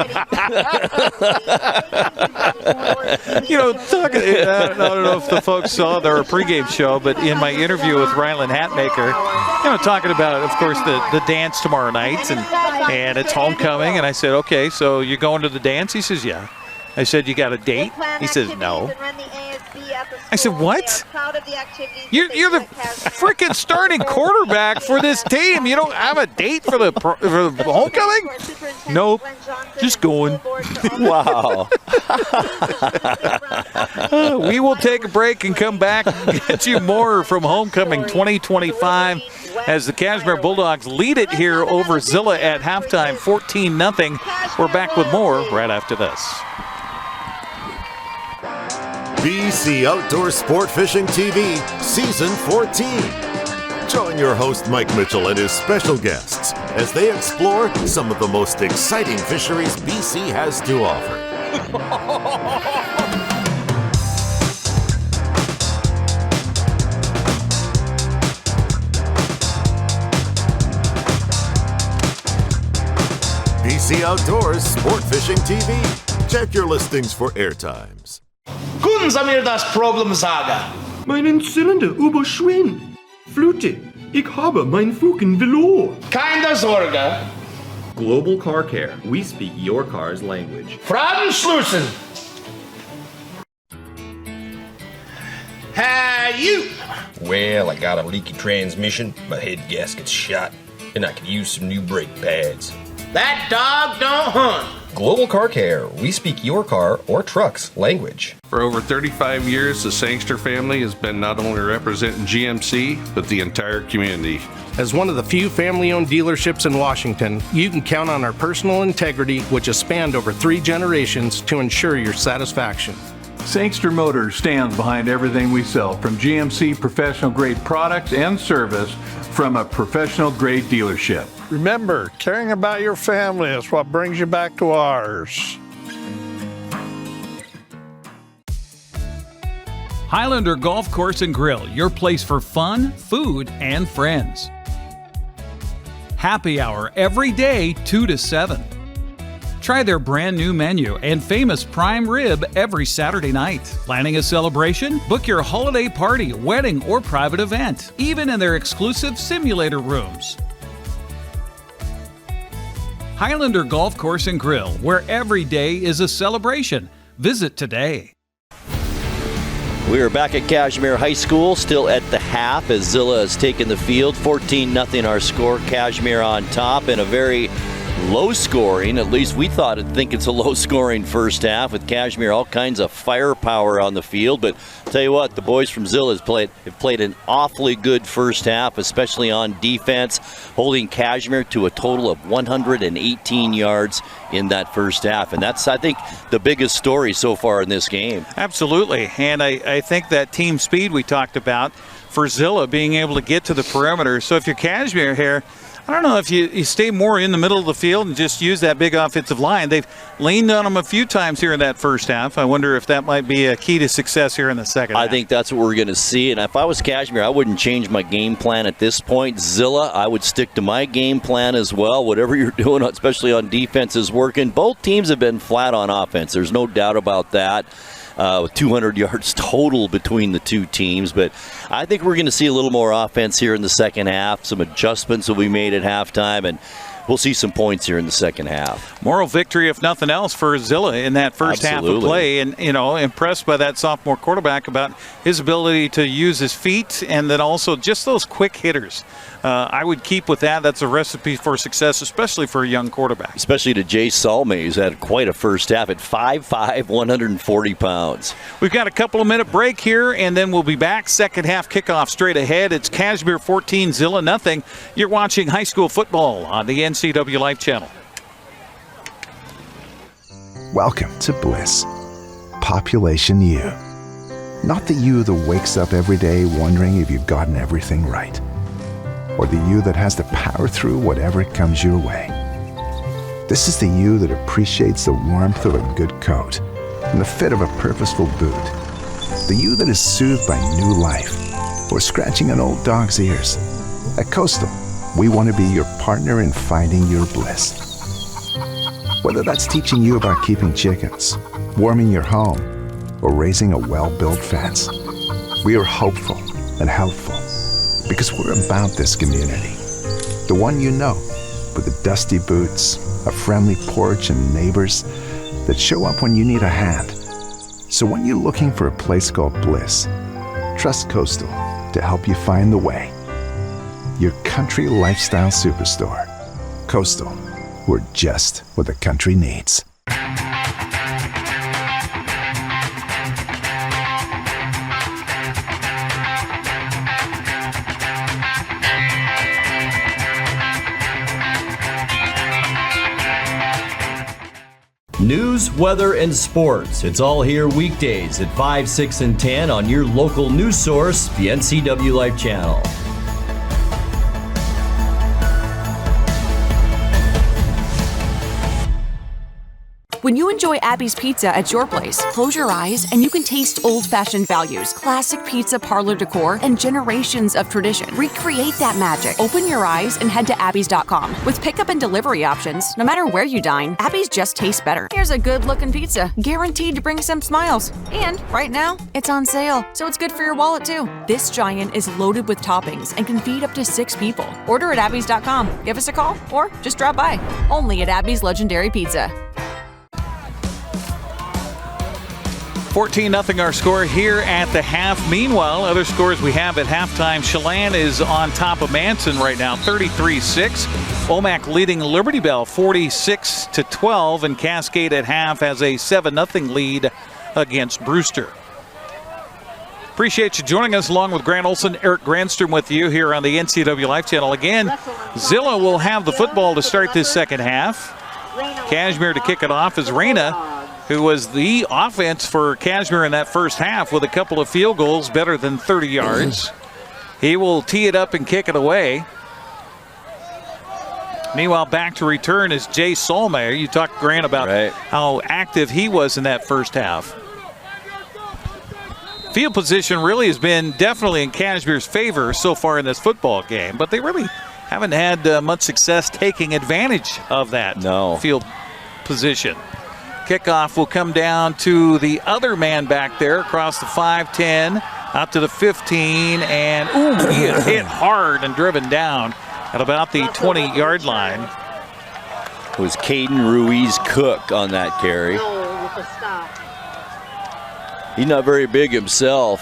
You know, I don't know if the folks saw their pregame show, but in my interview with Rylan Hatmaker, talking about, of course, the dance tomorrow night, and it's homecoming, and I said, okay, so you're going to the dance? He says, yeah. I said, you got a date? He says, no. I said, what? You're the freaking starting quarterback for this team. You don't have a date for the homecoming? Nope. Just going. Wow. We will take a break and come back and get you more from Homecoming 2025 as the Cashmere Bulldogs lead it here over Zillah at halftime, 14-0. We're back with more right after this. BC Outdoor Sport Fishing TV, Season 14. Join your host Mike Mitchell and his special guests as they explore some of the most exciting fisheries BC has to offer. BC Outdoors Sport Fishing TV. Check your listings for airtimes. Guten Samir das Problem sagen. Meinen Zylinder überschwingt. Flute, ich habe mein Fugen verloren. Keine Sorge. Global Car Care. We speak your car's language. Fragen schließen. Hey, you. Well, I got a leaky transmission, my head gasket's shot, and I could use some new brake pads. That dog don't hunt. Global Car Care. We speak your car or truck's language. For over 35 years, the Sangster family has been not only representing GMC, but the entire community. As one of the few family-owned dealerships in Washington, you can count on our personal integrity, which has spanned over 3 generations, to ensure your satisfaction. Sangster Motors stands behind everything we sell, from GMC professional-grade products and service from a professional-grade dealership. Remember, caring about your family is what brings you back to ours. Highlander Golf Course and Grill, your place for fun, food, and friends. Happy hour every day, 2 to 7. Try their brand new menu and famous prime rib every Saturday night. Planning a celebration? Book your holiday party, wedding, or private event, even in their exclusive simulator rooms. Highlander Golf Course and Grill, where every day is a celebration. Visit today. We are back at Cashmere High School, still at the half as Zillah has taken the field. 14-0 our score. Cashmere on top in a very low scoring, at least we think it's a low scoring first half with Cashmere all kinds of firepower on the field. But tell you what, the boys from Zillah have played an awfully good first half, especially on defense, holding Cashmere to a total of 118 yards in that first half. And that's, I think, the biggest story so far in this game. Absolutely. And I think that team speed we talked about for Zillah being able to get to the perimeter. So if you're Cashmere here, I don't know if you stay more in the middle of the field and just use that big offensive line. They've leaned on them a few times here in that first half. I wonder if that might be a key to success here in the second half. I think that's what we're going to see. And if I was Cashmere, I wouldn't change my game plan at this point. Zillah, I would stick to my game plan as well. Whatever you're doing, especially on defense, is working. Both teams have been flat on offense. There's no doubt about that. 200 yards total between the two teams. But I think we're going to see a little more offense here in the second half. Some adjustments will be made at halftime. And we'll see some points here in the second half. Moral victory, if nothing else, for Zillah in that first half of play. And, impressed by that sophomore quarterback about his ability to use his feet and then also just those quick hitters. I would keep with that. That's a recipe for success, especially for a young quarterback. Especially to Jay Salme, who's had quite a first half at 5'5", 140 pounds. We've got a couple of minute break here, and then we'll be back. Second half kickoff straight ahead. It's Cashmere 14, Zillah nothing. You're watching high school football on the NCWLIFE Channel. Welcome to Bliss. Population U. Not the you that wakes up every day wondering if you've gotten everything right, or the you that has to power through whatever comes your way. This is the you that appreciates the warmth of a good coat and the fit of a purposeful boot. The you that is soothed by new life or scratching an old dog's ears. At Coastal, we want to be your partner in finding your bliss. Whether that's teaching you about keeping chickens, warming your home, or raising a well-built fence, we are hopeful and helpful because we're about this community. The one you know, with the dusty boots, a friendly porch, and neighbors that show up when you need a hand. So when you're looking for a place called Bliss, trust Coastal to help you find the way. Your country lifestyle superstore. Coastal, we're just what the country needs. News, weather, and sports. It's all here weekdays at 5, 6, and 10 on your local news source, the NCWLIFE Channel. When you enjoy Abby's Pizza at your place, close your eyes and you can taste old-fashioned values, classic pizza parlor decor, and generations of tradition. Recreate that magic. Open your eyes and head to Abby's.com. With pickup and delivery options, no matter where you dine, Abby's just tastes better. Here's a good-looking pizza, guaranteed to bring some smiles. And right now, it's on sale, so it's good for your wallet too. This giant is loaded with toppings and can feed up to 6 people. Order at Abby's.com. Give us a call or just drop by. Only at Abby's Legendary Pizza. 14-0 our score here at the half. Meanwhile, other scores we have at halftime. Chelan is on top of Manson right now, 33-6. Omak leading Liberty Bell 46-12, and Cascade at half has a 7-0 lead against Brewster. Appreciate you joining us along with Grant Olson, Eric Granstrom with you here on the NCWLIFE Channel. Again, Zillah will have the football to start this second half. Cashmere to kick it off is Reyna, who was the offense for Cashmere in that first half with a couple of field goals better than 30 yards. He will tee it up and kick it away. Meanwhile, back to return is Jay Solmeyer. You talked, Grant, about how active he was in that first half. Field position really has been definitely in Cashmere's favor so far in this football game, but they really haven't had much success taking advantage of that field position. Kickoff will come down to the other man back there across the 5-10, out to the 15, and he is hit hard and driven down at about the 20-yard line. It was Caden Ruiz-Cook on that carry. He's not very big himself.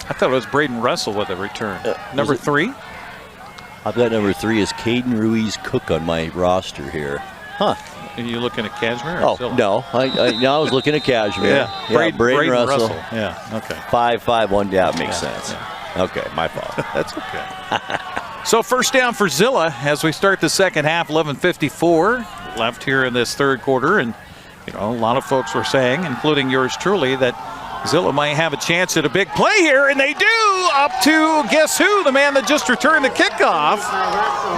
I thought it was Braden Russell with a return. Number 3? I've got number 3 is Caden Ruiz-Cook on my roster here. Huh. Are you looking at Cashmere? Oh, no. I was looking at Cashmere. Braden Russell. Yeah, okay. 5'5", yeah, makes sense. Yeah. Okay, my fault. That's okay. So first down for Zillah as we start the second half, 11:54 left here in this third quarter. And, a lot of folks were saying, including yours truly, that Zillah might have a chance at a big play here, and they do, up to, guess who, the man that just returned the kickoff,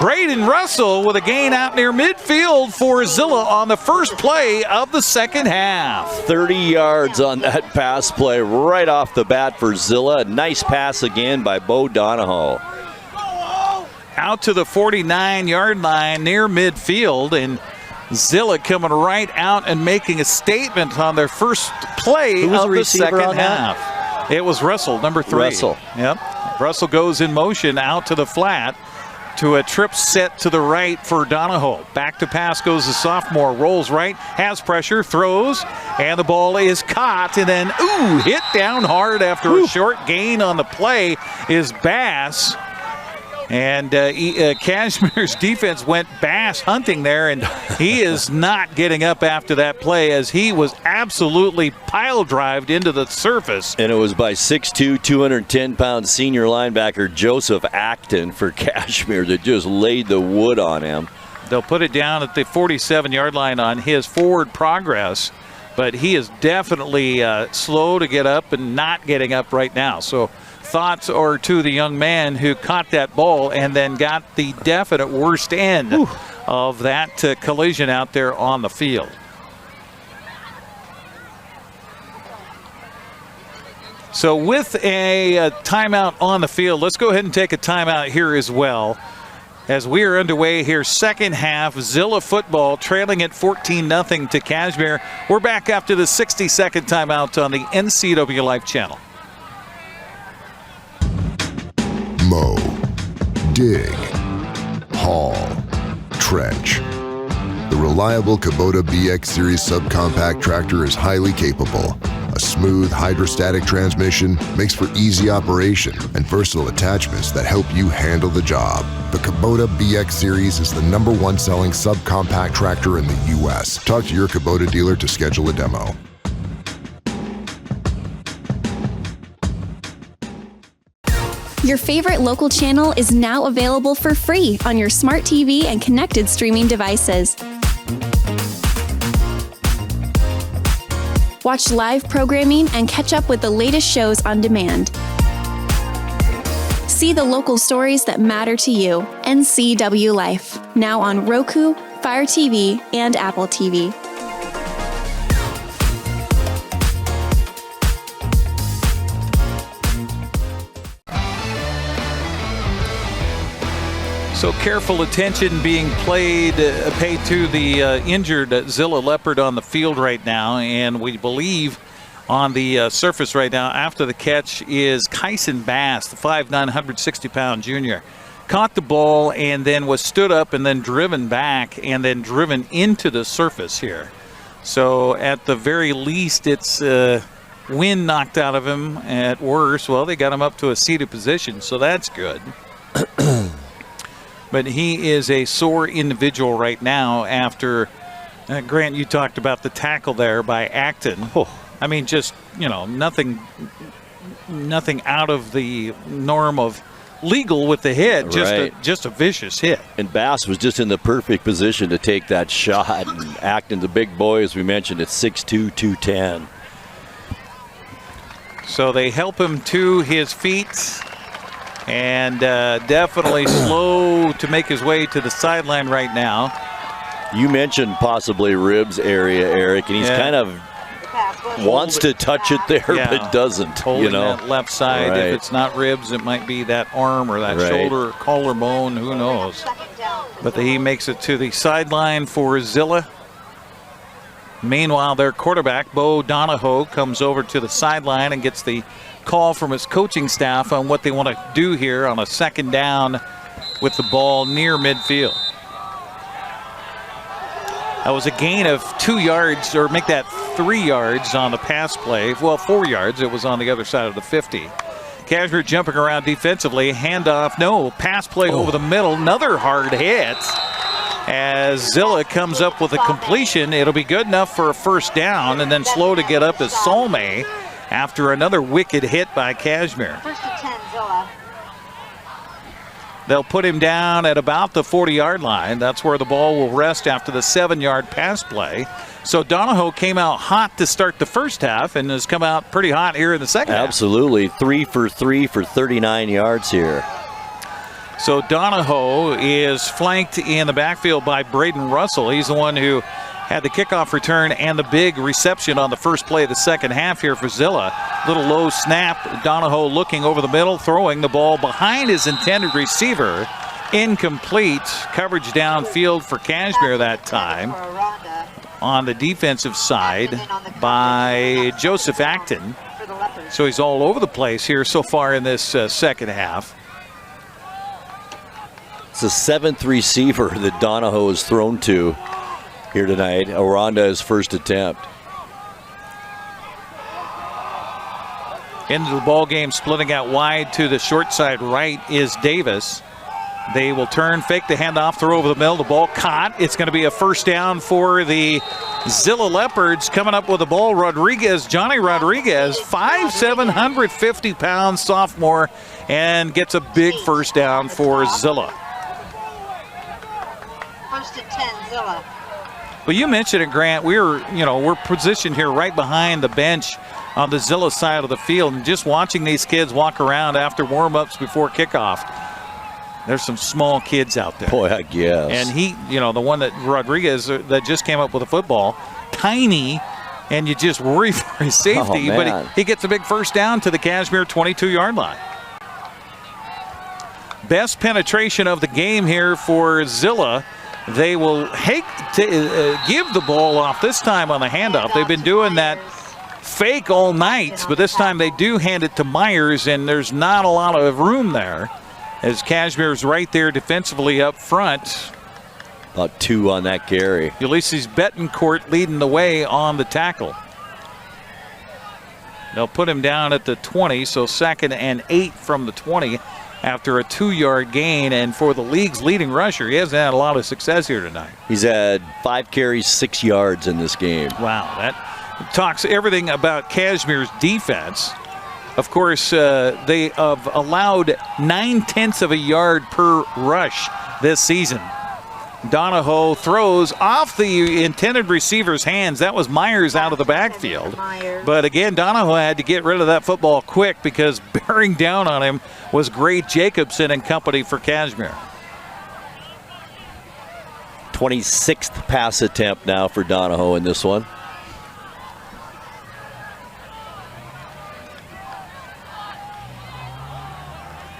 Braden Russell, with a gain out near midfield for Zillah on the first play of the second half. 30 yards on that pass play right off the bat for Zillah. A nice pass again by Bo Donahoe. Out to the 49-yard line near midfield, and Zillah coming right out and making a statement on their first play of the second half. It was Russell, number 3. Russell. Yep. Russell goes in motion out to the flat. to a trip set to the right for Donahoe. Back to pass goes the sophomore, rolls right, has pressure, throws, and the ball is caught, and then, hit down hard after a short gain on the play is Bass. And Cashmere's defense went Bass hunting there, and he is not getting up after that play as he was absolutely pile-drived into the surface. And it was by 6'2", 210-pound senior linebacker Joseph Acton for Cashmere that just laid the wood on him. They'll put it down at the 47-yard line on his forward progress, but he is definitely slow to get up and not getting up right now. So thoughts are to the young man who caught that ball and then got the definite worst end of that collision out there on the field. So with a timeout on the field, let's go ahead and take a timeout here as well. As we are underway here, second half, Zillah football trailing at 14-0 to Cashmere. We're back after the 60-second timeout on the NCWLIFE Channel. Mow, dig, haul, trench. The reliable Kubota BX Series subcompact tractor is highly capable. A smooth hydrostatic transmission makes for easy operation and versatile attachments that help you handle the job. The Kubota BX Series is the #1 selling subcompact tractor in the U.S. Talk to your Kubota dealer to schedule a demo. Your favorite local channel is now available for free on your smart TV and connected streaming devices. Watch live programming and catch up with the latest shows on demand. See the local stories that matter to you. NCW Life, now on Roku, Fire TV, and Apple TV. So careful attention being paid to the injured Zillah Leopard on the field right now, and we believe on the surface right now after the catch is Kyson Bass, the 5'9", 160-pound junior. Caught the ball and then was stood up and then driven back and then driven into the surface here. So at the very least, it's wind knocked out of him. At worst, well, they got him up to a seated position, so that's good. But he is a sore individual right now after, Grant, you talked about the tackle there by Acton. I mean, just, nothing out of the norm of legal with the hit, just a vicious hit. And Bass was just in the perfect position to take that shot. And Acton, the big boy, as we mentioned, at 6'2", 210. So they help him to his feet. And definitely slow to make his way to the sideline right now. You mentioned possibly ribs area, Eric, and he's kind of wants to touch it there, but doesn't. Holding that left side. If it's not ribs, it might be that arm or that shoulder or collarbone, who knows. But he makes it to the sideline for Zillah. Meanwhile, their quarterback, Bo Donahoe, comes over to the sideline and gets the call from his coaching staff on what they want to do here on a second down with the ball near midfield. That was a gain of 2 yards, or make that 3 yards on the pass play. Well, 4 yards. It was on the other side of the 50. Cashmere jumping around defensively. Handoff, no. Pass play over the middle. Another hard hit. As Zillah comes up with a completion, it'll be good enough for a first down, and then slow to get up is Salme after another wicked hit by Cashmere. First and 10, Zillah. They'll put him down at about the 40-yard line. That's where the ball will rest after the 7-yard pass play. So Donahoe came out hot to start the first half and has come out pretty hot here in the second half. Absolutely. 3 for 3 for 39 yards here. So Donahoe is flanked in the backfield by Braden Russell. He's the one who had the kickoff return and the big reception on the first play of the second half here for Zillah. Little low snap. Donahoe looking over the middle, throwing the ball behind his intended receiver. Incomplete. Coverage downfield for Cashmere that time. On the defensive side by Joseph Acton. So he's all over the place here so far in this second half. It's the 7th receiver that Donahoe has thrown to here tonight. Aranda, his first attempt. Into the ball game, splitting out wide to the short side right is Davis. They will turn, fake the handoff, throw over the middle. The ball caught. It's going to be a first down for the Zillah Leopards. Coming up with the ball, Johnny Rodriguez, 5'7", 150-pound sophomore, and gets a big first down for Zillah. First and 10, Zillah. Well, you mentioned it, Grant. We're positioned here right behind the bench on the Zillah side of the field, and just watching these kids walk around after warm-ups before kickoff. There's some small kids out there. Boy, I guess. And he, the one that Rodriguez that just came up with a football, tiny, and you just worry for his safety. But he gets a big first down to the Cashmere 22-yard line. Best penetration of the game here for Zillah. They will give the ball off this time on the handoff. They've been doing that fake all night, but this time they do hand it to Myers, and there's not a lot of room there, as Cashmere's right there defensively up front. About 2 on that carry. Ulysses Betancourt leading the way on the tackle. They'll put him down at the 20, so 2nd and 8 from the 20 after a 2-yard gain. And for the league's leading rusher, he hasn't had a lot of success here tonight. He's had 5 carries, 6 yards in this game. Wow, that talks everything about Cashmere's defense. Of course, they have allowed 0.9 of a yard per rush this season. Donahoe throws off the intended receiver's hands. That was Myers out of the backfield. But again, Donahoe had to get rid of that football quick because bearing down on him was Gray Jacobson and company for Cashmere. 26th pass attempt now for Donahoe in this one.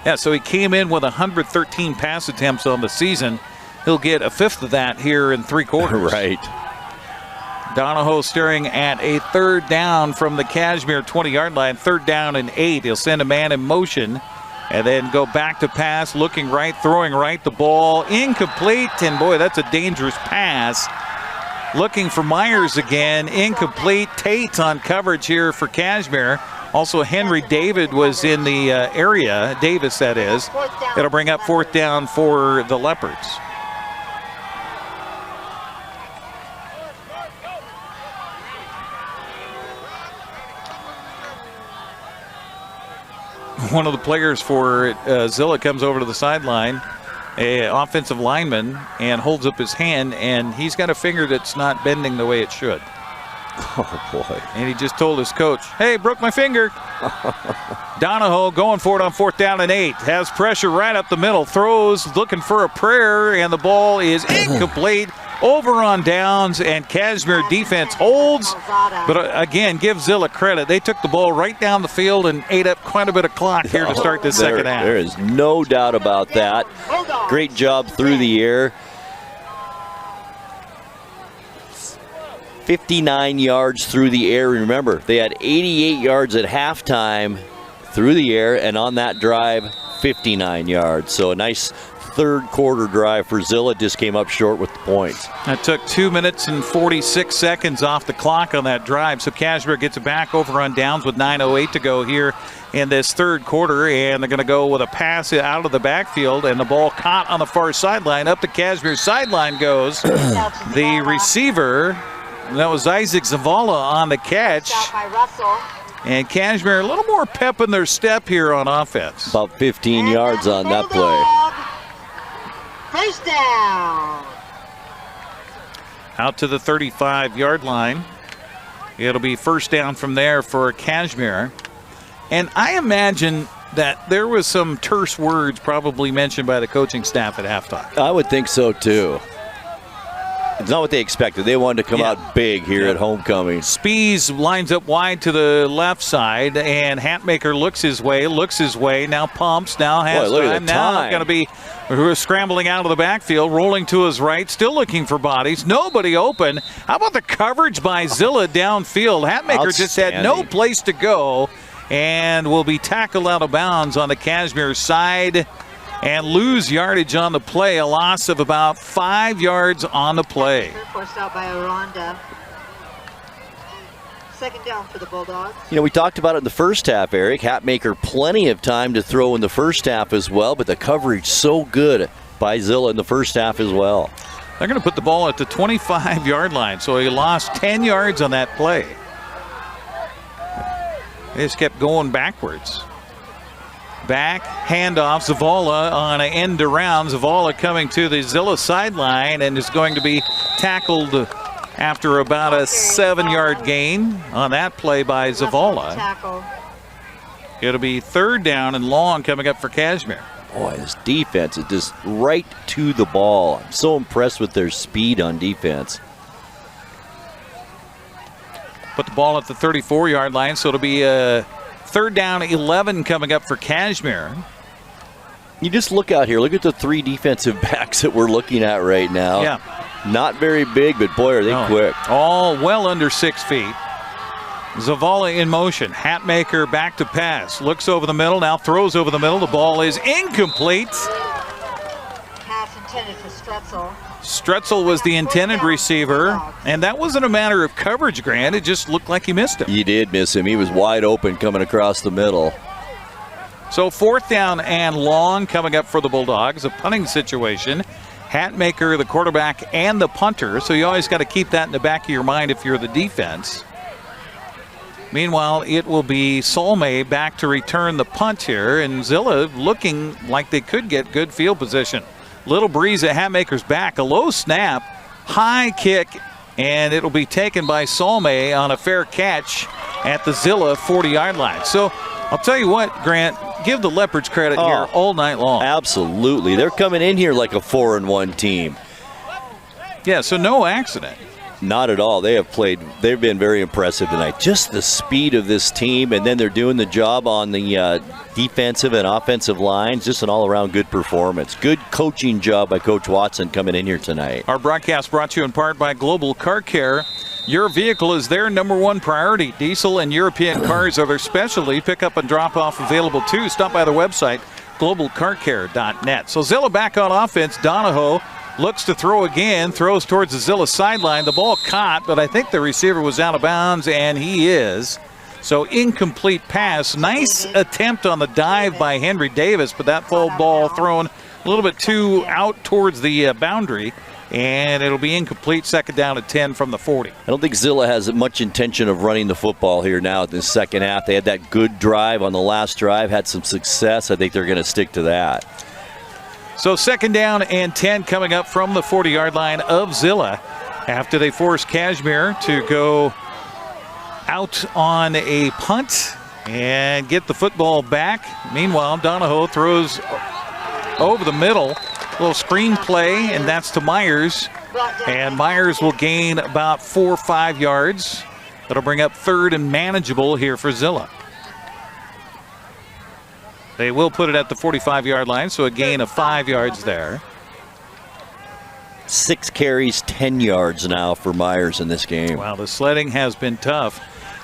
Yeah, so he came in with 113 pass attempts on the season. He'll get a 5th of that here in 3 quarters. Right. Donahoe staring at a 3rd down from the Cashmere 20-yard line. 3rd down and 8. He'll send a man in motion and then go back to pass, looking right, throwing right. The ball incomplete, and boy, that's a dangerous pass. Looking for Myers again, incomplete. Tate on coverage here for Cashmere. Also, Henry David was in the area, Davis that is. It'll bring up 4th down for the Leopards. One of the players for Zillah comes over to the sideline, an offensive lineman, and holds up his hand, and he's got a finger that's not bending the way it should. Oh, boy. And he just told his coach, hey, broke my finger. Donahoe going for it on 4th down and 8. Has pressure right up the middle. Throws, looking for a prayer, and the ball is incomplete. Over on downs, and Cashmere defense holds. But again, give Zillah credit. They took the ball right down the field and ate up quite a bit of clock here to start this second half. There is no doubt about that. Great job through the air. 59 yards through the air. Remember, they had 88 yards at halftime through the air, and on that drive, 59 yards. So a nice 3rd quarter drive for Zillah. Just came up short with the points. That took 2 minutes and 46 seconds off the clock on that drive. So Cashmere gets it back over on downs with 9:08 to go here in this 3rd quarter, and they're going to go with a pass out of the backfield, and the ball caught on the far sideline. Up the Cashmere sideline goes the receiver. That was Isaac Zavala on the catch. And Cashmere a little more pep in their step here on offense. About 15 yards on that play. First down. Out to the 35-yard line. It'll be first down from there for Cashmere. And I imagine that there was some terse words probably mentioned by the coaching staff at halftime. I would think so, too. It's not what they expected. They wanted to come out big here at homecoming. Spees lines up wide to the left side, and Hatmaker looks his way, now pumps, now has time. Now going to be scrambling out of the backfield, rolling to his right, still looking for bodies. Nobody open. How about the coverage by Zillah downfield? Hatmaker just had no place to go and will be tackled out of bounds on the Cashmere side. and lose yardage on the play, a loss of about 5 yards on the play. Forced out by Aranda. Second down for the Bulldogs. You know, we talked about it in the first half, Eric. Hatmaker plenty of time to throw in the first half as well, but the coverage so good by Zillah in the first half as well. They're going to put the ball at the 25-yard line, so he lost 10 yards on that play. They just kept going backwards. Back, handoff, Zavala on an end around. Zavala coming to the Zillah sideline and is going to be tackled after about a 7-yard gain on that play by Zavala. It'll be third down and long coming up for Cashmere. Boy, this defense is just right to the ball. I'm so impressed with their speed on defense. Put the ball at the 34-yard line, so it'll be a third down 11 coming up for Cashmere. You just look out here. Look at the 3 defensive backs that we're looking at right now. Yeah. Not very big, but boy, are they quick. All well under 6 feet. Zavala in motion. Hatmaker back to pass. Looks over the middle, now throws over the middle. The ball is incomplete. Pass intended for Stretzel. Stretzel was the intended receiver, and that wasn't a matter of coverage, Grant. It just looked like he missed him. He did miss him. He was wide open coming across the middle. So fourth down and long coming up for the Bulldogs. A punting situation. Hatmaker, the quarterback, and the punter. So you always got to keep that in the back of your mind if you're the defense. Meanwhile, it will be Solme back to return the punt here, and Zillah looking like they could get good field position. Little breeze at Hatmaker's back, a low snap, high kick, and it'll be taken by Solme on a fair catch at the Zillah 40-yard line. So I'll tell you what, Grant, give the Leopards credit here all night long. Absolutely. They're coming in here like a 4-1 team. Yeah, so no accident. Not at all. They've been very impressive tonight. Just the speed of this team, and then they're doing the job on the defensive and offensive lines. Just an all-around good performance. Good coaching job by Coach Watson coming in here tonight. Our broadcast brought to you in part by Global Car Care. Your vehicle is their #1 priority. Diesel and European cars are their specialty. Pickup and drop-off available too. Stop by their website, globalcarcare.net. So Zillah back on offense. Donahoe looks to throw again, throws towards the Zillah sideline. The ball caught, but I think the receiver was out of bounds, and he is. So incomplete pass. Nice attempt on the dive by Henry Davis, but that ball thrown a little bit too out towards the boundary, and it'll be incomplete. Second down at 10 from the 40. I don't think Zillah has much intention of running the football here now in the second half. They had that good drive on the last drive, had some success. I think they're going to stick to that. So second down and 10 coming up from the 40-yard line of Zillah after they force Cashmere to go out on a punt and get the football back. Meanwhile, Donahoe throws over the middle, a little screen play, and that's to Myers. And Myers will gain about 4 or 5 yards. That'll bring up third and manageable here for Zillah. They will put it at the 45-yard line, so a gain of 5 yards there. 6 carries, 10 yards now for Myers in this game. Wow, the sledding has been tough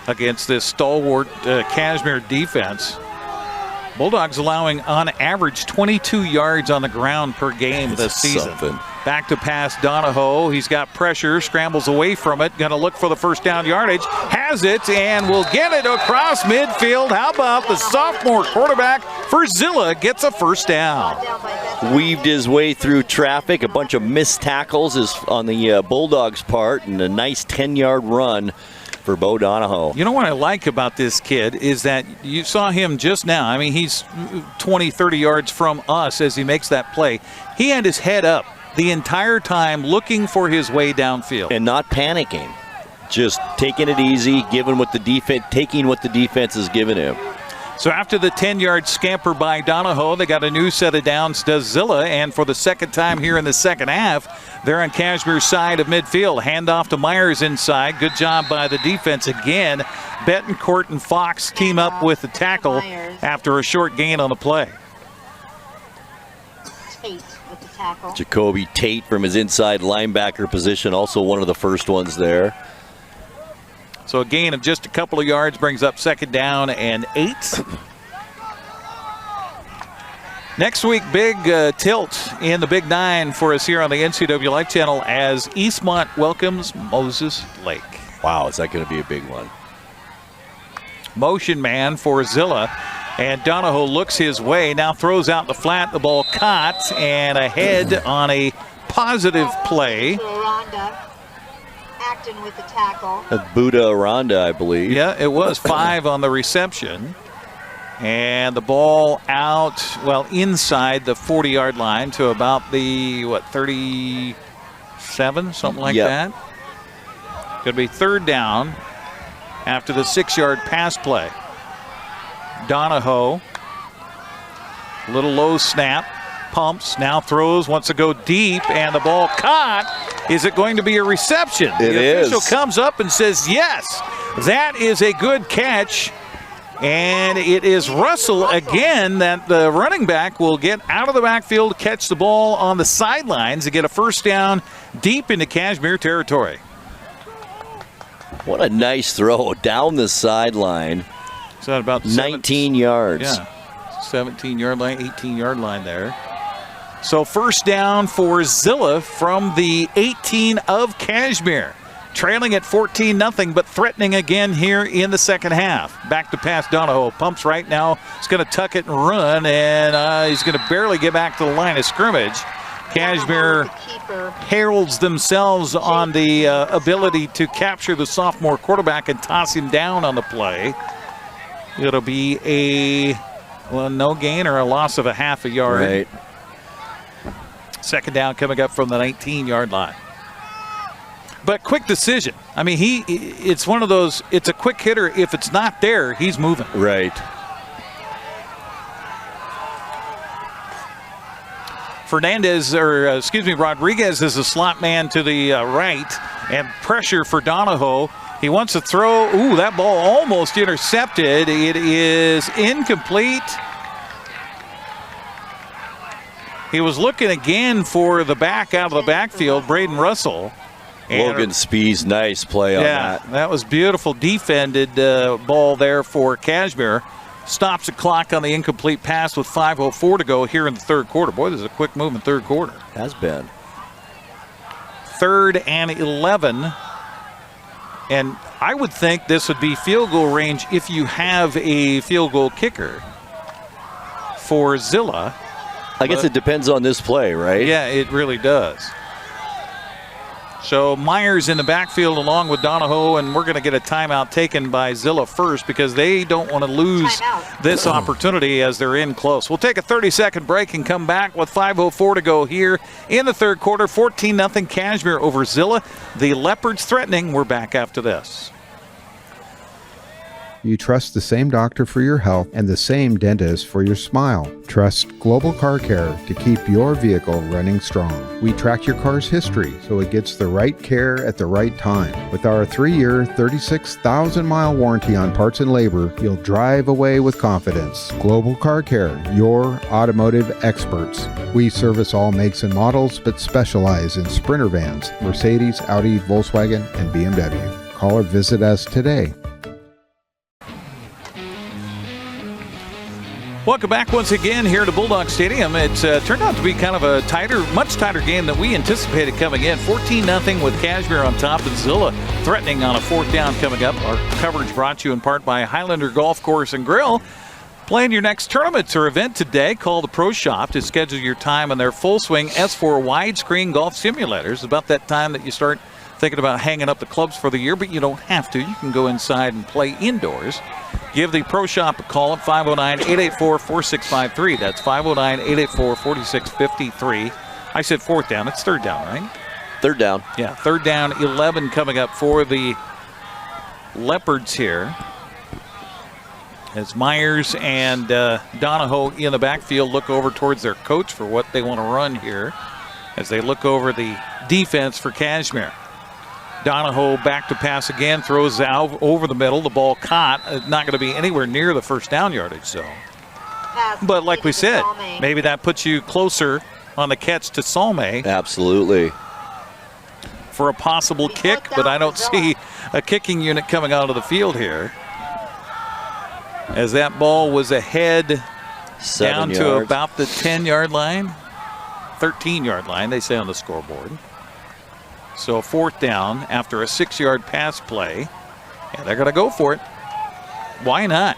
against this stalwart Cashmere defense. Bulldogs allowing on average 22 yards on the ground per game this season. Back to pass Donahoe. He's got pressure, scrambles away from it. Going to look for the first down yardage. Has it and will get it across midfield. How about the sophomore quarterback for Zillah gets a first down. Weaved his way through traffic. A bunch of missed tackles is on the Bulldogs' part, and a nice 10-yard run for Bo Donahoe. You know what I like about this kid is that you saw him just now. I mean, he's 20, 30 yards from us as he makes that play. He had his head up the entire time looking for his way downfield. And not panicking. Just taking it easy, taking what the defense has given him. So after the 10-yard scamper by Donahoe, they got a new set of downs to Zillah, and for the second time here in the second half, they're on Cashmere's side of midfield. Handoff to Myers inside. Good job by the defense again. Betancourt and Fox team up with the tackle after a short gain on the play. Tate with the tackle. Jacoby Tate from his inside linebacker position, also one of the first ones there. So a gain of just a couple of yards brings up second down and 8. Next week, big tilt in the Big Nine for us here on the NCWLIFE Channel as Eastmont welcomes Moses Lake. Wow, is that going to be a big one? Motion man for Zillah, and Donahoe looks his way, now throws out the flat, the ball caught, and ahead on a positive play. Acting with the tackle. That's Buddha Aranda, I believe. Yeah, it was 5 on the reception. And the ball out, well, inside the 40-yard line to about the, 37, something like that. Could be 3rd down after the 6-yard pass play. Donahoe, little low snap, pumps, now throws, wants to go deep, and the ball caught. Is it going to be a reception? The official comes up and says, yes, that is a good catch. And it is Russell again that the running back will get out of the backfield, catch the ball on the sidelines and get a first down deep into Cashmere territory. What a nice throw down the sideline. Is that about 19 yards? Yeah, 17-yard line, 18-yard line there. So first down for Zillah from the 18 of Cashmere. Trailing at 14-0, but threatening again here in the second half. Back to pass Donahoe. Pumps right now. He's going to tuck it and run, and he's going to barely get back to the line of scrimmage. Cashmere heralds themselves on the ability to capture the sophomore quarterback and toss him down on the play. It'll be a, no gain or a loss of a half a yard. Right. Second down coming up from the 19-yard line. But quick decision. I mean, it's one of those, it's a quick hitter. If it's not there, he's moving. Right. Rodriguez is a slot man to the right, and pressure for Donahoe. He wants to throw. Ooh, that ball almost intercepted. It is incomplete. He was looking again for the back out of the backfield, Braden Russell. Logan Spee's nice play on that. Yeah, that was beautiful defended ball there for Cashmere. Stops the clock on the incomplete pass with 5:04 to go here in the third quarter. Boy, this is a quick move in third quarter. Has been. 3rd and 11. And I would think this would be field goal range if you have a field goal kicker for Zillah. I guess it depends on this play, right? Yeah, it really does. So Myers in the backfield along with Donahoe, and we're going to get a timeout taken by Zillah first because they don't want to lose this opportunity as they're in close. We'll take a 30-second break and come back with 5:04 to go here in the third quarter. 14-0 Cashmere over Zillah. The Leopards threatening. We're back after this. You trust the same doctor for your health and the same dentist for your smile. Trust Global Car Care to keep your vehicle running strong. We track your car's history so it gets the right care at the right time. With our 3-year, 36,000-mile warranty on parts and labor, you'll drive away with confidence. Global Car Care, your automotive experts. We service all makes and models, but specialize in Sprinter vans, Mercedes, Audi, Volkswagen, and BMW. Call or visit us today. Welcome back once again here to Bulldog Stadium. It turned out to be kind of a much tighter game than we anticipated coming in. 14-0 with Cashmere on top and Zillah threatening on a 4th down coming up. Our coverage brought to you in part by Highlander Golf Course and Grill. Plan your next tournament or event today. Call the Pro Shop to schedule your time on their full swing S4 widescreen golf simulators. It's about that time that you start thinking about hanging up the clubs for the year, but you don't have to. You can go inside and play indoors. Give the Pro Shop a call at 509-884-4653. That's 509-884-4653. I said 4th down. It's 3rd down, right? 3rd down. Yeah, 3rd down, 11 coming up for the Leopards here. As Myers and Donahoe in the backfield look over towards their coach for what they want to run here as they look over the defense for Cashmere. Donahoe back to pass again, throws out over the middle. The ball caught. Not going to be anywhere near the first down yardage zone. But like we said, maybe that puts you closer on the catch to Salme. Absolutely. For a possible kick, but I don't see a kicking unit coming out of the field here. As that ball was ahead 7 down to yards. about the 10-yard line, 13-yard line, they say on the scoreboard. So 4th down after a 6-yard pass play, and they're going to go for it. Why not?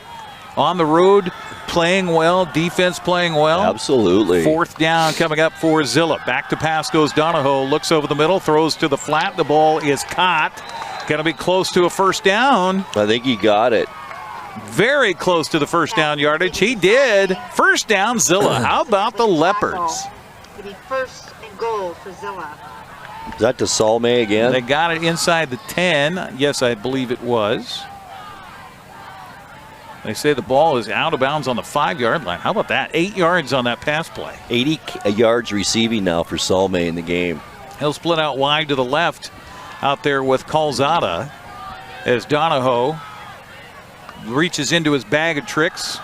On the road, playing well, defense playing well. Absolutely. 4th down coming up for Zillah. Back to pass goes Donahoe, looks over the middle, throws to the flat. The ball is caught. Going to be close to a first down. I think he got it. Very close to the first down yardage. He did. First down, Zillah. How about the Leopards? It'll be 1st and goal for Zillah. Is that to Salme again? They got it inside the 10. Yes, I believe it was. They say the ball is out of bounds on the 5-yard line. How about that? 8 yards on that pass play. 80 yards receiving now for Salme in the game. He'll split out wide to the left out there with Calzada as Donahoe reaches into his bag of tricks,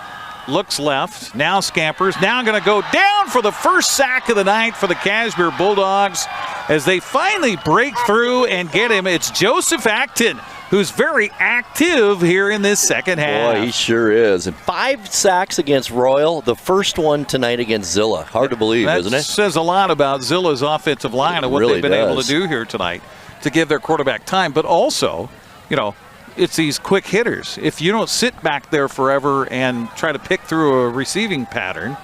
looks left, now scampers, now going to go down for the first sack of the night for the Cashmere Bulldogs as they finally break through and get him. It's Joseph Acton, who's very active here in this second half. Boy, he sure is. And 5 sacks against Royal, the first one tonight against Zillah. Hard to believe, isn't it? That says a lot about Zillah's offensive line and what really they've been able does. to do here tonight to give their quarterback time. But also, you know, it's these quick hitters. If you don't sit back there forever and try to pick through a receiving pattern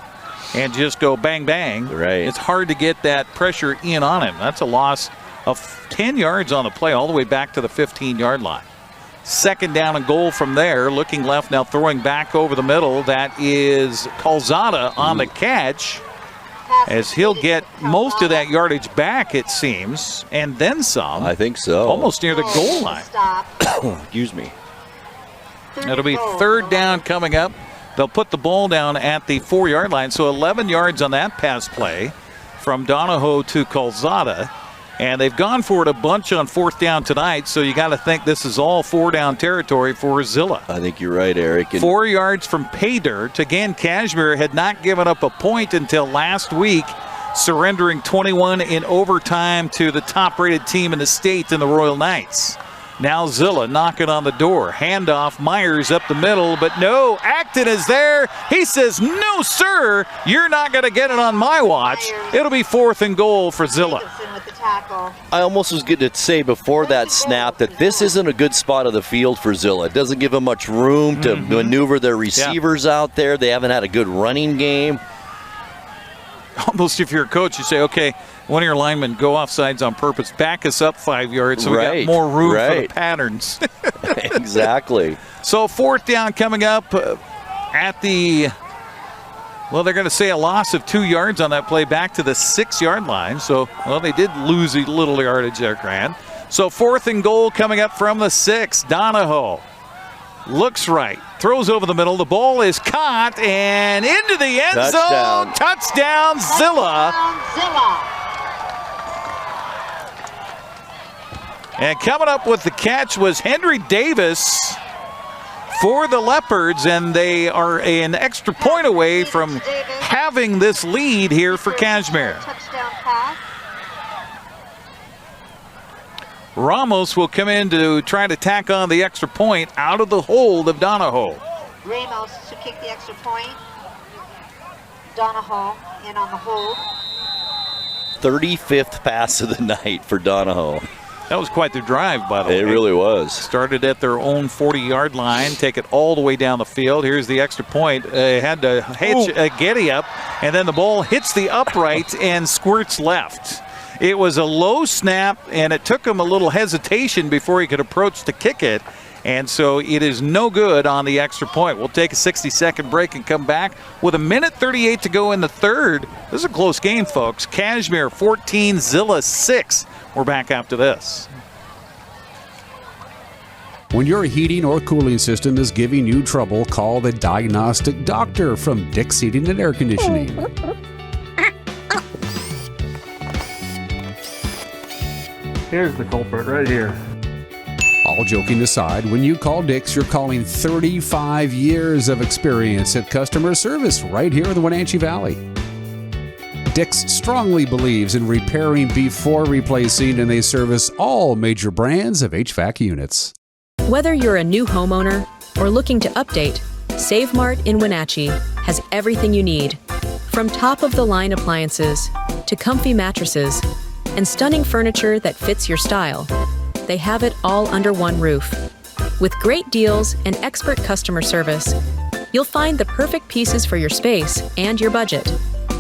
and just go bang, bang, right, it's hard to get that pressure in on him. That's a loss of 10 yards on the play all the way back to the 15-yard line. 2nd down and goal from there. Looking left now, throwing back over the middle. That is Calzada on the catch, as he'll get most of that yardage back, it seems, and then some. I think so. Almost near the goal line. Excuse me. It'll be 3rd down coming up. They'll put the ball down at the 4-yard line, so 11 yards on that pass play from Donahoe to Calzada. And they've gone for it a bunch on 4th down tonight, so you got to think this is all 4-down territory for Zillah. I think you're right, Eric. 4 yards from pay dirt. Again, Cashmere had not given up a point until last week, surrendering 21 in overtime to the top-rated team in the state in the Royal Knights. Now Zillah knocking on the door. Handoff, Myers up the middle, but no, Acton is there. He says, no, sir, you're not going to get it on my watch. It'll be 4th and goal for Zillah. I almost was going to say before that snap that this isn't a good spot of the field for Zillah. It doesn't give them much room to maneuver their receivers out there. They haven't had a good running game. Almost if you're a coach, you say, okay, one of your linemen go off sides on purpose, back us up 5 yards so we got more room for the patterns. Exactly. So 4th down coming up at the, well, they're going to say a loss of 2 yards on that play back to the 6-yard line. So, well, they did lose a little yardage there, Grant. So 4th and goal coming up from the 6. Donahoe looks right, throws over the middle. The ball is caught and into the end zone. Touchdown, Zillah. And coming up with the catch was Henry Davis for the Leopards, and they are an extra point away from having this lead here for Cashmere. Ramos will come in to try to tack on the extra point out of the hold of Donahoe. Ramos to kick the extra point. Donahoe in on the hold. 35th pass of the night for Donahoe. That was quite the drive, by the way. It really was. Started at their own 40-yard line, take it all the way down the field. Here's the extra point. Had to hitch a Getty up, and then the ball hits the upright and squirts left. It was a low snap, and it took him a little hesitation before he could approach to kick it. And so it is no good on the extra point. We'll take a 60-second break and come back with 1:38 to go in the third. This is a close game, folks. Cashmere 14, Zillah 6. We're back after this. When your heating or cooling system is giving you trouble, call the diagnostic doctor from Dick's Heating and Air Conditioning. Here's the culprit right here. All joking aside, when you call Dick's, you're calling 35 years of experience at customer service right here in the Wenatchee Valley. Dick's strongly believes in repairing before replacing, and they service all major brands of HVAC units. Whether you're a new homeowner or looking to update, Save Mart in Wenatchee has everything you need. From top-of-the-line appliances to comfy mattresses and stunning furniture that fits your style, they have it all under one roof. With great deals and expert customer service, you'll find the perfect pieces for your space and your budget.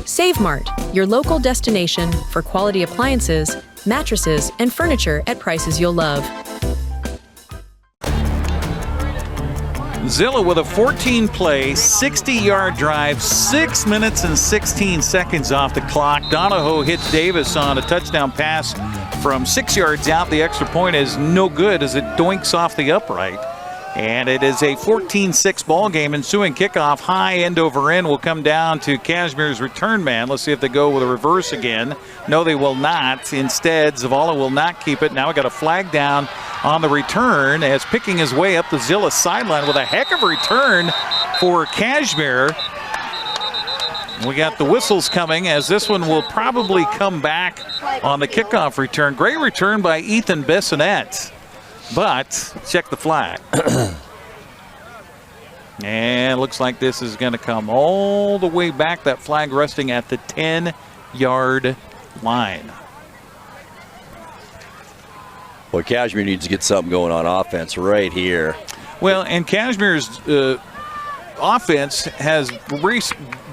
Save Mart, your local destination for quality appliances, mattresses, and furniture at prices you'll love. Zillah with a 14-play, 60-yard drive, 6 minutes and 16 seconds off the clock. Donahoe hits Davis on a touchdown pass from 6 yards out. The extra point is no good as it doinks off the upright. And it is a 14-6 ball game. Ensuing kickoff, high end over end, will come down to Cashmere's return man. Let's see if they go with a reverse again. No, they will not. Instead, Zavala will not keep it. Now we got a flag down on the return as picking his way up the Zillah sideline with a heck of a return for Cashmere. We got the whistles coming as this one will probably come back on the kickoff return. Great return by Ethan Bissonette. But check the flag. And looks like this is going to come all the way back. That flag resting at the 10-yard line. Well, Cashmere needs to get something going on offense right here. Well, and Cashmere's offense has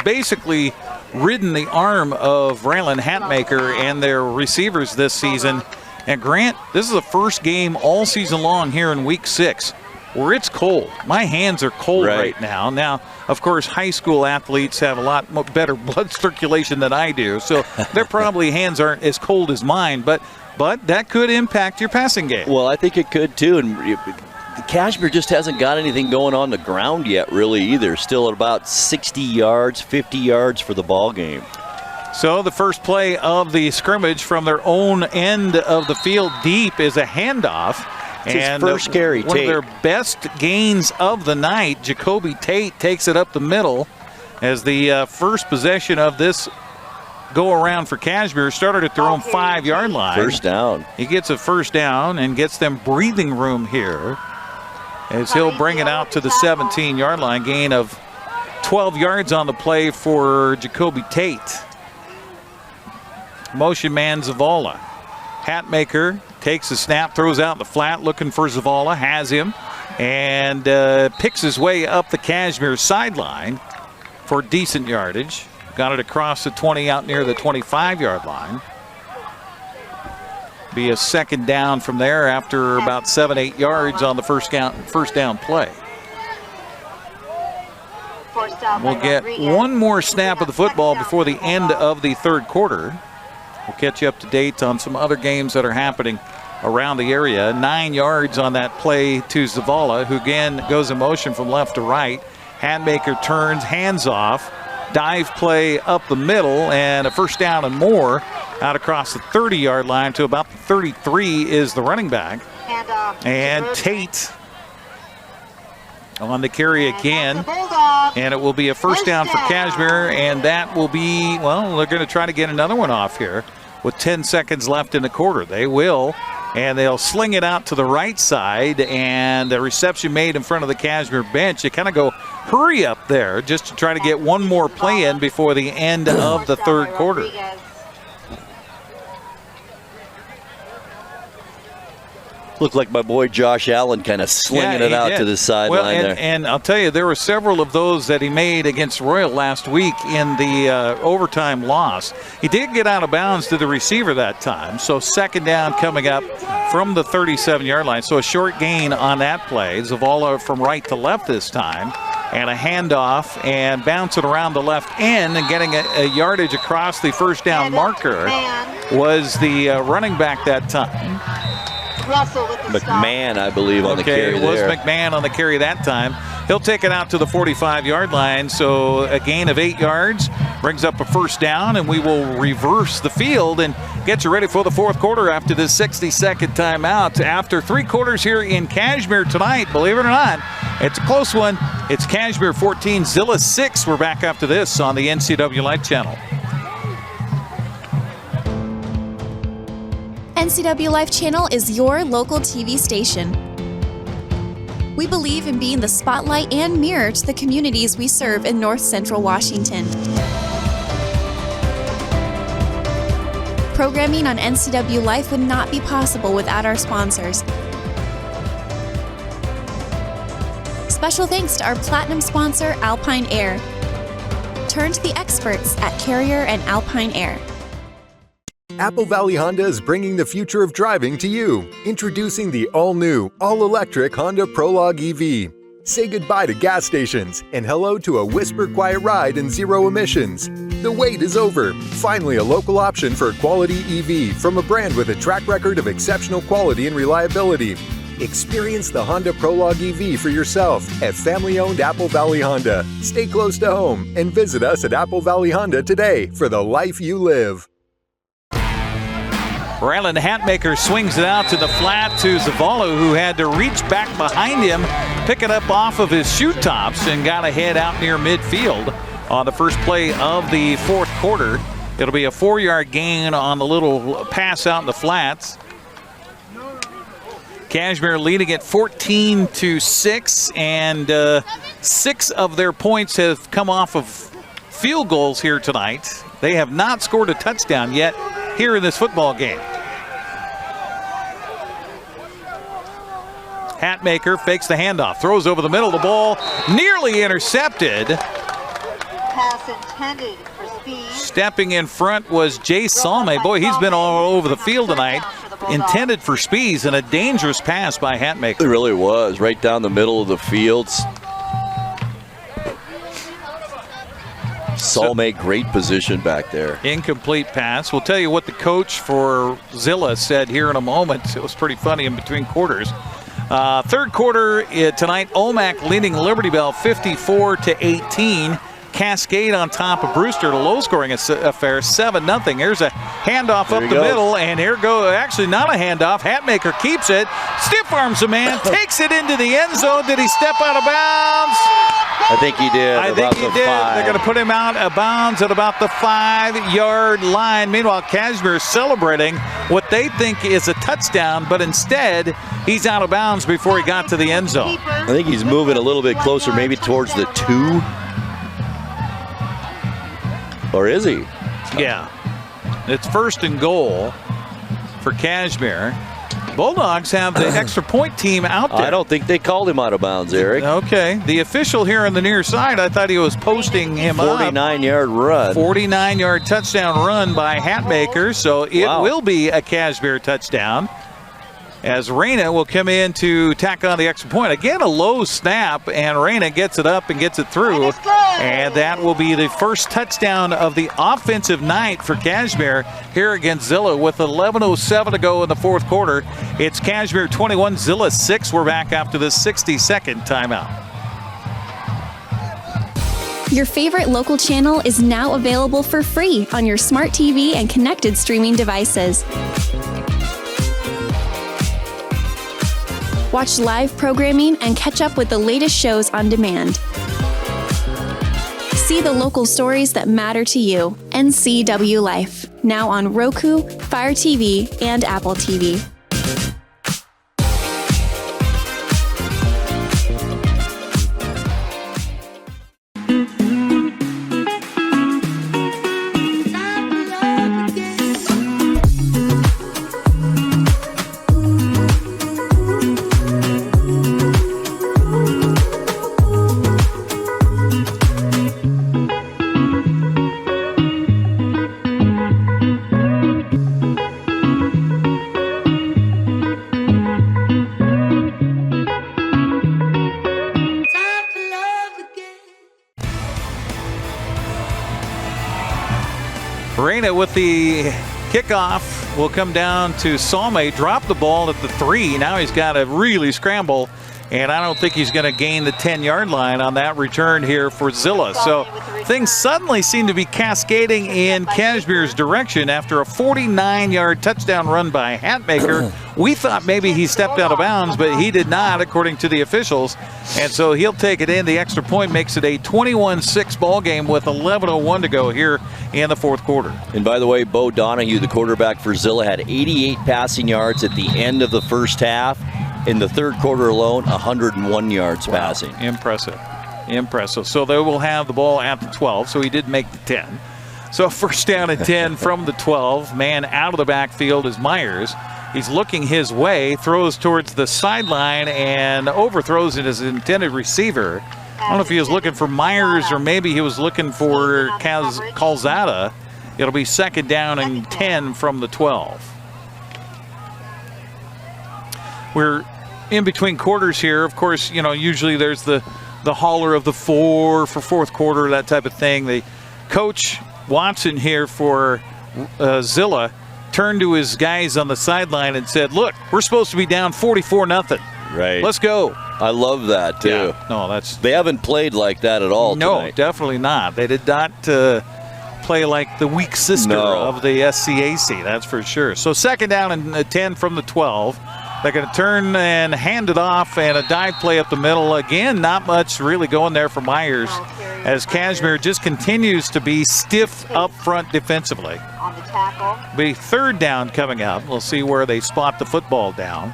basically ridden the arm of Raylan Hatmaker and their receivers this season. And Grant, this is the first game all season long here in week 6 where it's cold. My hands are cold right now. Now, of course, high school athletes have a lot better blood circulation than I do, so their probably hands aren't as cold as mine, but that could impact your passing game. Well, I think it could too, and Cashmere just hasn't got anything going on the ground yet really either. Still at about 60 yards, 50 yards for the ball game. So the first play of the scrimmage from their own end of the field deep is a handoff. It's his first carry, one of their best gains of the night. Jacoby Tate takes it up the middle as the first possession of this go-around for Cashmere started at their own 5-yard line. First down. He gets a first down and gets them breathing room here as he'll bring it out to the 17-yard line. Gain of 12 yards on the play for Jacoby Tate. Motion man Zavala. Hatmaker takes a snap, throws out in the flat, looking for Zavala, has him, and picks his way up the Cashmere sideline for decent yardage. Got it across the 20 out near the 25-yard line. Be a second down from there after about 7-8 yards on the first down play. We'll get one more snap of the football before the end of the third quarter. We'll catch you up to date on some other games that are happening around the area. 9 yards on that play to Zavala, who again goes in motion from left to right. Handmaker turns, hands off, dive play up the middle, and a first down and more out across the 30-yard line to about the 33 is the running back. And Tate on the carry again, and it will be a first down for Cashmere, and that will be, well, they're going to try to get another one off here with 10 seconds left in the quarter. They will, and they'll sling it out to the right side, and the reception made in front of the Cashmere bench. You kind of go hurry up there just to try to get one more play in before the end of the third quarter. Looked like my boy Josh Allen kind of slinging it out to the sideline there. And I'll tell you, there were several of those that he made against Royal last week in the overtime loss. He did get out of bounds to the receiver that time, so second down coming up from the 37-yard line. So a short gain on that play. Zavala from right to left this time, and a handoff and bouncing around the left end and getting a yardage across the first down marker was the running back that time. McMahon, I believe, on the carry it was there. McMahon on the carry that time. He'll take it out to the 45-yard line, so a gain of 8 yards brings up a first down, and we will reverse the field and get you ready for the fourth quarter after this 60-second timeout. After 3 quarters here in Cashmere tonight, believe it or not, it's a close one. It's Cashmere 14, Zillah 6. We're back after this on the NCWLIFE Channel. NCWLIFE Channel is your local TV station. We believe in being the spotlight and mirror to the communities we serve in North Central Washington. Programming on NCWLIFE would not be possible without our sponsors. Special thanks to our platinum sponsor, Alpine Air. Turn to the experts at Carrier and Alpine Air. Apple Valley Honda is bringing the future of driving to you. Introducing the all-new, all-electric Honda Prologue EV. Say goodbye to gas stations and hello to a whisper-quiet ride and zero emissions. The wait is over. Finally, a local option for a quality EV from a brand with a track record of exceptional quality and reliability. Experience the Honda Prologue EV for yourself at family-owned Apple Valley Honda. Stay close to home and visit us at Apple Valley Honda today for the life you live. Rylan Hatmaker swings it out to the flat to Zavala, who had to reach back behind him, pick it up off of his shoe tops, and got ahead out near midfield on the first play of the fourth quarter. It'll be a 4-yard gain on the little pass out in the flats. Cashmere leading at 14-6, and 6 of their points have come off of field goals here tonight. They have not scored a touchdown yet here in this football game. Hatmaker fakes the handoff, throws over the middle of the ball, nearly intercepted. Pass intended for speed. Stepping in front was Jay Salme. Boy, he's been all over the field tonight. Intended for speeds, and a dangerous pass by Hatmaker. It really was, right down the middle of the field. Salme, great position back there. Incomplete pass. We'll tell you what the coach for Zillah said here in a moment. It was pretty funny in between quarters. Third quarter tonight, Omak leading Liberty Bell 54-18. Cascade on top of Brewster, a low-scoring affair, 7-0. Here's a handoff up the middle, and here goes, actually not a handoff. Hatmaker keeps it, stiff arms a man, takes it into the end zone. Did he step out of bounds? I think he did. I think he did. They're going to put him out of bounds at about the 5-yard line. Meanwhile, Cashmere is celebrating what they think is a touchdown, but instead, he's out of bounds before he got to the end zone. I think he's moving a little bit closer, maybe towards the 2. Or is he? Yeah. It's first and goal for Cashmere. Bulldogs have the extra point team out there. I don't think they called him out of bounds, Eric. Okay. The official here on the near side, I thought he was posting him 49-yard run. 49-yard touchdown run by Hatmaker, so it will be a Cashmere touchdown. As Reyna will come in to tack on the extra point. Again, a low snap, and Reyna gets it up and gets it through. And that will be the first touchdown of the offensive night for Cashmere here against Zillah with 11:07 to go in the fourth quarter. It's Cashmere 21, Zillah 6. We're back after the 60-second timeout. Your favorite local channel is now available for free on your smart TV and connected streaming devices. Watch live programming and catch up with the latest shows on demand. See the local stories that matter to you. NCWLIFE, now on Roku, Fire TV, and Apple TV. Reyna with the kickoff will come down to Salme, drop the ball at the 3. Now he's got to really scramble, and I don't think he's going to gain the 10-yard line on that return here for Zillah. So things suddenly seem to be cascading in Cashmere's direction after a 49-yard touchdown run by Hatmaker. We thought maybe he stepped out of bounds, but he did not, according to the officials. And so he'll take it in. The extra point makes it a 21-6 ball game with 11:01 to go here in the fourth quarter. And by the way, Bo Donahue, the quarterback for Zillah, had 88 passing yards at the end of the first half. In the third quarter alone, 101 yards passing. Impressive. So they will have the ball at the 12, so he did make the 10. So first down and 10 from the 12. Man out of the backfield is Myers. He's looking his way, throws towards the sideline, and overthrows it as his intended receiver. I don't know if he was looking for Myers or maybe he was looking for Calzada. It'll be second down and 10 from the 12. We're in between quarters here. Of course, usually there's the holler of the 4 for fourth quarter, that type of thing. The coach Watson here for Zillah turned to his guys on the sideline and said, look, we're supposed to be down 44-0. Right. Let's go. I love that, too. Yeah. No, they haven't played like that at all No, tonight. Definitely not. They did not play like the weak sister of the SCAC, that's for sure. So second down and 10 from the 12. They're going to turn and hand it off, and a dive play up the middle. Again, not much really going there for Myers as Cashmere just continues to be stiff up front defensively. On the tackle. Be third down coming up. We'll see where they spot the football down.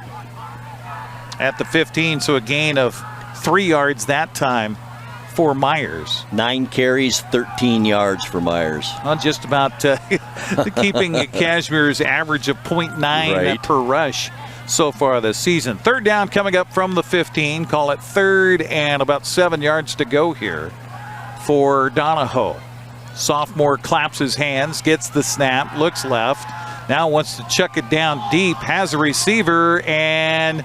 At the 15, so a gain of 3 yards that time for Myers. 9 carries, 13 yards for Myers. Well, just about keeping Cashmere's average of 0.9 per rush so far this season. Third down coming up from the 15. Call it third and about 7 yards to go here for Donahoe. Sophomore claps his hands, gets the snap, looks left. Now wants to chuck it down deep, has a receiver, and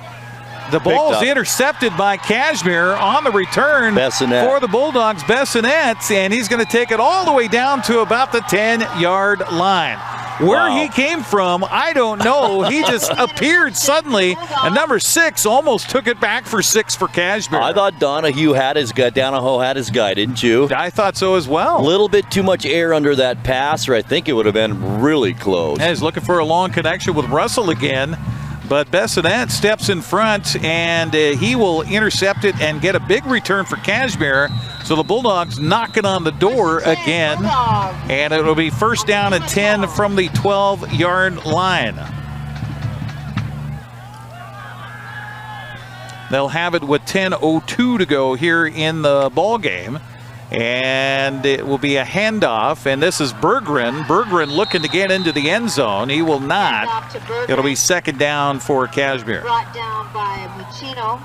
the ball is intercepted by Cashmere on the return for the Bulldogs. Bessonet, and he's going to take it all the way down to about the 10-yard line. Where he came from, I don't know. He just appeared suddenly, and number 6 almost took it back for 6 for Cashmere. I thought Donahoe had his guy, didn't you? I thought so as well. A little bit too much air under that pass, or I think it would have been really close. And he's looking for a long connection with Russell again. But Bessonet steps in front, and he will intercept it and get a big return for Cashmere. So the Bulldogs knocking on the door again. And it'll be first down and 10 from the 12-yard line. They'll have it with 10:02 to go here in the ball game. And it will be a handoff, and this is Berggren. Berggren looking to get into the end zone. He will not. It'll be second down for Cashmere. Brought down by Muccino.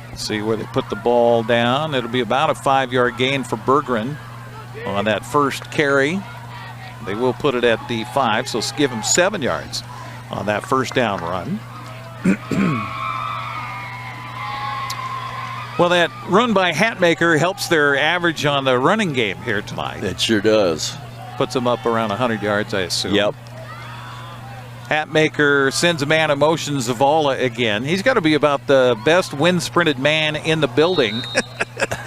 Let's see where they put the ball down. It'll be about a 5-yard gain for Berggren on that first carry. They will put it at the 5, so give him 7 yards on that first down run. Well, that run by Hatmaker helps their average on the running game here tonight. It sure does. Puts them up around 100 yards, I assume. Yep. Hatmaker sends a man in motion, Zavala again. He's got to be about the best wind-sprinted man in the building.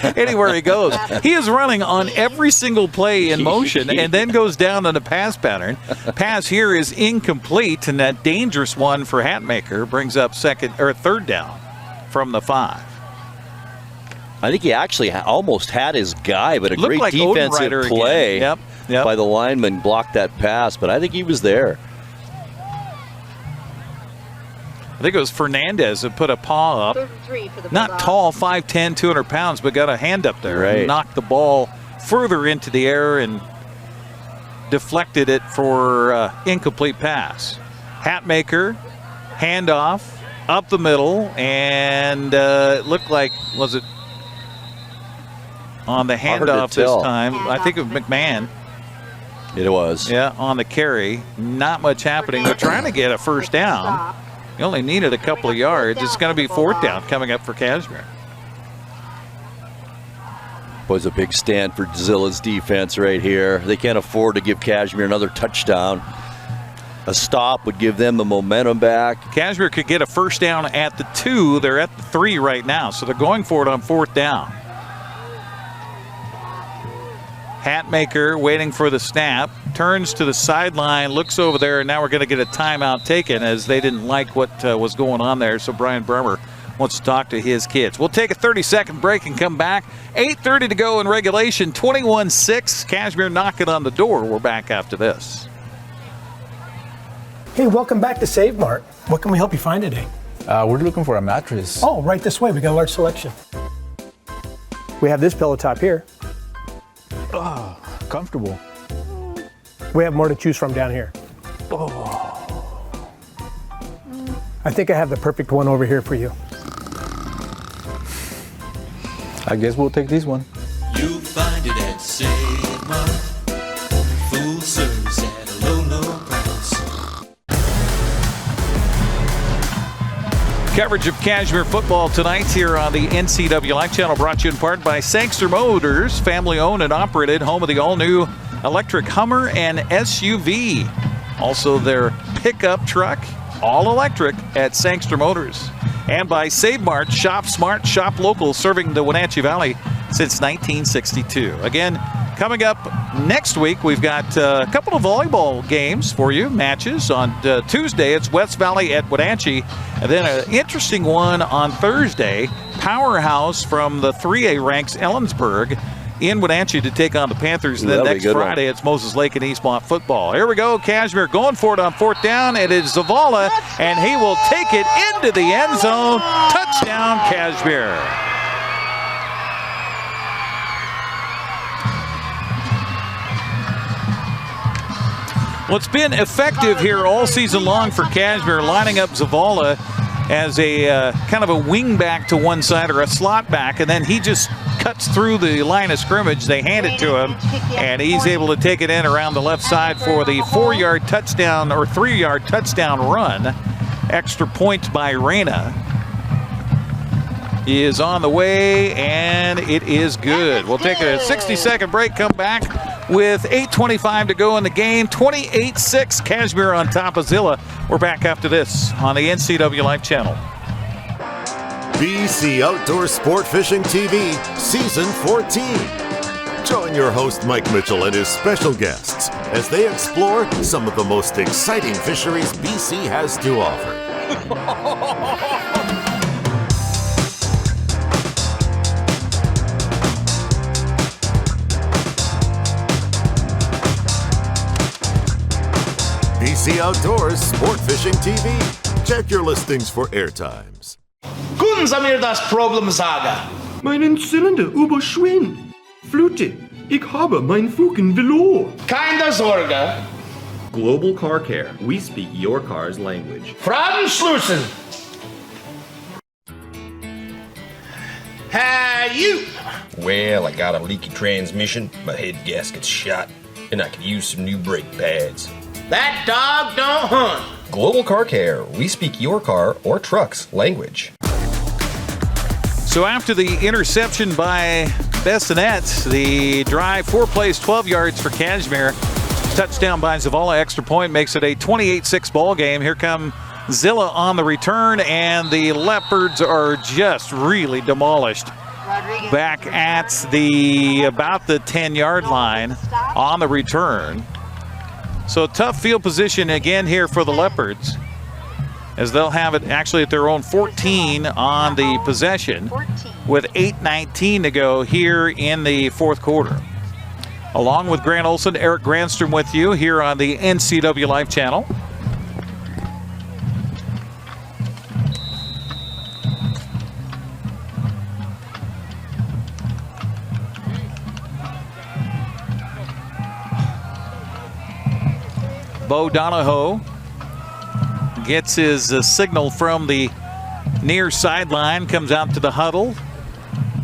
Anywhere he goes. He is running on every single play in motion and then goes down on a pass pattern. Pass here is incomplete, and that dangerous one for Hatmaker brings up third down from the 5. I think he actually almost had his guy, but a Looked great like defensive play Yep. by the lineman blocked that pass, but I think he was there. I think it was Fernandez that put a paw up. Not tall, 5'10", 200 pounds, but got a hand up there and knocked the ball further into the air and deflected it for incomplete pass. Hatmaker, handoff, up the middle, and it looked like, was it on the handoff this time? I think of McMahon. It was. Yeah, on the carry. Not much happening. They're trying to get a first down. You only needed a couple of yards. It's going to be fourth down coming up for Cashmere. Was a big stand for Zillah's defense right here. They can't afford to give Cashmere another touchdown. A stop would give them the momentum back. Cashmere could get a first down at the 2. They're at the 3 right now, so they're going for it on fourth down. Hatmaker waiting for the snap, turns to the sideline, looks over there, and now we're going to get a timeout taken as they didn't like what was going on there. So Brian Bremer wants to talk to his kids. We'll take a 30-second break and come back. 8:30 to go in regulation, 21-6. Cashmere knocking on the door. We're back after this. Hey, welcome back to Save Mart. What can we help you find today? We're looking for a mattress. Oh, right this way. We got a large selection. We have this pillow top here. Oh, comfortable. We have more to choose from down here. I think I have the perfect one over here for you. I guess we'll take this one. You'll find it at Save Mart. Full service at a low, low price. Coverage of Cashmere football tonight here on the NCWLIFE Channel, brought to you in part by Sangster Motors, family owned and operated, home of the all-new electric Hummer and SUV. Also their pickup truck, all electric at Sangster Motors. And by Save Mart, shop smart, shop local, serving the Wenatchee Valley since 1962. Again, coming up next week, we've got a couple of volleyball games for you, matches. On Tuesday, it's West Valley at Wenatchee. And then an interesting one on Thursday, Powerhouse from the 3A ranks Ellensburg in Wenatchee to take on the Panthers. And then next Friday, it's Moses Lake and Eastmont football. Here we go. Cashmere going for it on fourth down. It is Zavala, and he will take it into the end zone. Touchdown, Cashmere. Well, it's been effective here all season long for Cashmere, lining up Zavala as a kind of a wing back to one side or a slot back, and then he just cuts through the line of scrimmage. They hand it to him, and he's able to take it in around the left side for the 4-yard touchdown or 3-yard touchdown run. Extra point by Reyna. He is on the way, and it is good. We'll take a 60-second break, come back with 8:25 to go in the game. 28-6, Cashmere on top of Zillah. We're back after this on the NCWLIFE Channel. BC Outdoor Sport Fishing TV, Season 14. Join your host Mike Mitchell and his special guests as they explore some of the most exciting fisheries BC has to offer. BC Outdoors Sport Fishing TV. Check your listings for airtimes. Kunnen Sie mir das Problem sagen? Meinen Zylinder überschwingt. Flute, ich habe mein Fugen verloren. Keine Sorge. Global Car Care. We speak your car's language. Fragen schließen. Hey, you. Well, I got a leaky transmission, my head gasket's shot, and I could use some new brake pads. That dog don't hunt. Global Car Care. We speak your car or truck's language. So after the interception by Bessonette, the drive, 4 plays, 12 yards for Cashmere. Touchdown by Zavala, extra point, makes it a 28-6 ball game. Here come Zillah on the return, and the Leopards are just really demolished. Back at about the 10-yard line on the return. So tough field position again here for the Leopards, as they'll have it actually at their own 14 on the possession with 8:19 to go here in the fourth quarter. Along with Grant Olson, Eric Granstrom with you here on the NCWLIFE Channel. Bo Donahoe gets his signal from the near sideline, comes out to the huddle,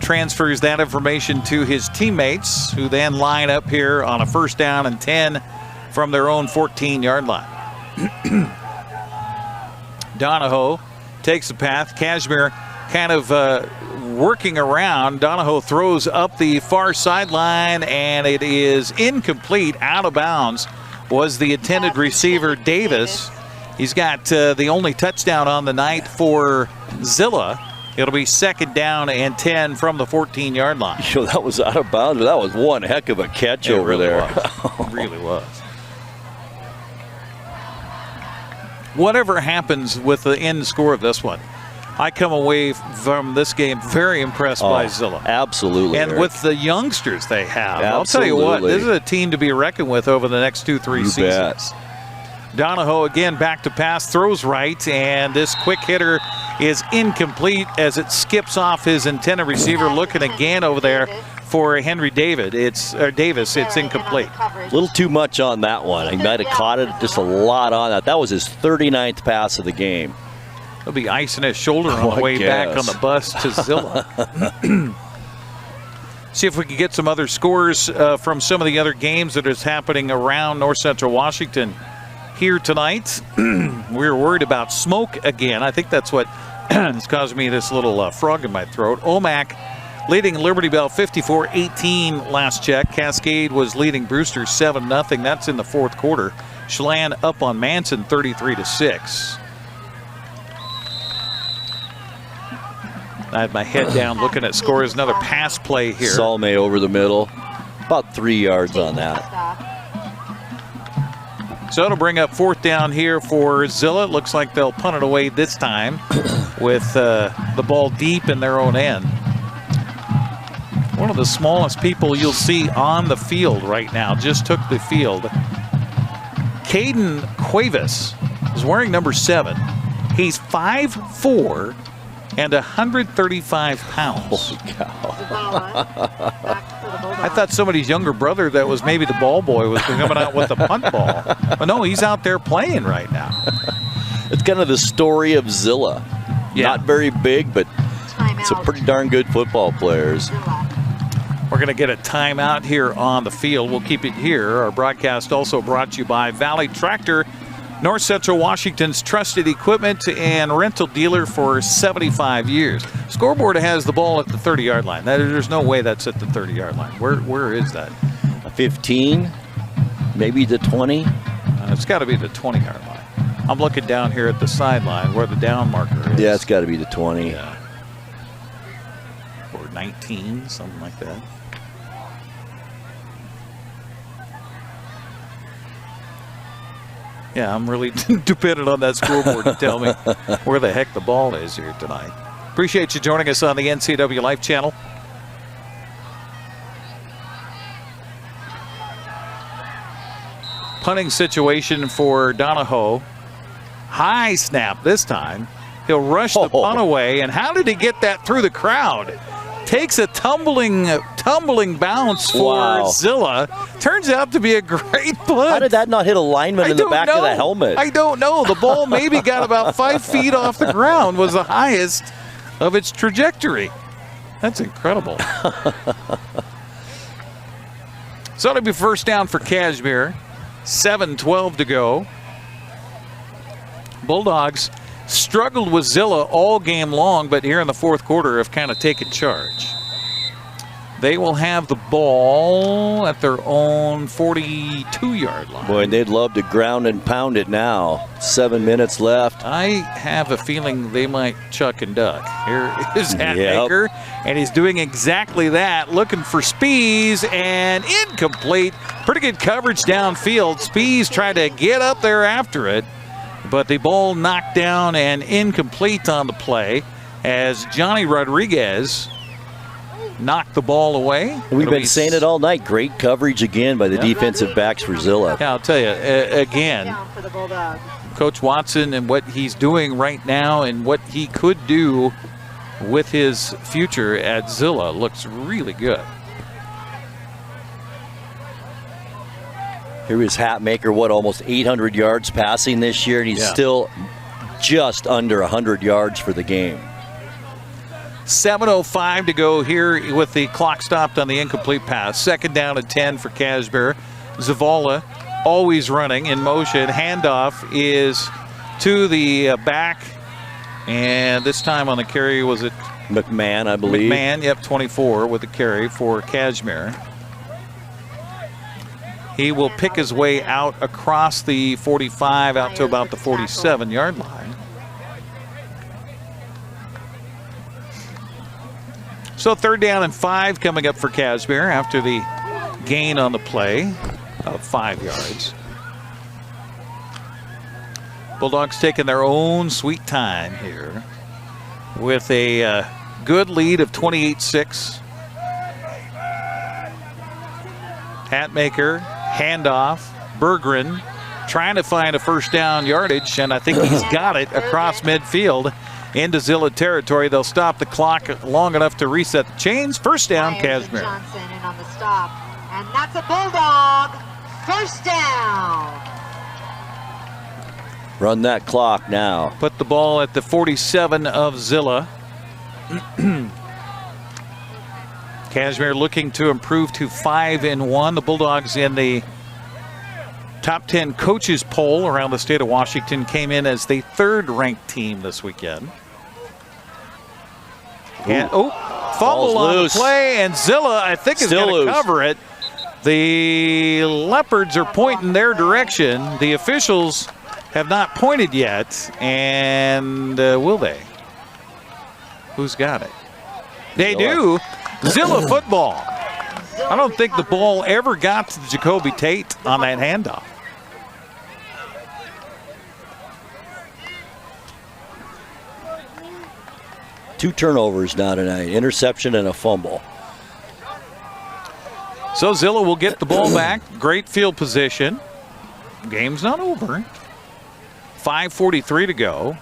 transfers that information to his teammates, who then line up here on a 1st down and 10 from their own 14-yard line. Donahoe takes the path. Cashmere kind of working around. Donahoe throws up the far sideline, and it is incomplete, out of bounds. Was the intended receiver, Davis. He's got the only touchdown on the night for Zillah. It'll be 2nd down and 10 from the 14-yard line. Yo, that was out of bounds. That was one heck of a catch over really there. It really was. Whatever happens with the end score of this one, I come away from this game very impressed by Zillah. Absolutely. And Eric, with the youngsters they have. Absolutely. I'll tell you what, this is a team to be reckoned with over the next 2-3 seasons. Donahoe again back to pass, throws right, and this quick hitter is incomplete as it skips off his intended receiver. Looking again over there for Henry Davis. It's incomplete. A little too much on that one. He might have caught it just a lot on that. That was his 39th pass of the game. He'll be icing his shoulder on the way back on the bus to Zillah. See if we can get some other scores from some of the other games that is happening around North Central Washington here tonight. We're worried about smoke again. I think that's what is causing me this little frog in my throat. Omak leading Liberty Bell 54-18 last check. Cascade was leading Brewster 7-0. That's in the fourth quarter. Chelan up on Manson 33-6. I had my head down looking at scores. Another pass play here. Salme over the middle. About 3 yards on that. So it'll bring up fourth down here for Zillah. It looks like they'll punt it away this time with the ball deep in their own end. One of the smallest people you'll see on the field right now just took the field. Caden Cuevas is wearing number 7. He's 5'4" and 135 pounds. Holy cow. I thought somebody's younger brother that was maybe the ball boy was coming out with the punt ball. But no, he's out there playing right now. It's kind of the story of Zillah. Yeah. Not very big, but some pretty darn good football players. We're going to get a timeout here on the field. We'll keep it here. Our broadcast also brought to you by Valley Tractor, North Central Washington's trusted equipment and rental dealer for 75 years. Scoreboard has the ball at the 30-yard line. There's no way that's at the 30-yard line. Where is that? 15, maybe the 20. It's got to be the 20-yard line. I'm looking down here at the sideline where the down marker is. Yeah, it's got to be the 20. Yeah. Or 19, something like that. Yeah, I'm really dependent on that scoreboard to tell me where the heck the ball is here tonight. Appreciate you joining us on the NCWLIFE Channel. Punting situation for Donahoe. High snap this time. He'll rush the punt away. And how did he get that through the crowd? Takes a tumbling bounce for Zillah. Turns out to be a great punt. How did that not hit a lineman in the back of the helmet? I don't know. The ball maybe got about 5 feet off the ground, was the highest of its trajectory. That's incredible. So it'll be first down for Cashmere. 7:12 to go. Bulldogs struggled with Zillah all game long, but here in the fourth quarter have kind of taken charge. They will have the ball at their own 42-yard line. Boy, and they'd love to ground and pound it now. 7 minutes left. I have a feeling they might chuck and duck. Here is Hatmaker, and he's doing exactly that, looking for Spees, and incomplete. Pretty good coverage downfield. Spees tried to get up there after it, but the ball knocked down and incomplete on the play as Johnny Rodriguez knocked the ball away. We've been saying it all night. Great coverage again by the defensive backs for Zillah. Yeah, I'll tell you, again, Coach Watson and what he's doing right now and what he could do with his future at Zillah looks really good. Here is Hatmaker, almost 800 yards passing this year, and he's still just under 100 yards for the game. 7:05 to go here with the clock stopped on the incomplete pass. Second down and 10 for Cashmere. Zavala always running in motion. Handoff is to the back, and this time on the carry was it McMahon, I believe. McMahon, yep, 24 with the carry for Cashmere. He will pick his way out across the 45 out to about the 47-yard line. So third down and 5 coming up for Cashmere after the gain on the play of 5 yards. Bulldogs taking their own sweet time here with a good lead of 28-6. Hatmaker, handoff, Berggren trying to find a first down yardage, and I think he's got it across midfield into Zillah territory. They'll stop the clock long enough to reset the chains. First down, Cashmere. Johnson in on the stop, and that's a Bulldog. First down. Run that clock now. Put the ball at the 47 of Zillah. Cashmere looking to improve to 5-1. The Bulldogs in the top 10 coaches poll around the state of Washington came in as the 3rd-ranked team this weekend. And fumble on the play, and Zillah, I think, is going to cover it. The Leopards are pointing their direction. The officials have not pointed yet, and will they? Who's got it? They do. Zillah football. I don't think the ball ever got to Jacoby Tate on that handoff. Two turnovers now tonight, interception and a fumble. So Zillah will get the ball back. Great field position. Game's not over. 5:43 to go.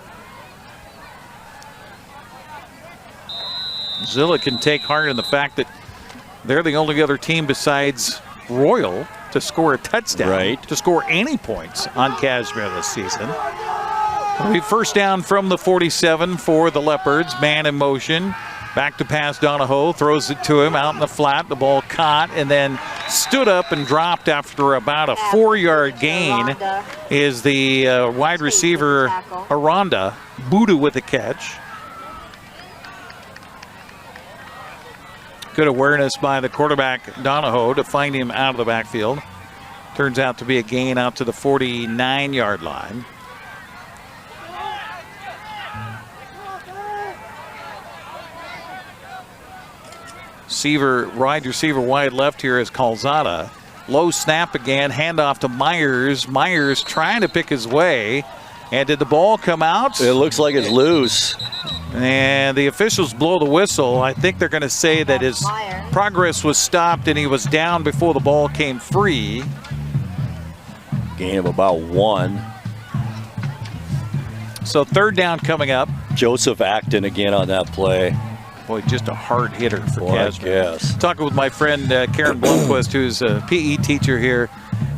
Zillah can take heart in the fact that they're the only other team besides Royal to score a touchdown, to score any points on Cashmere this season. It'll be first down from the 47 for the Leopards. Man in motion. Back to pass. Donahoe throws it to him out in the flat. The ball caught and then stood up and dropped after about a 4-yard gain is the wide receiver Aranda. Buddha with a catch. Good awareness by the quarterback Donahoe to find him out of the backfield. Turns out to be a gain out to the 49-yard line. Wide receiver wide left here is Calzada. Low snap again, handoff to Myers. Myers trying to pick his way. And did the ball come out? It looks like it's loose. And the officials blow the whistle. I think they're going to say that his progress was stopped and he was down before the ball came free. Gain of about 1. So 3rd down coming up. Joseph Acton again on that play. Boy, just a hard hitter for Cashmere. Talking with my friend Karen Blomquist, who's a PE teacher here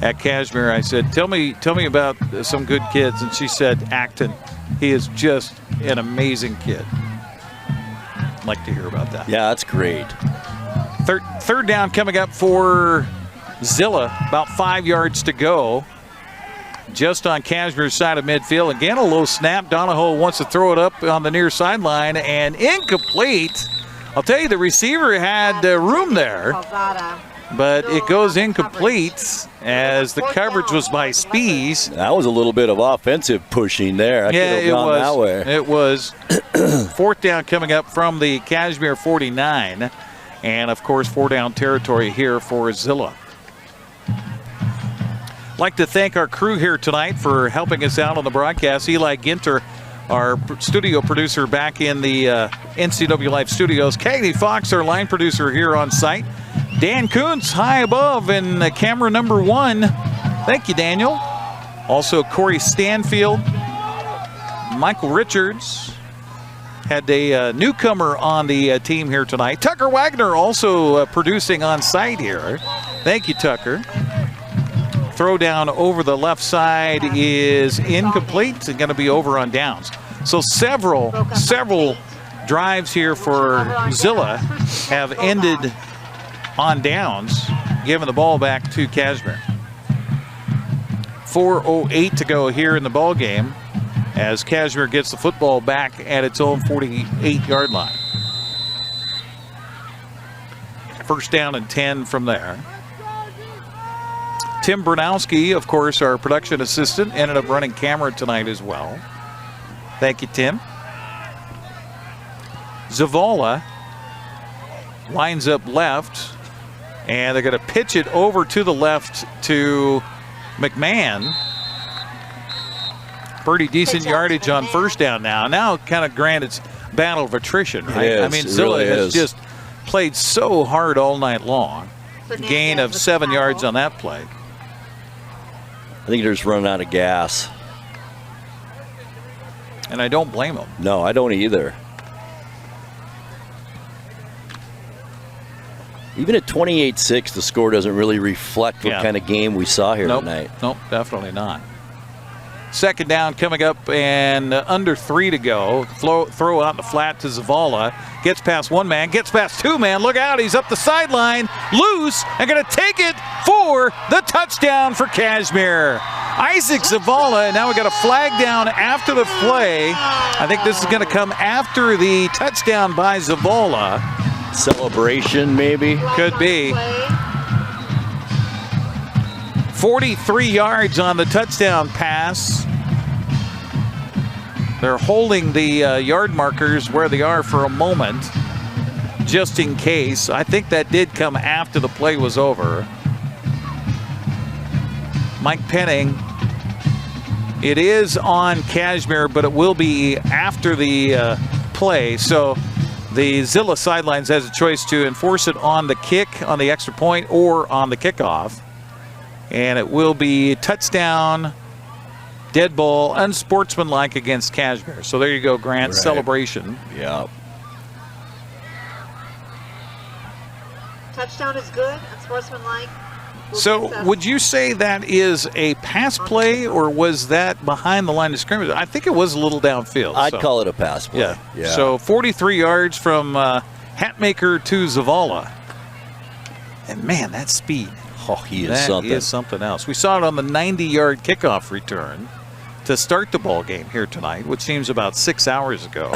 at Cashmere. I said, tell me about some good kids. And she said, Acton. He is just an amazing kid. I'd like to hear about that. Yeah, that's great. Third down coming up for Zillah. About 5 yards to go. Just on Cashmere's side of midfield. Again, a low snap. Donahoe wants to throw it up on the near sideline and incomplete. I'll tell you, the receiver had room there, but it goes incomplete as the coverage was by Spees. That was a little bit of offensive pushing there. I could have gone that way. It was. 4th down coming up from the Cashmere 49. And, of course, 4-down territory here for Zillah. Like to thank our crew here tonight for helping us out on the broadcast. Eli Ginter, our studio producer back in the NCWLIFE studios. Cagney Fox, our line producer here on site. Dan Kuntz high above in camera number 1. Thank you, Daniel. Also Corey Stanfield, Michael Richards. Had a newcomer on the team here tonight. Tucker Wagner also producing on site here. Thank you, Tucker. Throw down over the left side is incomplete and going to be over on downs. So several drives here for Zillah have ended on downs, giving the ball back to Cashmere. 4:08 to go here in the ball game as Cashmere gets the football back at its own 48-yard line. First down and 10 from there. Tim Bernowski, of course, our production assistant, ended up running camera tonight as well. Thank you, Tim. Zavala lines up left, and they're going to pitch it over to the left to McMahon. Pretty decent yardage on first down now. Now, kind of granted, it's battle of attrition, right? I mean, Zillah has just played so hard all night long. Gain of 7 yards on that play. I think they're just running out of gas. And I don't blame them. No, I don't either. Even at 28-6, the score doesn't really reflect what kind of game we saw here tonight. Nope, definitely not. Second down coming up and under 3 to go. Throw out the flat to Zavala. Gets past one man, gets past two man. Look out, he's up the sideline. Loose and going to take it for the touchdown for Cashmere. Isaac Zavala, and now we got a flag down after the play. I think this is going to come after the touchdown by Zavala. Celebration, maybe? Could be. 43 yards on the touchdown pass. They're holding the yard markers where they are for a moment, just in case. I think that did come after the play was over. Mike Penning. It is on Cashmere, but it will be after the play. So the Zillah sidelines has a choice to enforce it on the kick, on the extra point, or on the kickoff. And it will be touchdown, dead ball, unsportsmanlike against Cashmere. So there you go, Grant. Right. Celebration. Yeah. Touchdown is good, unsportsmanlike. So would you say that is a pass play, or was that behind the line of scrimmage? I think it was a little downfield. I'd call it a pass play. Yeah. So 43 yards from Hatmaker to Zavala. And man, that speed. Oh, he is something. That is something else. We saw it on the 90-yard kickoff return to start the ball game here tonight, which seems about 6 hours ago.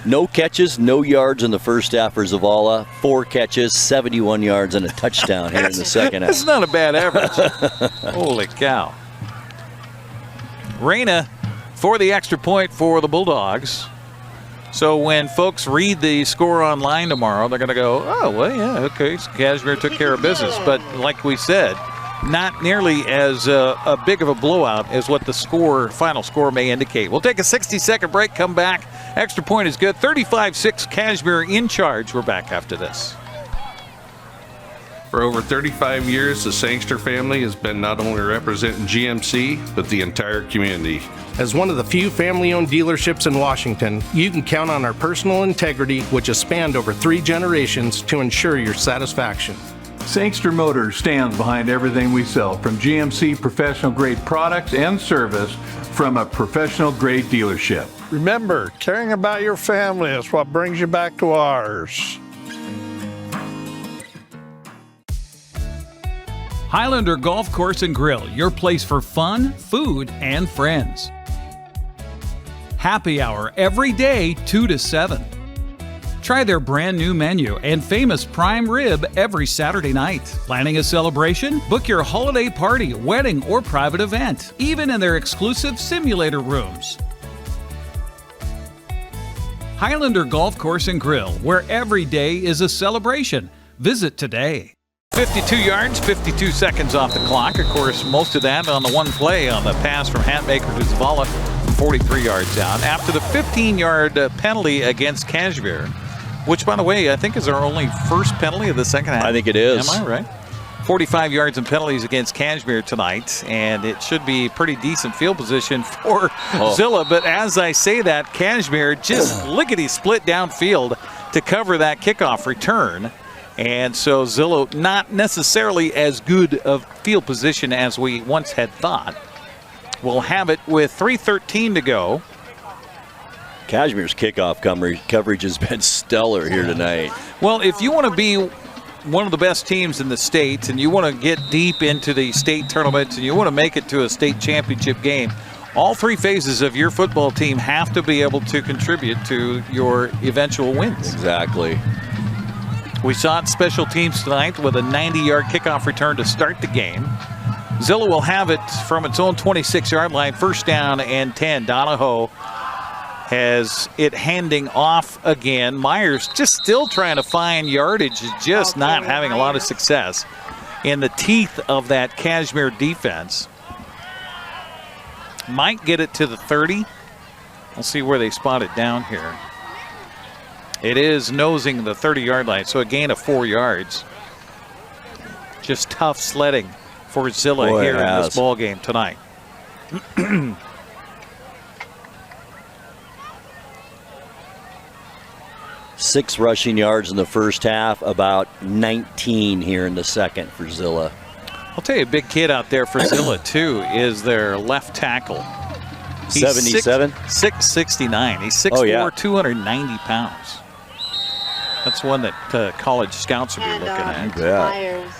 No catches, no yards in the first half for Zavala. 4 catches, 71 yards, and a touchdown here in the second half. That's not a bad average. Holy cow. Reyna for the extra point for the Bulldogs. So when folks read the score online tomorrow, they're going to go, oh, well, yeah, okay, so Cashmere took care of business. But like we said, not nearly as a big of a blowout as what the final score may indicate. We'll take a 60-second break, come back. Extra point is good. 35-6, Cashmere in charge. We're back after this. For over 35 years, the Sangster family has been not only representing GMC, but the entire community. As one of the few family-owned dealerships in Washington, you can count on our personal integrity, which has spanned over 3 generations, to ensure your satisfaction. Sangster Motors stands behind everything we sell, from GMC professional-grade products and service from a professional-grade dealership. Remember, caring about your family is what brings you back to ours. Highlander Golf Course and Grill, your place for fun, food, and friends. Happy hour every day, 2 to 7. Try their brand new menu and famous prime rib every Saturday night. Planning a celebration? Book your holiday party, wedding, or private event, even in their exclusive simulator rooms. Highlander Golf Course and Grill, where every day is a celebration. Visit today. 52 yards, 52 seconds off the clock. Of course, most of that on the one play on the pass from Hatmaker to Zavala, 43 yards down. After the 15-yard penalty against Cashmere, which, by the way, I think is our only first penalty of the second half. I think it is. Am I right? 45 yards and penalties against Cashmere tonight, and it should be pretty decent field position for Zillah. But as I say that, Cashmere just lickety-split downfield to cover that kickoff return. And so Zillah not necessarily as good of field position as we once had thought. We'll have it with 3:13 to go. Cashmere's kickoff coverage has been stellar here tonight. Well, if you want to be one of the best teams in the state and you want to get deep into the state tournaments and you want to make it to a state championship game, all 3 phases of your football team have to be able to contribute to your eventual wins. Exactly. We saw it special teams tonight with a 90-yard kickoff return to start the game. Zillah will have it from its own 26-yard line, first down and 10. Donahoe has it handing off again. Myers just still trying to find yardage, just not having a lot of success in the teeth of that Cashmere defense. Might get it to the 30. We'll see where they spot it down here. It is nosing the 30-yard line, so a gain of 4 yards. Just tough sledding for Zillah Boy, here it in has. this ball game tonight. 6 rushing yards in the first half, about 19 here in the second for Zillah. I'll tell you, a big kid out there for Zillah, too, is their left tackle. He's 77? 6'69". He's 6'4", 290 pounds. That's one that college scouts will be looking at. Yeah.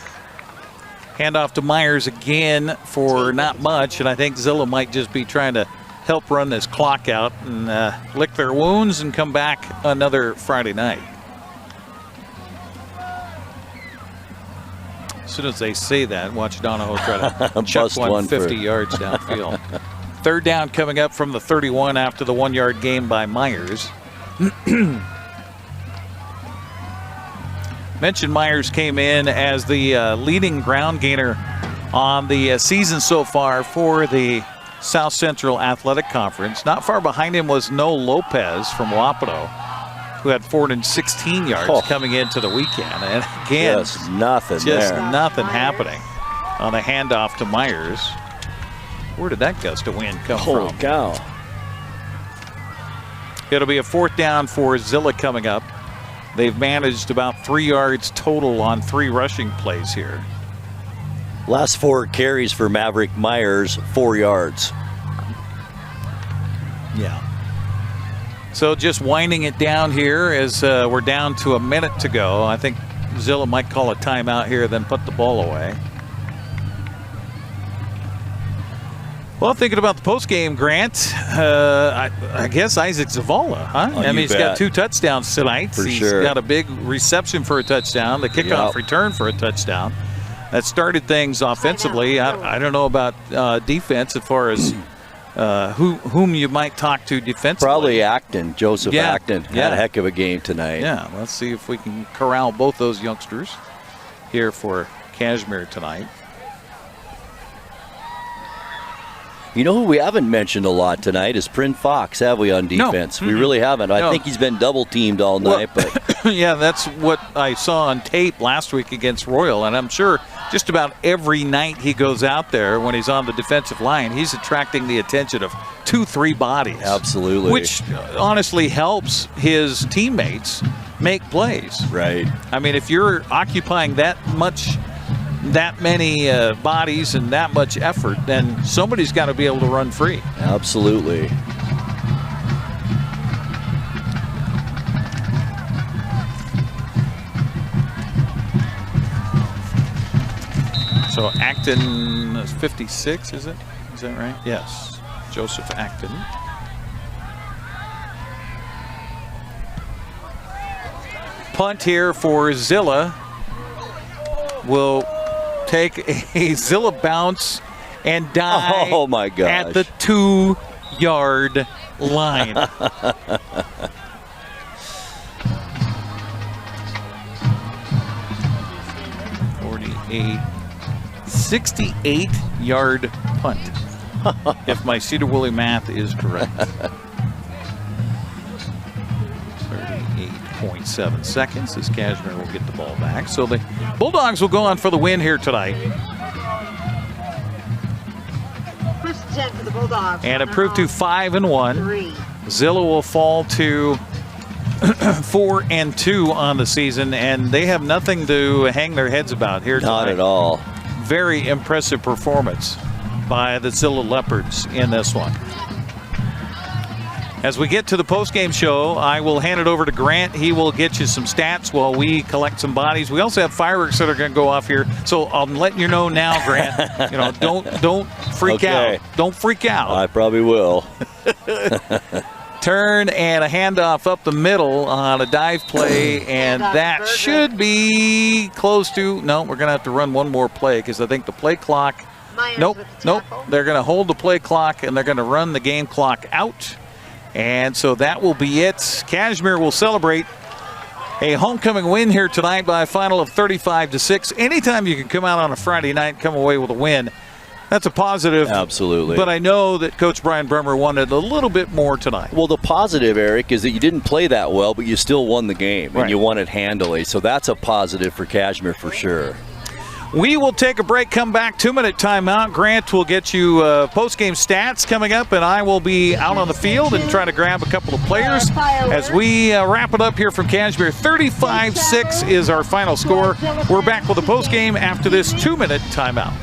Handoff to Myers again for not much, and I think Zillah might just be trying to help run this clock out and lick their wounds and come back another Friday night. As soon as they say that, watch Donahoe try to chuck one 50 yards downfield. Third down coming up from the 31 after the 1-yard gain by Myers. Mentioned Myers came in as the leading ground gainer on the season so far for the South Central Athletic Conference. Not far behind him was Noel Lopez from Wapato, who had 416 yards coming into the weekend. And again, just nothing happening on the handoff to Myers. Where did that gust of wind come from? Holy cow. It'll be a 4th down for Zillah coming up. They've managed about 3 yards total on 3 rushing plays here. Last 4 carries for Maverick Myers, 4 yards. Yeah. So just winding it down here as we're down to a minute to go. I think Zillah might call a timeout here, then put the ball away. Well, thinking about the postgame, Grant, I guess Isaac Zavala, huh? Oh, I mean, you he's bet. got 2 touchdowns tonight. For He's sure. got a big reception for a touchdown, the kickoff return for a touchdown. That started things offensively. I don't know about defense as far as whom you might talk to defensively. Probably Acton, Joseph Acton. Had a heck of a game tonight. Yeah, let's see if we can corral both those youngsters here for Cashmere tonight. You know who we haven't mentioned a lot tonight is Prin Fox, have we, on defense? No. We really haven't. I No. think he's been double-teamed all night. But Yeah, that's what I saw on tape last week against Royal, and I'm sure just about every night he goes out there when he's on the defensive line, he's attracting the attention of 2-3 bodies. Absolutely. Which honestly helps his teammates make plays. Right. I mean, if you're occupying that many bodies and that much effort, then somebody's got to be able to run free. Absolutely. So Acton is 56, is it? Is that right? Yes. Joseph Acton. Punt here for Zillah. Will take a Zillah bounce and die Oh my gosh. at the 2-yard line. 68-yard punt, if my Cedar Woolley math is correct. 38.7 seconds as Cashmere will get the ball back. So the Bulldogs will go on for the win here tonight. First 10 for the Bulldogs. And improve to 5-1. Zillah will fall to 4-2 on the season, and they have nothing to hang their heads about here tonight. Not at all. Very impressive performance by the Zillah Leopards in this one. As we get to the postgame show, I will hand it over to Grant. He will get you some stats while we collect some bodies. We also have fireworks that are going to go off here, so I'm letting you know now, Grant. You know, don't freak out. Don't freak out. I probably will. Turn and a handoff up the middle on a dive play, and that should be close to. No, we're going to have to run one more play because I think the play clock. Nope. They're going to hold the play clock and they're going to run the game clock out. And so that will be it. Cashmere will celebrate a homecoming win here tonight by a final of 35-6. Anytime you can come out on a Friday night and come away with a win, that's a positive. Absolutely. But I know that Coach Brian Bremer wanted a little bit more tonight. Well, the positive, Eric, is that you didn't play that well, but you still won the game, and you won it handily. So that's a positive for Cashmere for sure. We will take a break, come back, 2-minute timeout. Grant will get you post-game stats coming up, and I will be out on the field and try to grab a couple of players as we wrap it up here from Cashmere. 35-6 is our final score. We're back with the post-game after this 2-minute timeout.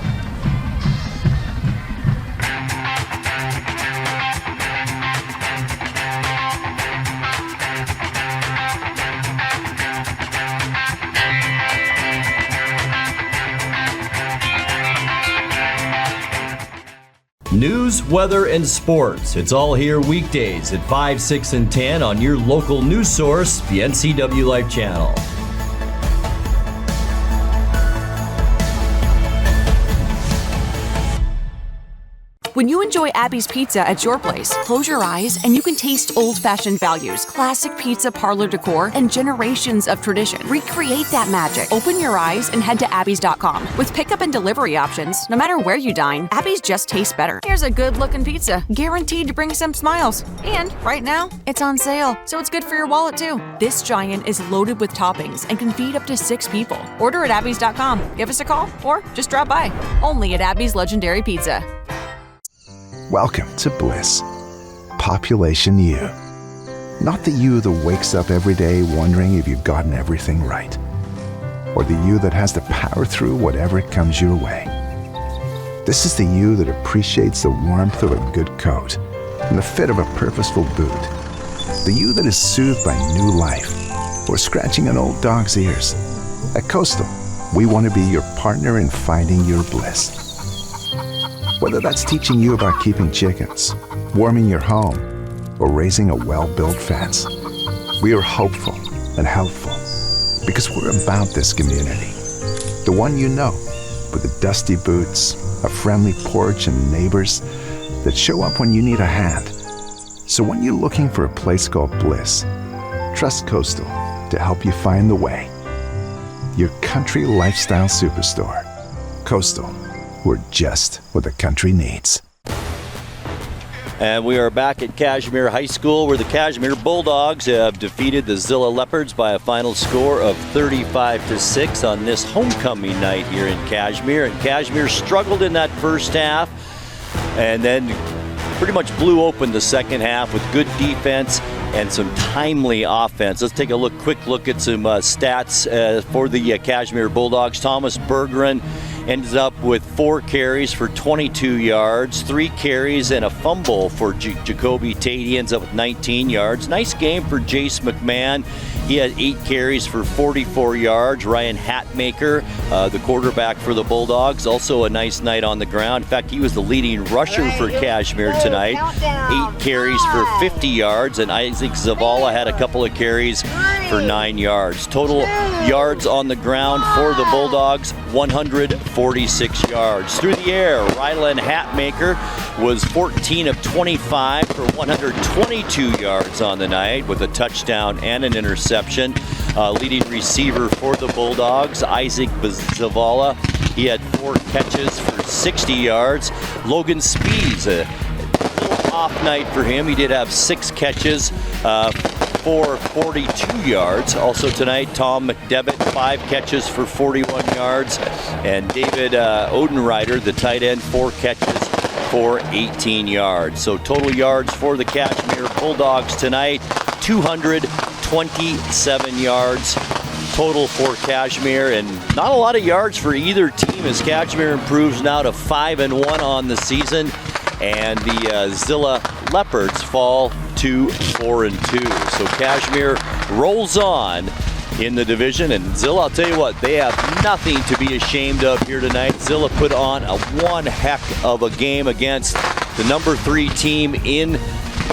News, weather, and sports. It's all here weekdays at 5, 6, and 10 on your local news source, the NCWLIFE Channel. When you enjoy Abby's Pizza at your place, close your eyes and you can taste old-fashioned values, classic pizza parlor decor, and generations of tradition. Recreate that magic. Open your eyes and head to abbys.com. With pickup and delivery options, no matter where you dine, Abby's just tastes better. Here's a good-looking pizza, guaranteed to bring some smiles. And right now, it's on sale, so it's good for your wallet too. This giant is loaded with toppings and can feed up to 6 people. Order at abbys.com. Give us a call or just drop by. Only at Abby's Legendary Pizza. Welcome to Bliss. Population U. Not the you that wakes up every day wondering if you've gotten everything right. Or the you that has to power through whatever comes your way. This is the you that appreciates the warmth of a good coat and the fit of a purposeful boot. The you that is soothed by new life or scratching an old dog's ears. At Coastal, we want to be your partner in finding your bliss. Whether that's teaching you about keeping chickens, warming your home, or raising a well-built fence, we are hopeful and helpful because we're about this community. The one you know, with the dusty boots, a friendly porch, and neighbors that show up when you need a hand. So when you're looking for a place called Bliss, trust Coastal to help you find the way. Your country lifestyle superstore. Coastal. We're just what the country needs. And we are back at Cashmere High School, where the Cashmere Bulldogs have defeated the Zillah Leopards by a final score of 35-6 on this homecoming night here in Cashmere. And Cashmere struggled in that first half and then pretty much blew open the second half with good defense and some timely offense. Let's take a quick look at some stats for the Cashmere Bulldogs. Thomas Berggren ended up with 4 carries for 22 yards, 3 carries and a fumble for Jacoby Tate. He ends up with 19 yards. Nice game for Jace McMahon. He had 8 carries for 44 yards. Ryan Hatmaker, the quarterback for the Bulldogs, also a nice night on the ground. In fact, he was the leading rusher for Cashmere tonight. 8 carries for 50 yards, and Isaac Zavala had a couple of carries for 9 yards. Total yards on the ground for the Bulldogs, 146 yards. Through the air, Rylan Hatmaker was 14 of 25 for 122 yards on the night with a touchdown and an interception. Leading receiver for the Bulldogs, Isaac Zavala, he had 4 catches for 60 yards. Logan Spees, a little off night for him. He did have 6 catches for 42 yards. Also tonight, Tom McDevitt, 5 catches for 41 yards. And David Odenreiter, the tight end, 4 catches for 18 yards. So total yards for the Cashmere Bulldogs tonight, 227 yards total for Cashmere, and not a lot of yards for either team as Cashmere improves now to 5-1 on the season, and the Zillah Leopards fall to 4-2. So Cashmere rolls on in the division, and Zillah, I'll tell you what, they have nothing to be ashamed of here tonight. Zillah put on one heck of a game against the number 3 team in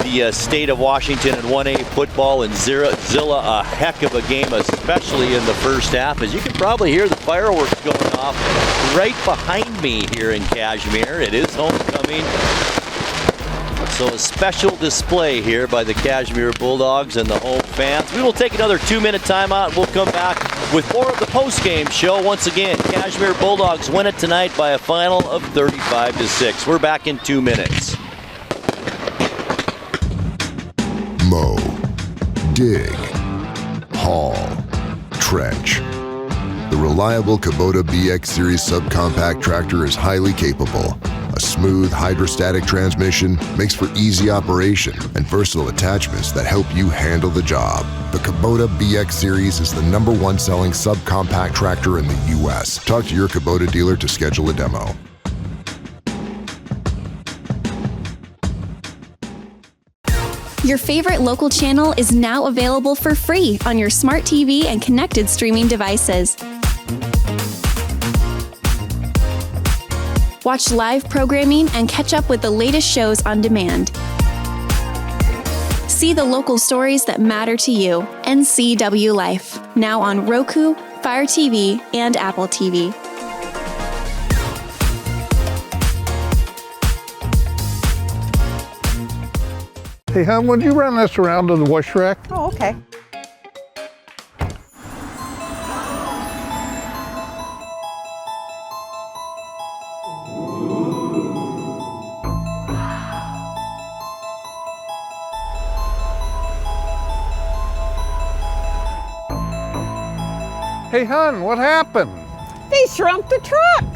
the state of Washington in 1A football, and Zillah a heck of a game, especially in the first half, as you can probably hear the fireworks going off right behind me here in Cashmere. It is homecoming, so a special display here by the Cashmere Bulldogs and the home fans. We will take another 2-minute timeout. We'll come back with more of the post-game show. Once again, Cashmere Bulldogs win it tonight by a final of 35-6. We're back in 2 minutes. Mow, dig, haul, trench. The reliable Kubota BX Series subcompact tractor is highly capable. A smooth hydrostatic transmission makes for easy operation and versatile attachments that help you handle the job. The Kubota BX Series is the #1 selling subcompact tractor in the U.S. Talk to your Kubota dealer to schedule a demo. Your favorite local channel is now available for free on your smart TV and connected streaming devices. Watch live programming and catch up with the latest shows on demand. See the local stories that matter to you. NCW Life, now on Roku, Fire TV, and Apple TV. Hey, hon, would you run this around to the wash rack? Oh, okay. Hey, hon, what happened? They shrunk the truck.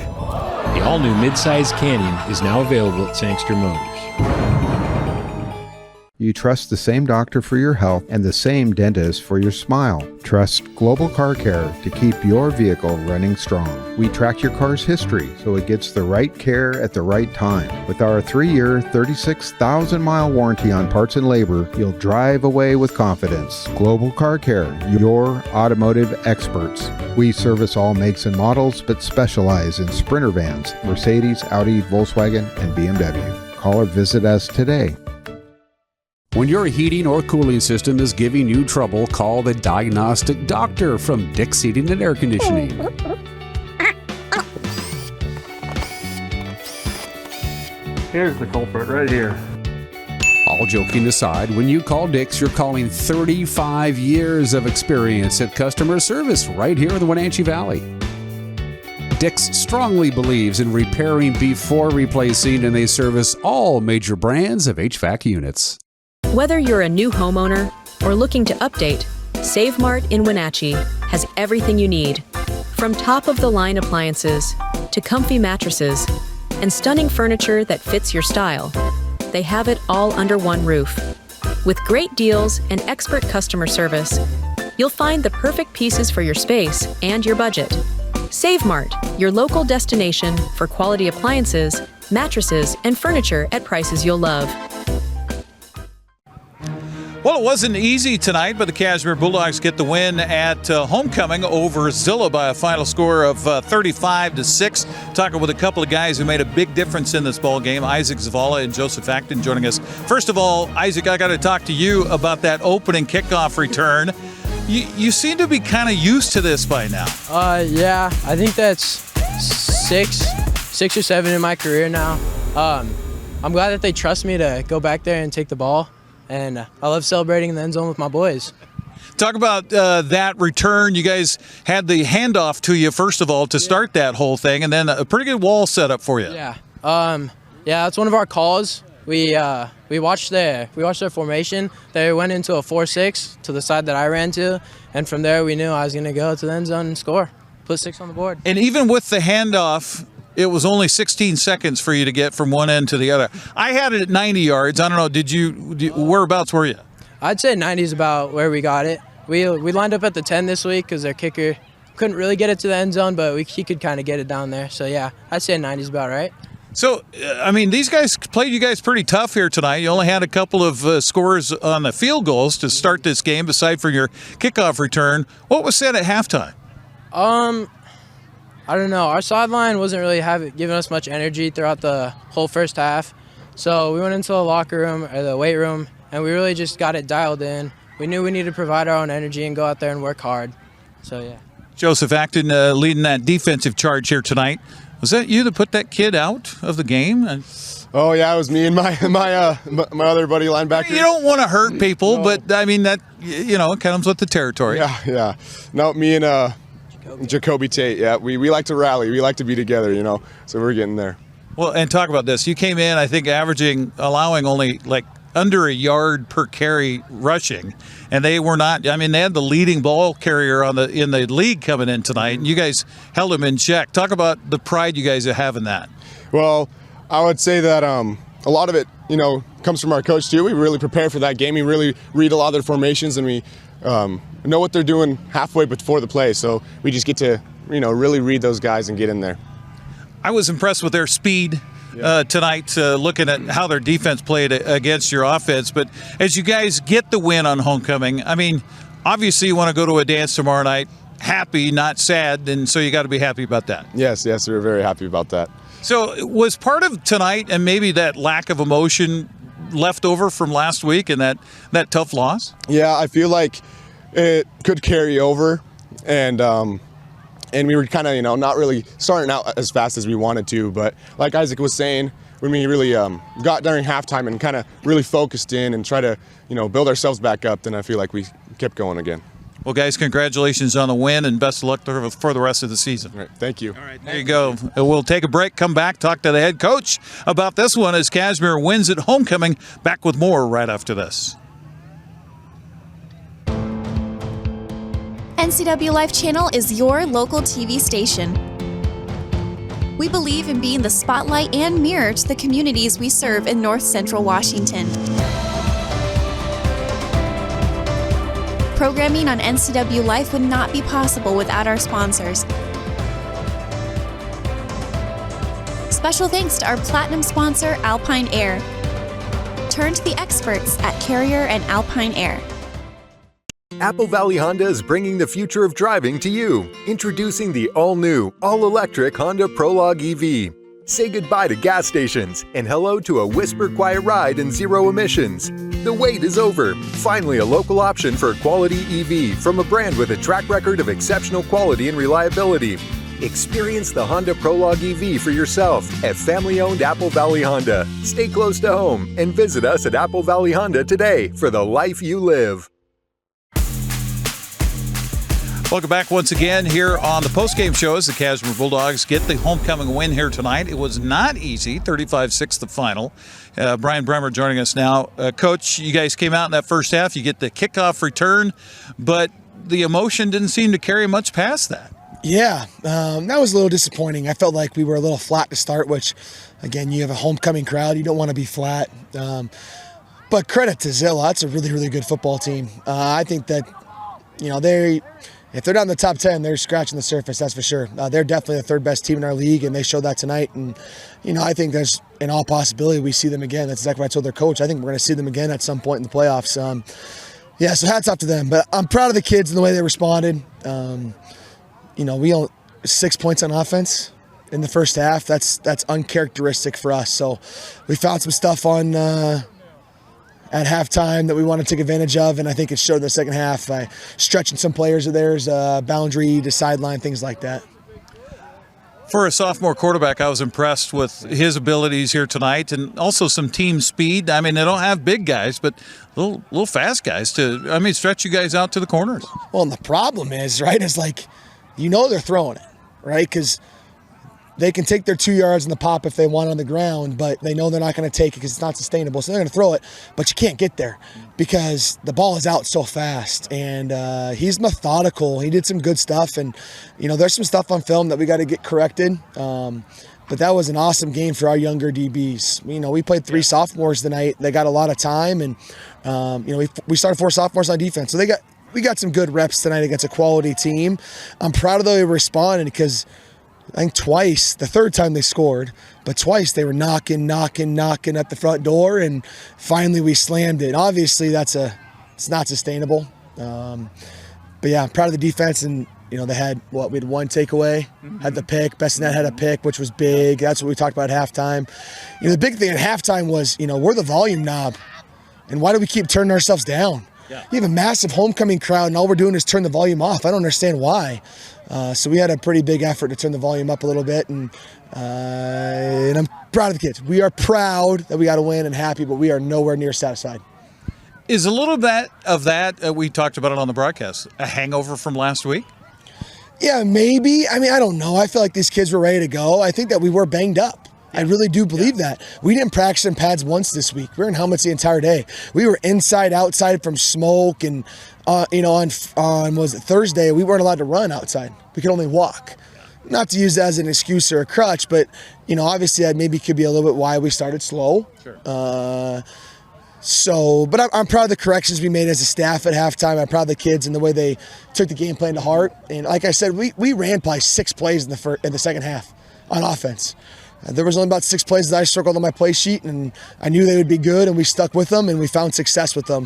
The all-new midsize Canyon is now available at Sangster Motors. You trust the same doctor for your health and the same dentist for your smile. Trust Global Car Care to keep your vehicle running strong. We track your car's history so it gets the right care at the right time. With our 3-year, 36,000-mile warranty on parts and labor, you'll drive away with confidence. Global Car Care, your automotive experts. We service all makes and models, but specialize in Sprinter vans, Mercedes, Audi, Volkswagen, and BMW. Call or visit us today. When your heating or cooling system is giving you trouble, call the diagnostic doctor from Dick's Heating and Air Conditioning. Here's the culprit right here. All joking aside, when you call Dick's, you're calling 35 years of experience at customer service right here in the Wenatchee Valley. Dick's strongly believes in repairing before replacing, and they service all major brands of HVAC units. Whether you're a new homeowner or looking to update, Save Mart in Wenatchee has everything you need. From top-of-the-line appliances to comfy mattresses and stunning furniture that fits your style, they have it all under one roof. With great deals and expert customer service, you'll find the perfect pieces for your space and your budget. Save Mart, your local destination for quality appliances, mattresses, and furniture at prices you'll love. Well, it wasn't easy tonight, but the Cashmere Bulldogs get the win at homecoming over Zillah by a final score of 35-6. Talking with a couple of guys who made a big difference in this ball game, Isaac Zavala and Joseph Acton joining us. First of all, Isaac, I got to talk to you about that opening kickoff return. You seem to be kind of used to this by now. Yeah, I think that's six or seven in my career now. I'm glad that they trust me to go back there and take the ball. And I love celebrating in the end zone with my boys. Talk about that return. You guys had the handoff to you, first of all, to start that whole thing, and then a pretty good wall set up for you. Yeah. Yeah, that's one of our calls. We watched their formation. They went into a 4-6 to the side that I ran to, and from there we knew I was going to go to the end zone and score, put 6 on the board. And even with the handoff, it was only 16 seconds for you to get from one end to the other. I had it at 90 yards. I don't know, whereabouts were you? I'd say 90 is about where we got it. We lined up at the 10 this week because their kicker couldn't really get it to the end zone, but he could kind of get it down there. So, yeah, I'd say 90 is about right. So, I mean, these guys played you guys pretty tough here tonight. You only had a couple of scores on the field goals to start this game, aside from your kickoff return. What was said at halftime? I don't know. Our sideline wasn't really giving us much energy throughout the whole first half. So we went into the locker room or the weight room, and we really just got it dialed in. We knew we needed to provide our own energy and go out there and work hard. So, yeah. Joseph Acton leading that defensive charge here tonight. Was that you that put that kid out of the game? Oh, yeah, it was me and my other buddy linebacker. You don't want to hurt people, no. But, I mean, that, it comes with the territory. Yeah. No, me and Jacoby Tate, yeah. We like to rally. We like to be together, so we're getting there. Well, and talk about this. You came in, I think, allowing only like under a yard per carry rushing, and they were not. I mean, they had the leading ball carrier in the league coming in tonight, and you guys held them in check. Talk about the pride you guys have in that. Well, I would say that a lot of it, comes from our coach too. We really prepare for that game. We really read a lot of their formations, and we know what they're doing halfway before the play. So we just get to, really read those guys and get in there. I was impressed with their speed tonight, looking at how their defense played against your offense. But as you guys get the win on homecoming, I mean, obviously you want to go to a dance tomorrow night happy, not sad, and so you got to be happy about that. Yes, we're very happy about that. So was part of tonight and maybe that lack of emotion left over from last week and that tough loss? Yeah, I feel like it could carry over, and we were kind of, not really starting out as fast as we wanted to. But like Isaac was saying, when we really got during halftime and kind of really focused in and try to, build ourselves back up, then I feel like we kept going again. Well, guys, congratulations on the win and best of luck for the rest of the season. All right, thank you. All right, there you go. We'll take a break, come back, talk to the head coach about this one as Cashmere wins at homecoming. Back with more right after this. NCWLIFE Channel is your local TV station. We believe in being the spotlight and mirror to the communities we serve in North Central Washington. Programming on NCWLIFE would not be possible without our sponsors. Special thanks to our platinum sponsor, Alpine Air. Turn to the experts at Carrier and Alpine Air. Apple Valley Honda is bringing the future of driving to you. Introducing the all-new, all-electric Honda Prologue EV. Say goodbye to gas stations and hello to a whisper-quiet ride and zero emissions. The wait is over. Finally, a local option for a quality EV from a brand with a track record of exceptional quality and reliability. Experience the Honda Prologue EV for yourself at family-owned Apple Valley Honda. Stay close to home and visit us at Apple Valley Honda today for the life you live. Welcome back once again here on the postgame show as the Cashmere Bulldogs get the homecoming win here tonight. It was not easy, 35-6 the final. Brian Bremer joining us now. Coach, you guys came out in that first half. You get the kickoff return, but the emotion didn't seem to carry much past that. Yeah, that was a little disappointing. I felt like we were a little flat to start, which, again, you have a homecoming crowd. You don't want to be flat. But credit to Zillah. That's a really, really good football team. I think that, if they're not in the top 10, they're scratching the surface, that's for sure. They're definitely the third best team in our league, and they showed that tonight. And, I think there's, in all possibility, we see them again. That's exactly what I told their coach. I think we're going to see them again at some point in the playoffs. So hats off to them. But I'm proud of the kids and the way they responded. We only 6 points on offense in the first half. That's uncharacteristic for us. So we found some stuff on at halftime that we want to take advantage of, and I think it showed in the second half by stretching some players of theirs, boundary to sideline, things like that. For a sophomore quarterback, I was impressed with his abilities here tonight and also some team speed. I mean, they don't have big guys, but little fast guys to, stretch you guys out to the corners. Well, and the problem is, right, they're throwing it, right, because they can take their 2 yards in the pop if they want on the ground, but they know they're not going to take it because it's not sustainable. So they're going to throw it, but you can't get there because the ball is out so fast. And he's methodical. He did some good stuff. And, there's some stuff on film that we got to get corrected. But that was an awesome game for our younger DBs. We played 3 sophomores tonight. They got a lot of time. And, we started 4 sophomores on defense. So we got some good reps tonight against a quality team. I'm proud of the way they responded because I think twice, the third time they scored, but twice they were knocking at the front door, and finally we slammed it. Obviously, it's not sustainable. But yeah, I'm proud of the defense, and they had we had 1 takeaway, had the pick. Bessonette had a pick, which was big. That's what we talked about at halftime. The big thing at halftime was, we're the volume knob, and why do we keep turning ourselves down? Yeah. You have a massive homecoming crowd, and all we're doing is turn the volume off. I don't understand why. So we had a pretty big effort to turn the volume up a little bit, and I'm proud of the kids. We are proud that we got to win and happy, but we are nowhere near satisfied. Is a little bit of that, we talked about it on the broadcast, a hangover from last week? Yeah, maybe. I don't know. I feel like these kids were ready to go. I think that we were banged up. I really do believe that. We didn't practice in pads once this week. We were in helmets the entire day. We were inside, outside from smoke, and on was it Thursday, we weren't allowed to run outside. We could only walk. Not to use that as an excuse or a crutch, but obviously that maybe could be a little bit why we started slow. Sure. But I'm proud of the corrections we made as a staff at halftime. I'm proud of the kids and the way they took the game plan to heart. And like I said, we ran probably 6 plays in the second half on offense. There was only about 6 plays that I circled on my play sheet, and I knew they would be good, and we stuck with them, and we found success with them.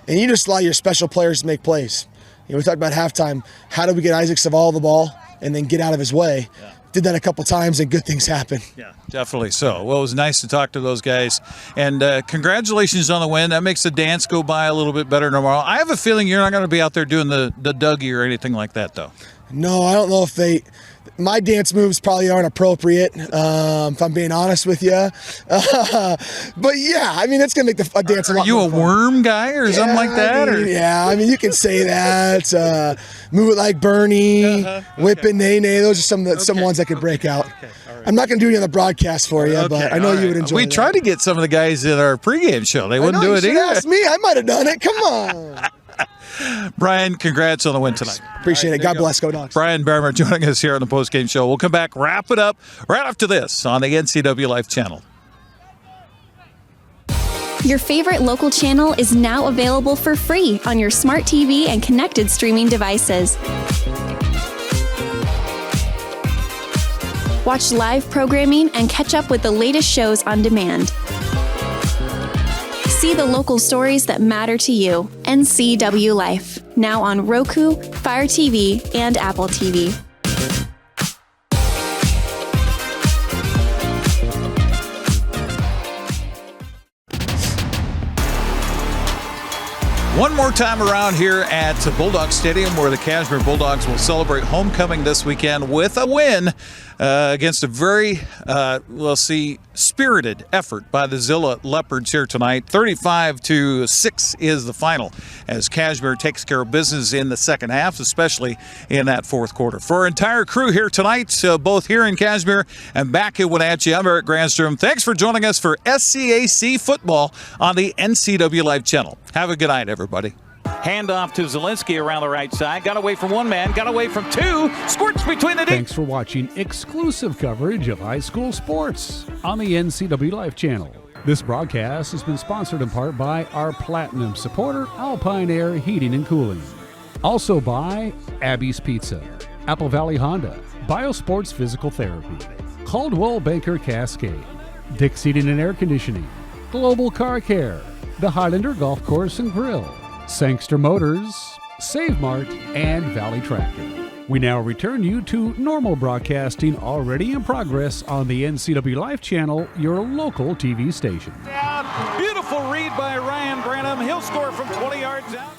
And you just allow your special players to make plays. We talked about halftime. How do we get Isaac Saval the ball and then get out of his way? Yeah. Did that a couple times, and good things happen. Yeah, definitely so. Well, it was nice to talk to those guys. And congratulations on the win. That makes the dance go by a little bit better tomorrow. I have a feeling you're not going to be out there doing the Dougie or anything like that, though. No, I don't know if my dance moves probably aren't appropriate, if I'm being honest with you. But yeah, I mean, it's going to make a dance a lot more fun. Are you a worm guy or something like that? Yeah, you can say that. Move it like Bernie, whip it, nay, nay. Those are some ones that could break out. Okay. Right. I'm not going to do any on the broadcast for you, but I know you would enjoy it. We tried to get some of the guys in our pregame show. They wouldn't do it either. Ask me. I might have done it. Come on. Brian, congrats on the win tonight. Appreciate it. God bless. Go Dogs. Brian Behrmer joining us here on the postgame show. We'll come back, wrap it up right after this on the NCWLIFE Channel. Your favorite local channel is now available for free on your smart TV and connected streaming devices. Watch live programming and catch up with the latest shows on demand. See the local stories that matter to you. NCWLIFE, now on Roku, Fire TV, and Apple TV. One more time around here at Bulldog Stadium, where the Cashmere Bulldogs will celebrate homecoming this weekend with a win against a very, spirited effort by the Zillah Leopards here tonight. 35-6 is the final, as Cashmere takes care of business in the second half, especially in that fourth quarter. For our entire crew here tonight, both here in Cashmere and back in Wenatchee, I'm Eric Granstrom. Thanks for joining us for SCAC football on the NCWLIFE Channel. Have a good night, everybody. Handoff to Zielinski around the right side. Got away from one man, got away from two. Squirts between the Thanks for watching exclusive coverage of high school sports on the NCWLIFE Channel. This broadcast has been sponsored in part by our Platinum supporter, Alpine Air Heating and Cooling. Also by Abby's Pizza, Apple Valley Honda, Biosports Physical Therapy, Caldwell Banker Cascade, Dick Seating and Air Conditioning, Global Car Care, the Highlander Golf Course and Grill, Sangster Motors, Save Mart, and Valley Tractor. We now return you to normal broadcasting already in progress on the NCWLIFE Channel, your local TV station. Beautiful read by Ryan Branham. He'll score from 20 yards out.